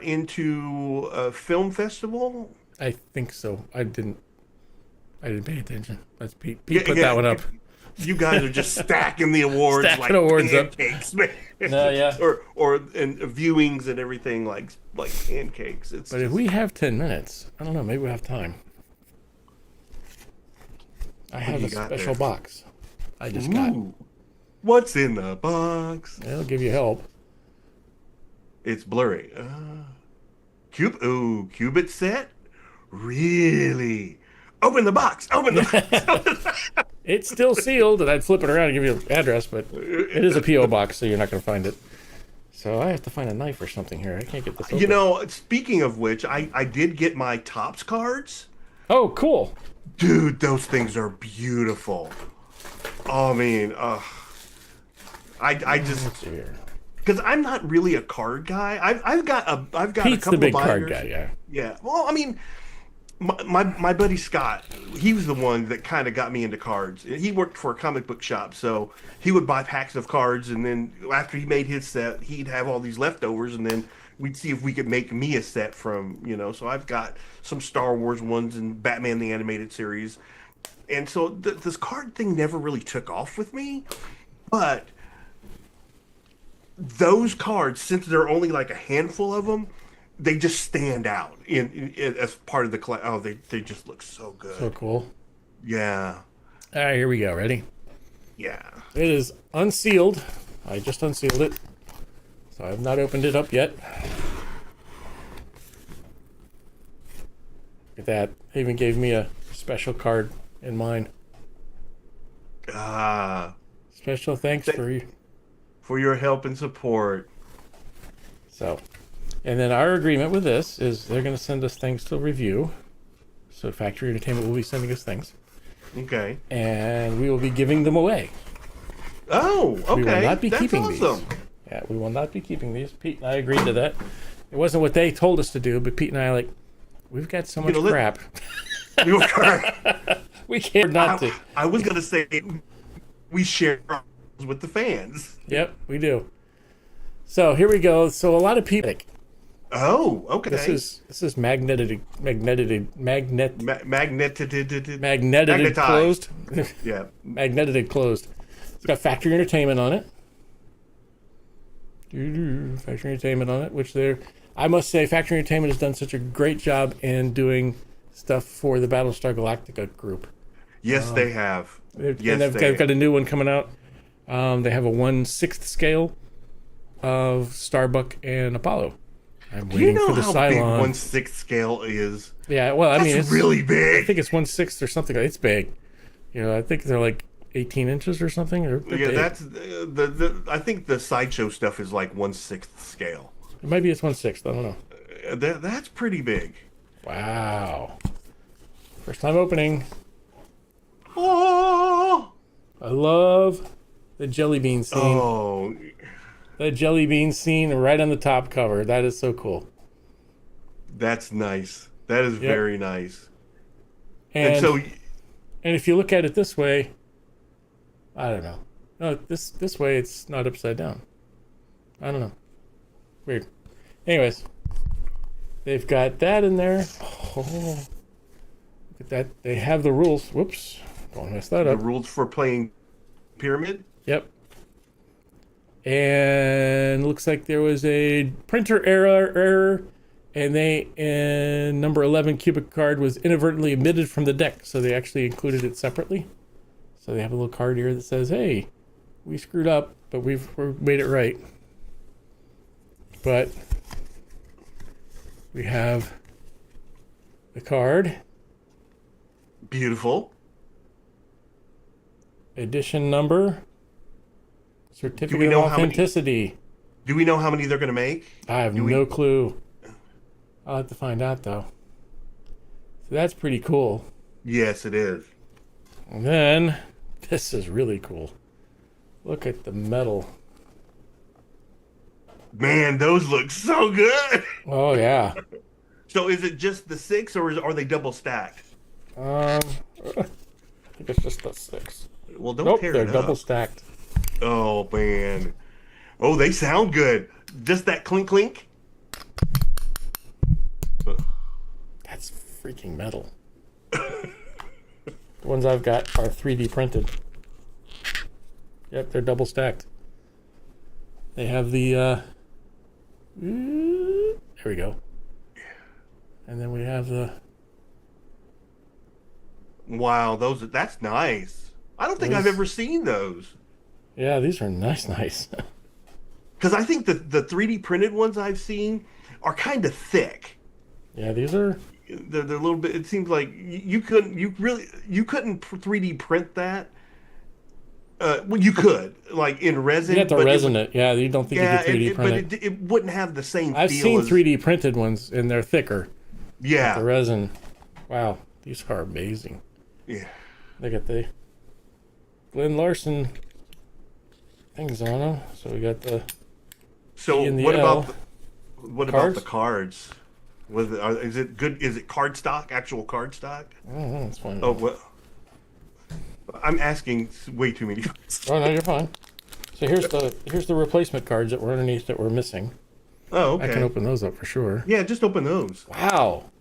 Speaker 2: into a film festival.
Speaker 3: I think so. I didn't pay attention. That's Pete. Pete put that one up.
Speaker 2: You guys are just stacking the awards
Speaker 3: Stacking
Speaker 2: like
Speaker 3: awards
Speaker 2: pancakes, man.
Speaker 3: No, yeah.
Speaker 2: or and viewings and everything like pancakes.
Speaker 3: But if we have 10 minutes, I don't know. Maybe we have time. I have a special box. I just got.
Speaker 2: What's in the box?
Speaker 3: It'll give you help.
Speaker 2: It's blurry. Qubit set? Really? Open the box. Open the box.
Speaker 3: It's still sealed, and I'd flip it around and give you an address, but it is a P.O. box, so you're not going to find it. So I have to find a knife or something here. I can't get this open.
Speaker 2: You know, speaking of which, I did get my Topps cards.
Speaker 3: Oh, cool.
Speaker 2: Dude, those things are beautiful. Oh, I mean, I just... Because I'm not really a card guy. I've got
Speaker 3: Pete's
Speaker 2: a couple
Speaker 3: the big
Speaker 2: of binders.
Speaker 3: card guy, yeah.
Speaker 2: Yeah. Well, I mean, my buddy Scott, he was the one that kind of got me into cards. He worked for a comic book shop, so he would buy packs of cards, and then after he made his set, he'd have all these leftovers, and then we'd see if we could make me a set from, so I've got some Star Wars ones and Batman the Animated Series. And so this card thing never really took off with me, but those cards, since there are only like a handful of them, they just stand out in as part of the collection. Oh, they just look so good.
Speaker 3: So cool.
Speaker 2: Yeah.
Speaker 3: All right, here we go. Ready?
Speaker 2: Yeah.
Speaker 3: It is unsealed. I just unsealed it. So I have not opened it up yet. Look at that. They even gave me a special card in mine. Special thanks for you.
Speaker 2: For your help and support.
Speaker 3: So, and then our agreement with this is they're going to send us things to review. So Factory Entertainment will be sending us things.
Speaker 2: Okay.
Speaker 3: And we will be giving them away.
Speaker 2: Oh, okay.
Speaker 3: We will not be
Speaker 2: That's
Speaker 3: keeping
Speaker 2: awesome.
Speaker 3: these. Yeah, we will not be keeping these. Pete and I agreed to that. It wasn't what they told us to do, but Pete and I are like, we've got so much crap. We can't not to.
Speaker 2: I was going to say we share with the fans.
Speaker 3: Yep, we do. So here we go. So a lot of people.
Speaker 2: Oh, okay.
Speaker 3: This is magnetized closed.
Speaker 2: Yeah.
Speaker 3: Magnetic closed. It's got Factory Entertainment on it. Factory Entertainment on it, which I must say, Factory Entertainment has done such a great job in doing stuff for the Battlestar Galactica group.
Speaker 2: Yes, they have.
Speaker 3: They've got a new one coming out. They have a 1/6 scale of Starbuck and Apollo. I'm waiting for the
Speaker 2: how
Speaker 3: Cylon.
Speaker 2: big 1/6 scale is?
Speaker 3: Yeah, well, I mean, it's
Speaker 2: really big.
Speaker 3: I think it's 1/6 or something. It's big. I think they're like 18 inches or something.
Speaker 2: Yeah,
Speaker 3: big.
Speaker 2: that's I think the Sideshow stuff is like 1/6 scale.
Speaker 3: Maybe it's 1/6. I don't know.
Speaker 2: That's pretty big.
Speaker 3: Wow. First time opening.
Speaker 2: Oh,
Speaker 3: I love the jelly bean scene.
Speaker 2: Oh,
Speaker 3: The jelly bean scene right on the top cover. That is so cool.
Speaker 2: that's nice. That is very nice.
Speaker 3: And
Speaker 2: so,
Speaker 3: and if you look at it this way, I don't know. No, this way it's not upside down. I don't know. Weird. Anyways, they've got that in there. Oh, look at that. They have the rules. Whoops. Don't mess that up.
Speaker 2: the rules for playing Pyramid?
Speaker 3: Yep. And looks like there was a printer error, and number 11 cubic card was inadvertently omitted from the deck, so they actually included it separately. So they have a little card here that says, "Hey, we screwed up, but we've made it right." But we have the card,
Speaker 2: Beautiful.
Speaker 3: edition number, certificate
Speaker 2: we
Speaker 3: of
Speaker 2: know how many-
Speaker 3: authenticity.
Speaker 2: Do we know how many they're going to make?
Speaker 3: I have no clue. I'll have to find out, though. So that's pretty cool.
Speaker 2: Yes, it is.
Speaker 3: And then, this is really cool. Look at the metal.
Speaker 2: Man, those look so good.
Speaker 3: Oh yeah.
Speaker 2: So is it just the 6 or are they double stacked?
Speaker 3: I think it's just the 6.
Speaker 2: Well, don't
Speaker 3: Nope,
Speaker 2: tear
Speaker 3: they're
Speaker 2: it
Speaker 3: double
Speaker 2: up.
Speaker 3: stacked.
Speaker 2: Oh man. Oh, they sound good. Just that clink clink.
Speaker 3: That's freaking metal. The ones I've got are 3D printed. Yep, they're double stacked. They have the there we go. And then we have the
Speaker 2: Wow, that's nice. I don't think I've ever seen those.
Speaker 3: Yeah, these are nice.
Speaker 2: Because I think the 3D printed ones I've seen are kind of thick.
Speaker 3: Yeah, these are.
Speaker 2: They're a little bit. It seems like you couldn't 3D print that. Well, you could like in resin.
Speaker 3: You have to resin it. Yeah, you don't think you could 3D print it.
Speaker 2: But it wouldn't have the same.
Speaker 3: I've seen 3D printed ones, and they're thicker.
Speaker 2: Yeah,
Speaker 3: the resin. Wow, these are amazing.
Speaker 2: Yeah,
Speaker 3: look at the Glenn Larson things on them. So we got the.
Speaker 2: So
Speaker 3: E and the
Speaker 2: what
Speaker 3: L.
Speaker 2: about the cards? Is it good? Is it card stock? Actual card stock?
Speaker 3: I don't know. It's fine.
Speaker 2: Oh well. I'm asking way too many.
Speaker 3: Oh no, you're fine. So here's the replacement cards that were underneath that were missing.
Speaker 2: Oh, okay.
Speaker 3: I can open those up for sure.
Speaker 2: Yeah, just open those.
Speaker 3: Wow,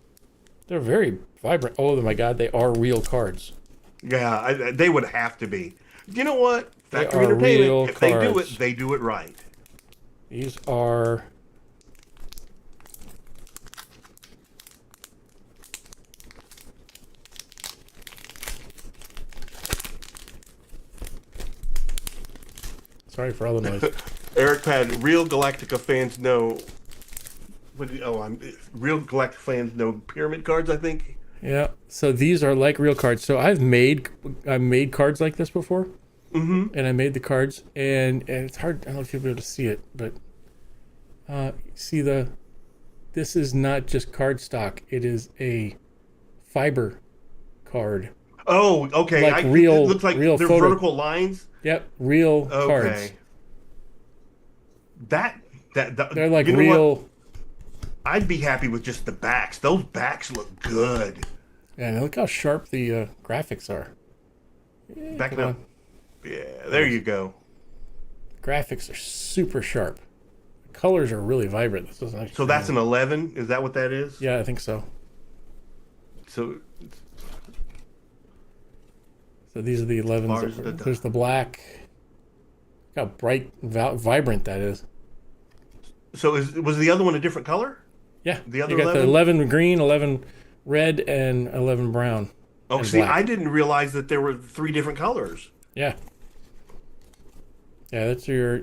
Speaker 3: they're very vibrant. Oh my God, they are real cards.
Speaker 2: Yeah, they would have to be. You know what?
Speaker 3: They
Speaker 2: Factory
Speaker 3: are real
Speaker 2: Entertainment. If they do
Speaker 3: cards.
Speaker 2: it, they do it right.
Speaker 3: These are. Sorry for all the noise.
Speaker 2: Eric Pad, real Galactica fans know. Real Galactica fans know pyramid cards. I think.
Speaker 3: Yeah. So these are like real cards. So I've made cards like this before.
Speaker 2: Mm-hmm.
Speaker 3: And I made the cards, and it's hard. I don't know if you'll be able to see it, but see this is not just card stock. It is a fiber card.
Speaker 2: Oh, okay.
Speaker 3: Like
Speaker 2: it looks like
Speaker 3: real
Speaker 2: they're
Speaker 3: photo.
Speaker 2: vertical lines.
Speaker 3: Yep, real cards.
Speaker 2: Okay. That
Speaker 3: They're like
Speaker 2: you know
Speaker 3: real.
Speaker 2: what? I'd be happy with just the backs. Those backs look good.
Speaker 3: Yeah, and look how sharp the graphics are. Yeah,
Speaker 2: Back it
Speaker 3: come
Speaker 2: up.
Speaker 3: on.
Speaker 2: Yeah, there you go.
Speaker 3: Graphics are super sharp. The colors are really vibrant. This doesn't actually.
Speaker 2: So that's an 11. Is that what that is?
Speaker 3: Yeah, I think so.
Speaker 2: So
Speaker 3: So these are the 11s. There's the black. Look how bright, vibrant that is.
Speaker 2: So was the other one a different color?
Speaker 3: Yeah.
Speaker 2: The other
Speaker 3: you got
Speaker 2: 11?
Speaker 3: the 11 green, 11 red, and 11 brown.
Speaker 2: Oh,
Speaker 3: and
Speaker 2: see,
Speaker 3: black.
Speaker 2: I didn't realize that there were 3 different colors.
Speaker 3: Yeah. Yeah, that's your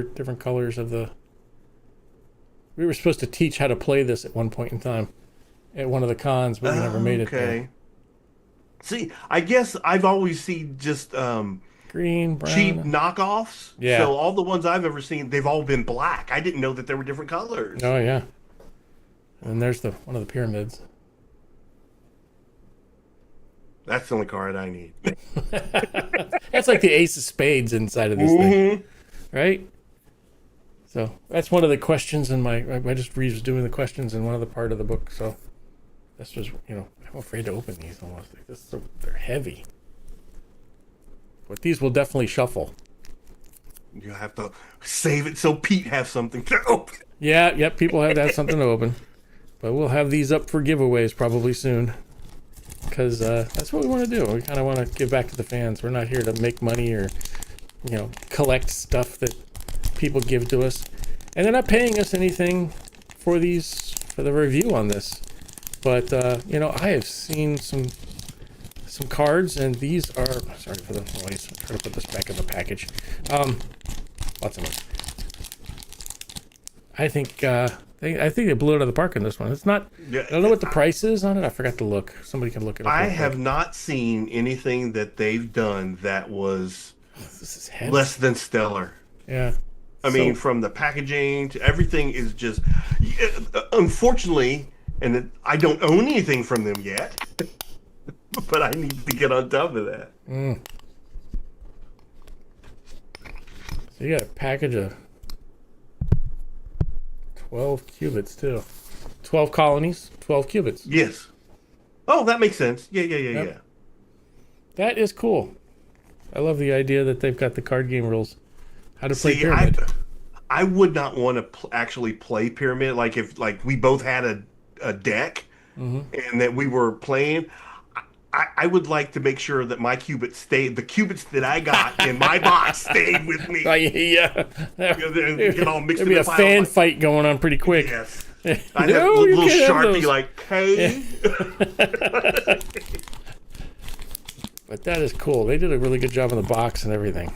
Speaker 3: different colors of the. We were supposed to teach how to play this at one point in time, at one of the cons, but we never made it there.
Speaker 2: Okay. See, I guess I've always seen just
Speaker 3: Green, brown.
Speaker 2: cheap knockoffs.
Speaker 3: Yeah.
Speaker 2: So all the ones I've ever seen, they've all been black. I didn't know that there were different colors.
Speaker 3: Oh yeah. And there's one of the pyramids.
Speaker 2: That's the only card I need.
Speaker 3: That's like the ace of spades inside of this thing, right? So that's one of the questions in I just was doing the questions in one of the part of the book. So this was, I'm afraid to open these almost. Like this, they're heavy. But these will definitely shuffle.
Speaker 2: You have to save it so Pete has something to open.
Speaker 3: Yeah, yep. People have to have something to open, but we'll have these up for giveaways probably soon. Because that's what we want to do. We kind of want to give back to the fans. We're not here to make money or, collect stuff that people give to us. And they're not paying us anything for the review on this. But, I have seen some cards, and these are, sorry for the noise. I'm trying to put this back in the package. Lots of noise. I think they blew it out of the park on this one. It's not.
Speaker 2: Yeah,
Speaker 3: I don't know what the price is on it. I forgot to look. Somebody can look it up.
Speaker 2: I
Speaker 3: real quick.
Speaker 2: have not seen anything that they've done that was
Speaker 3: This is heavy.
Speaker 2: less than stellar.
Speaker 3: Yeah.
Speaker 2: I mean, from the packaging to everything is just, unfortunately, and I don't own anything from them yet, but I need to get on top of that.
Speaker 3: So you got a package of 12 qubits too. 12 colonies, 12 qubits.
Speaker 2: Yes. Oh, that makes sense. Yeah.
Speaker 3: That is cool. I love the idea that they've got the card game rules. How to play Pyramid.
Speaker 2: I would not want to actually play Pyramid. Like if we both had a deck and that we were playing. I would like to make sure that my qubits stayed. The qubits that I got in my box stayed with me.
Speaker 3: Oh, yeah.
Speaker 2: Get all mixed
Speaker 3: There'd be a fan fight going on pretty quick.
Speaker 2: Yes. I have a little Sharpie like, hey.
Speaker 3: Yeah. But that is cool. They did a really good job on the box and everything.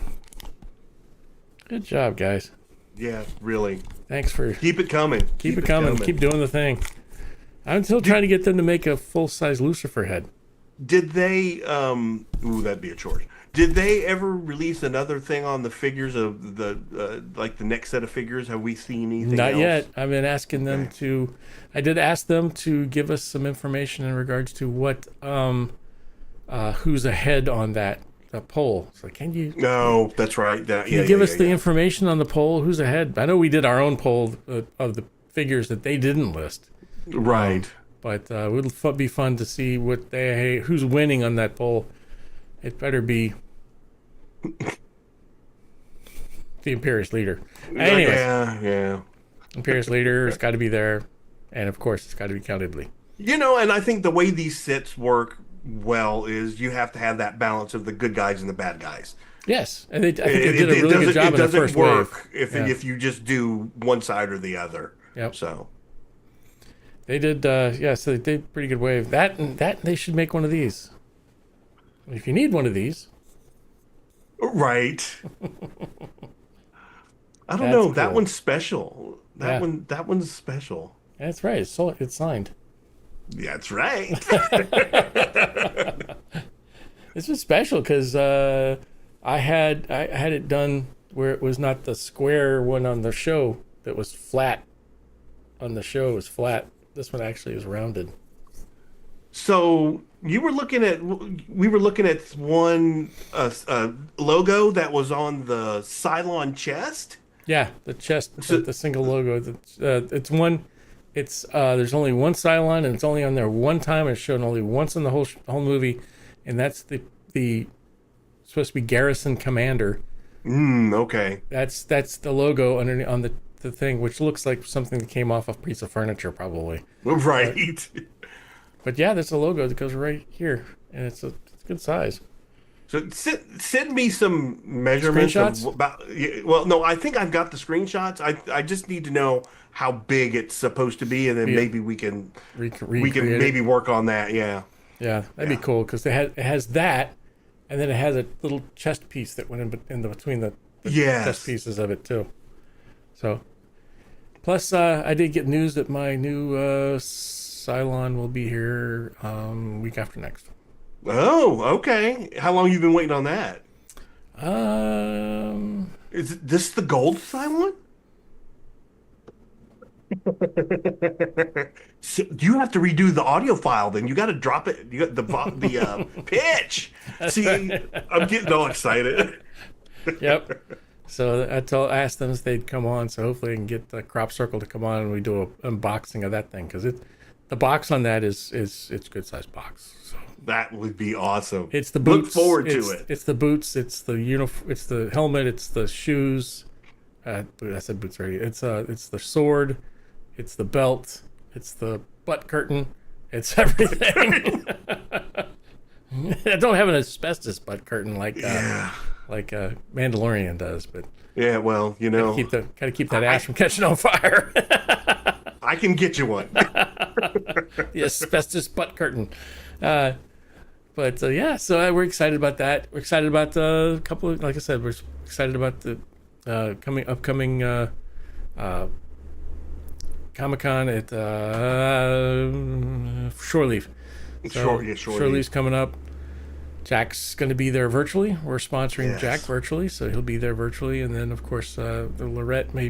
Speaker 3: Good job, guys.
Speaker 2: Yeah, really.
Speaker 3: Thanks for...
Speaker 2: Keep it coming.
Speaker 3: Keep it coming. Keep doing the thing. I'm still trying to get them to make a full-size Lucifer head.
Speaker 2: Did they, that'd be a chore. Did they ever release another thing on the figures of the, the next set of figures? Have we seen anything
Speaker 3: Not
Speaker 2: else?
Speaker 3: yet. I've been asking them to, I did ask them to give us some information in regards to what, who's ahead on that poll. So can you?
Speaker 2: No, that's right.
Speaker 3: Can you give us the information on the poll? Who's ahead? I know we did our own poll of the figures that they didn't list.
Speaker 2: Right.
Speaker 3: But it would be fun to see who's winning on that poll. It better be the Imperious Leader. Anyway,
Speaker 2: yeah.
Speaker 3: Imperious Leader has got to be there, and of course, it's got to be Countedly.
Speaker 2: You know, and I think the way these sets work well is you have to have that balance of the good guys and the bad guys.
Speaker 3: Yes, and I think they did a really good job in the first
Speaker 2: work
Speaker 3: wave.
Speaker 2: If you just do one side or the other.
Speaker 3: Yep.
Speaker 2: So
Speaker 3: they did. So they did a pretty good wave. That they should make one of these. If you need one of these.
Speaker 2: Right. I don't
Speaker 3: That's
Speaker 2: know.
Speaker 3: cool.
Speaker 2: That one's special. That one's special.
Speaker 3: That's right. It's signed.
Speaker 2: That's right.
Speaker 3: This was special because I had it done where it was not the square one on the show that was flat. On the show it was flat. This one actually is rounded. So
Speaker 2: we were looking at one logo that was on the Cylon chest.
Speaker 3: Yeah, the chest, the single logo. It's one. It's there's only one Cylon, and it's only on there one time. It's shown only once in the whole movie, and that's the supposed to be Garrison Commander.
Speaker 2: Okay.
Speaker 3: That's the logo underneath on the thing, which looks like something that came off a piece of furniture, probably.
Speaker 2: Right.
Speaker 3: But yeah, there's a logo that goes right here, and it's a good size.
Speaker 2: So send me some measurements.
Speaker 3: Screenshots?
Speaker 2: No, I think I've got the screenshots. I just need to know how big it's supposed to be, and then maybe we can maybe work on that. Yeah.
Speaker 3: Yeah, that'd be cool because it has that, and then it has a little chest piece that went in between the chest pieces of it too. So, plus I did get news that my new Cylon will be here week after next.
Speaker 2: Oh, okay. How long have you been waiting on that? Is this the gold Cylon? So you have to redo the audio file. Then you got to drop it. You got the pitch. See, I'm getting all excited.
Speaker 3: Yep. So I asked them if they'd come on. So hopefully I can get the Crop Circle to come on and we do an unboxing of that thing because the box on that is it's a good size box. So
Speaker 2: that would be awesome.
Speaker 3: It's the boots.
Speaker 2: Look forward to it.
Speaker 3: It's the boots. It's the uniform. It's the helmet. It's the shoes. I said boots already. It's the sword. It's the belt. It's the butt curtain. It's everything. I don't have an asbestos butt curtain like Mandalorian does, but
Speaker 2: yeah, well, you know,
Speaker 3: gotta keep that ass from catching on fire.
Speaker 2: I can get you one.
Speaker 3: The asbestos butt curtain. So we're excited about that. We're excited about a couple of, like I said, we're excited about the upcoming Comic-Con at Shore Leave. Shore Leave's coming up. Jack's going to be there virtually. We're sponsoring Jack virtually, so he'll be there virtually. And then, of course, the Lorette I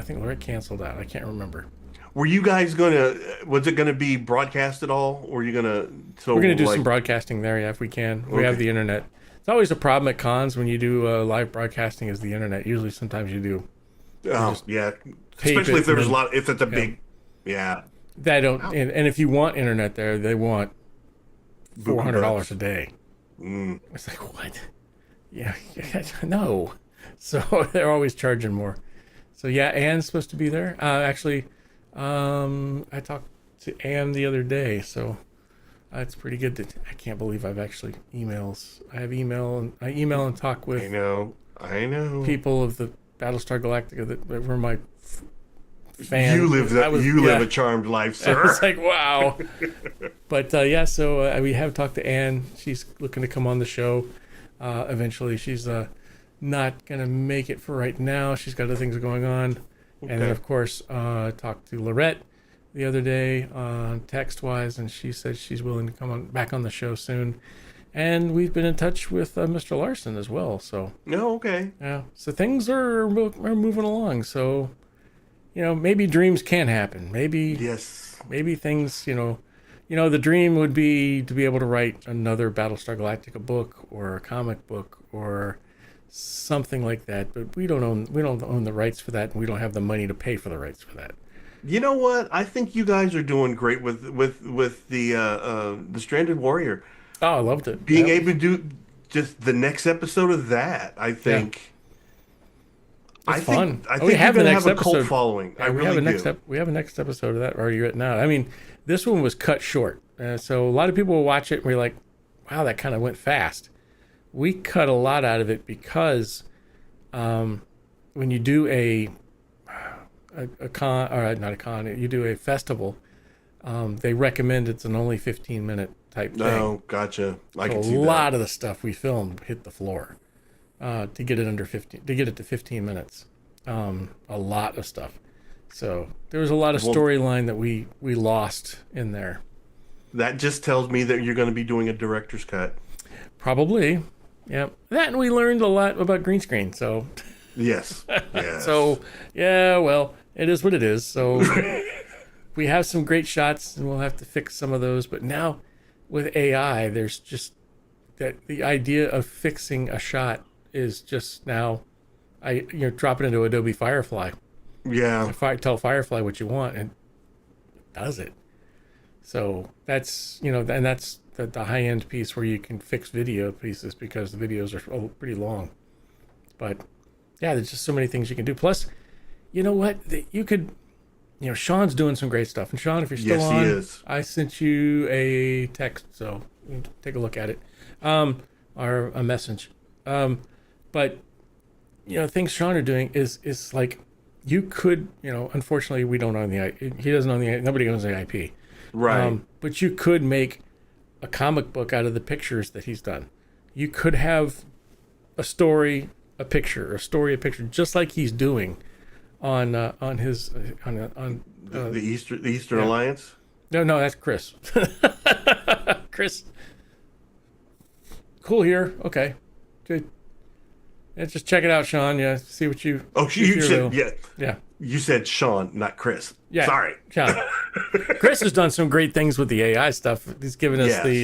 Speaker 3: think Lorette canceled out. I can't remember.
Speaker 2: Were you guys was it going to be broadcast at all? Or are you going to...
Speaker 3: We're going to do some broadcasting there, if we can. We have the internet. It's always a problem at cons when you do live broadcasting is the internet. Usually, sometimes you do.
Speaker 2: Oh, yeah. Especially if there's a lot, if it's a big, yeah.
Speaker 3: They don't, and if you want internet there, they want $400 a day. It's like, what? Yeah, no. So they're always charging more. So yeah, Anne's supposed to be there. Actually, I talked to Anne the other day, so it's pretty good. I can't believe I've actually emails. I email and talk with.
Speaker 2: I know.
Speaker 3: People of the Battlestar Galactica that were my fans.
Speaker 2: You live a charmed life, sir.
Speaker 3: It's like, wow. But so we have talked to Anne. She's looking to come on the show eventually. She's not going to make it for right now. She's got other things going on. Okay. And then, of course, talked to Lorette the other day text-wise, and she said she's willing to come back on the show soon. And we've been in touch with Mr. Larson as well. So.
Speaker 2: Oh, okay.
Speaker 3: Yeah. So things are moving along. So, maybe dreams can happen. Maybe.
Speaker 2: Yes.
Speaker 3: Maybe things, the dream would be to be able to write another Battlestar Galactica book or a comic book or something like that. But we don't own the rights for that, and we don't have the money to pay for the rights for that.
Speaker 2: You know what? I think you guys are doing great with the Stranded Warrior.
Speaker 3: Oh, I loved it.
Speaker 2: Being able to do just the next episode of that, I think.
Speaker 3: Yeah. It's fun.
Speaker 2: I think
Speaker 3: you're going to have
Speaker 2: a cult following.
Speaker 3: Yeah, we have a next episode of that already written out. I mean, this one was cut short. So a lot of people will watch it and we're like, wow, that kind of went fast. We cut a lot out of it because when you do a con, or not a con, you do a festival, they recommend it's an only 15-minute type thing.
Speaker 2: Oh, gotcha. I can see that.
Speaker 3: A lot of the stuff we filmed hit the floor to get it to 15 minutes. A lot of stuff. So there was a lot of storyline that we lost in there.
Speaker 2: That just tells me that you're going to be doing a director's cut.
Speaker 3: Probably. Yeah. That, and we learned a lot about green screen. So.
Speaker 2: Yes.
Speaker 3: So, yeah, well, it is what it is. So we have some great shots and we'll have to fix some of those. But now with AI, there's just that the idea of fixing a shot is just now, drop it into Adobe Firefly.
Speaker 2: Yeah.
Speaker 3: Tell Firefly what you want and it does it. So that's, and that's the high-end piece where you can fix video pieces because the videos are pretty long. But yeah, there's just so many things you can do. Plus, you know what? You could, Sean's doing some great stuff. And Sean, if you're still on,
Speaker 2: he is.
Speaker 3: I sent you a text, so you can take a look at it, or a message. But things Sean are doing is like you could, unfortunately we don't own he doesn't own nobody owns the IP,
Speaker 2: right?
Speaker 3: But you could make a comic book out of the pictures that he's done. You could have a story. A picture, just like he's doing on his
Speaker 2: the Eastern Alliance.
Speaker 3: No, that's Chris. Chris, cool here. Okay, good. Yeah, just check it out, Sean. Yeah, see what you.
Speaker 2: Oh, you said
Speaker 3: yeah.
Speaker 2: You said Sean, not Chris.
Speaker 3: Yeah,
Speaker 2: sorry,
Speaker 3: Sean. Chris has done some great things with the AI stuff. He's given us we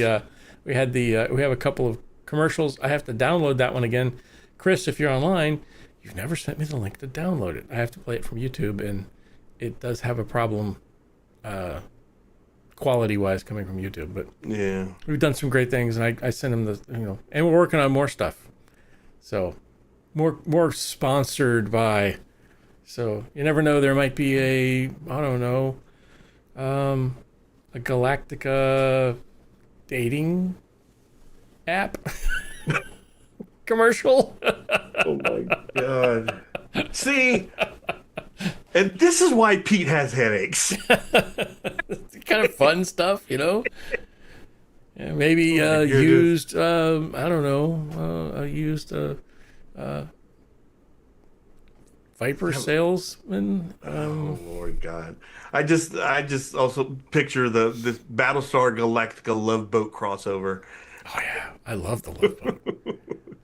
Speaker 3: have a couple of commercials. I have to download that one again. Chris, if you're online, you've never sent me the link to download it. I have to play it from YouTube, and it does have a problem quality-wise coming from YouTube. But
Speaker 2: yeah,
Speaker 3: we've done some great things, and I sent him and we're working on more stuff. So more sponsored by. So you never know, there might be a Galactica dating app. Commercial.
Speaker 2: Oh my god. See, and this is why Pete has headaches.
Speaker 3: Kind of fun stuff, Yeah, maybe used used Viper salesman.
Speaker 2: Oh Lord God. I just also picture this Battlestar Galactica Love Boat crossover.
Speaker 3: Oh yeah, I love the Love Boat.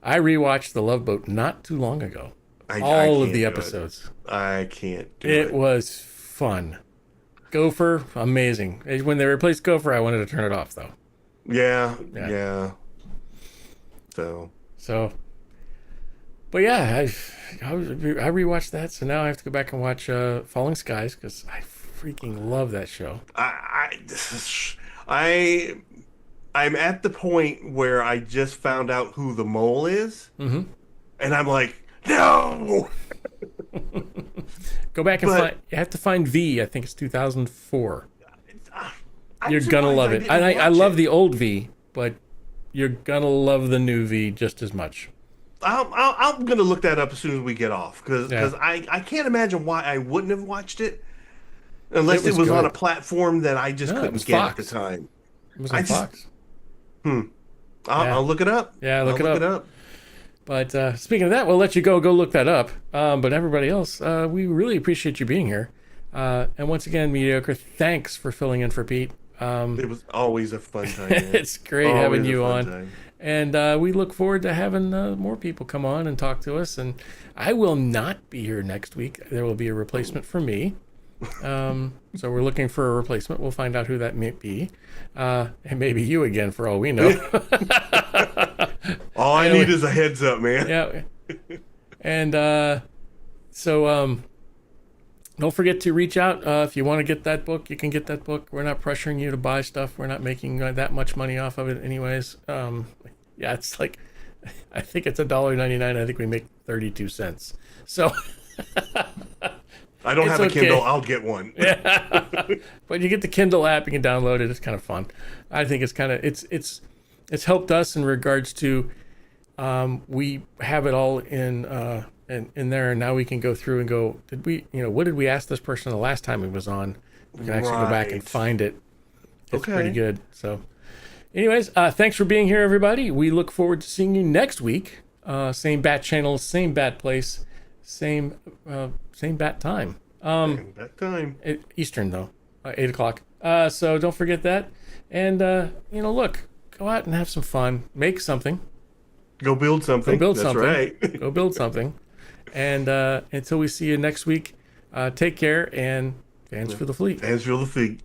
Speaker 3: I rewatched The Love Boat not too long ago. All of the episodes.
Speaker 2: I can't do it.
Speaker 3: It was fun. Gopher, amazing. When they replaced Gopher, I wanted to turn it off, though.
Speaker 2: Yeah. So
Speaker 3: So, but yeah, I rewatched that, so now I have to go back and watch Falling Skies because I freaking love that show.
Speaker 2: I'm at the point where I just found out who the mole is, and I'm like, no.
Speaker 3: Go back and find. You have to find V. I think it's 2004. You're gonna love it. I love the old V, but you're gonna love the new V just as much.
Speaker 2: I'm gonna look that up as soon as we get off because I can't imagine why I wouldn't have watched it unless it was on a platform that I just couldn't get at the time.
Speaker 3: It was on Fox.
Speaker 2: I'll look it up.
Speaker 3: Yeah, look it up. But speaking of that, we'll let you go look that up. But everybody else, we really appreciate you being here. And once again, Mediocre, thanks for filling in for Pete.
Speaker 2: It was always a fun time. Man.
Speaker 3: It's great having you on. Time. And we look forward to having more people come on and talk to us. And I will not be here next week. There will be a replacement for me. So we're looking for a replacement. We'll find out who that may be. And maybe you again, for all we know.
Speaker 2: All I need is a heads up, man.
Speaker 3: Yeah. And so don't forget to reach out. If you want to get that book, you can get that book. We're not pressuring you to buy stuff. We're not making that much money off of it anyways. Yeah, it's like, I think it's $1.99. I think we make 32 cents. So
Speaker 2: I don't have a Kindle. I'll get one.
Speaker 3: Yeah. But you get the Kindle app. You can download it. It's kind of fun. I think it's kind of, it's helped us in regards to, we have it all in there, and now we can go through and go, what did we ask this person the last time he was on? We can actually go back and find it. It's pretty good. So anyways, thanks for being here, everybody. We look forward to seeing you next week. Same bat channel, same bat place, same bat time.
Speaker 2: Same bat time.
Speaker 3: Eastern though, 8 o'clock. So don't forget that. And look, go out and have some fun. Make something.
Speaker 2: Go build something. That's right.
Speaker 3: Go build something. And until we see you next week, take care and fans for the fleet.
Speaker 2: Fans for the fleet.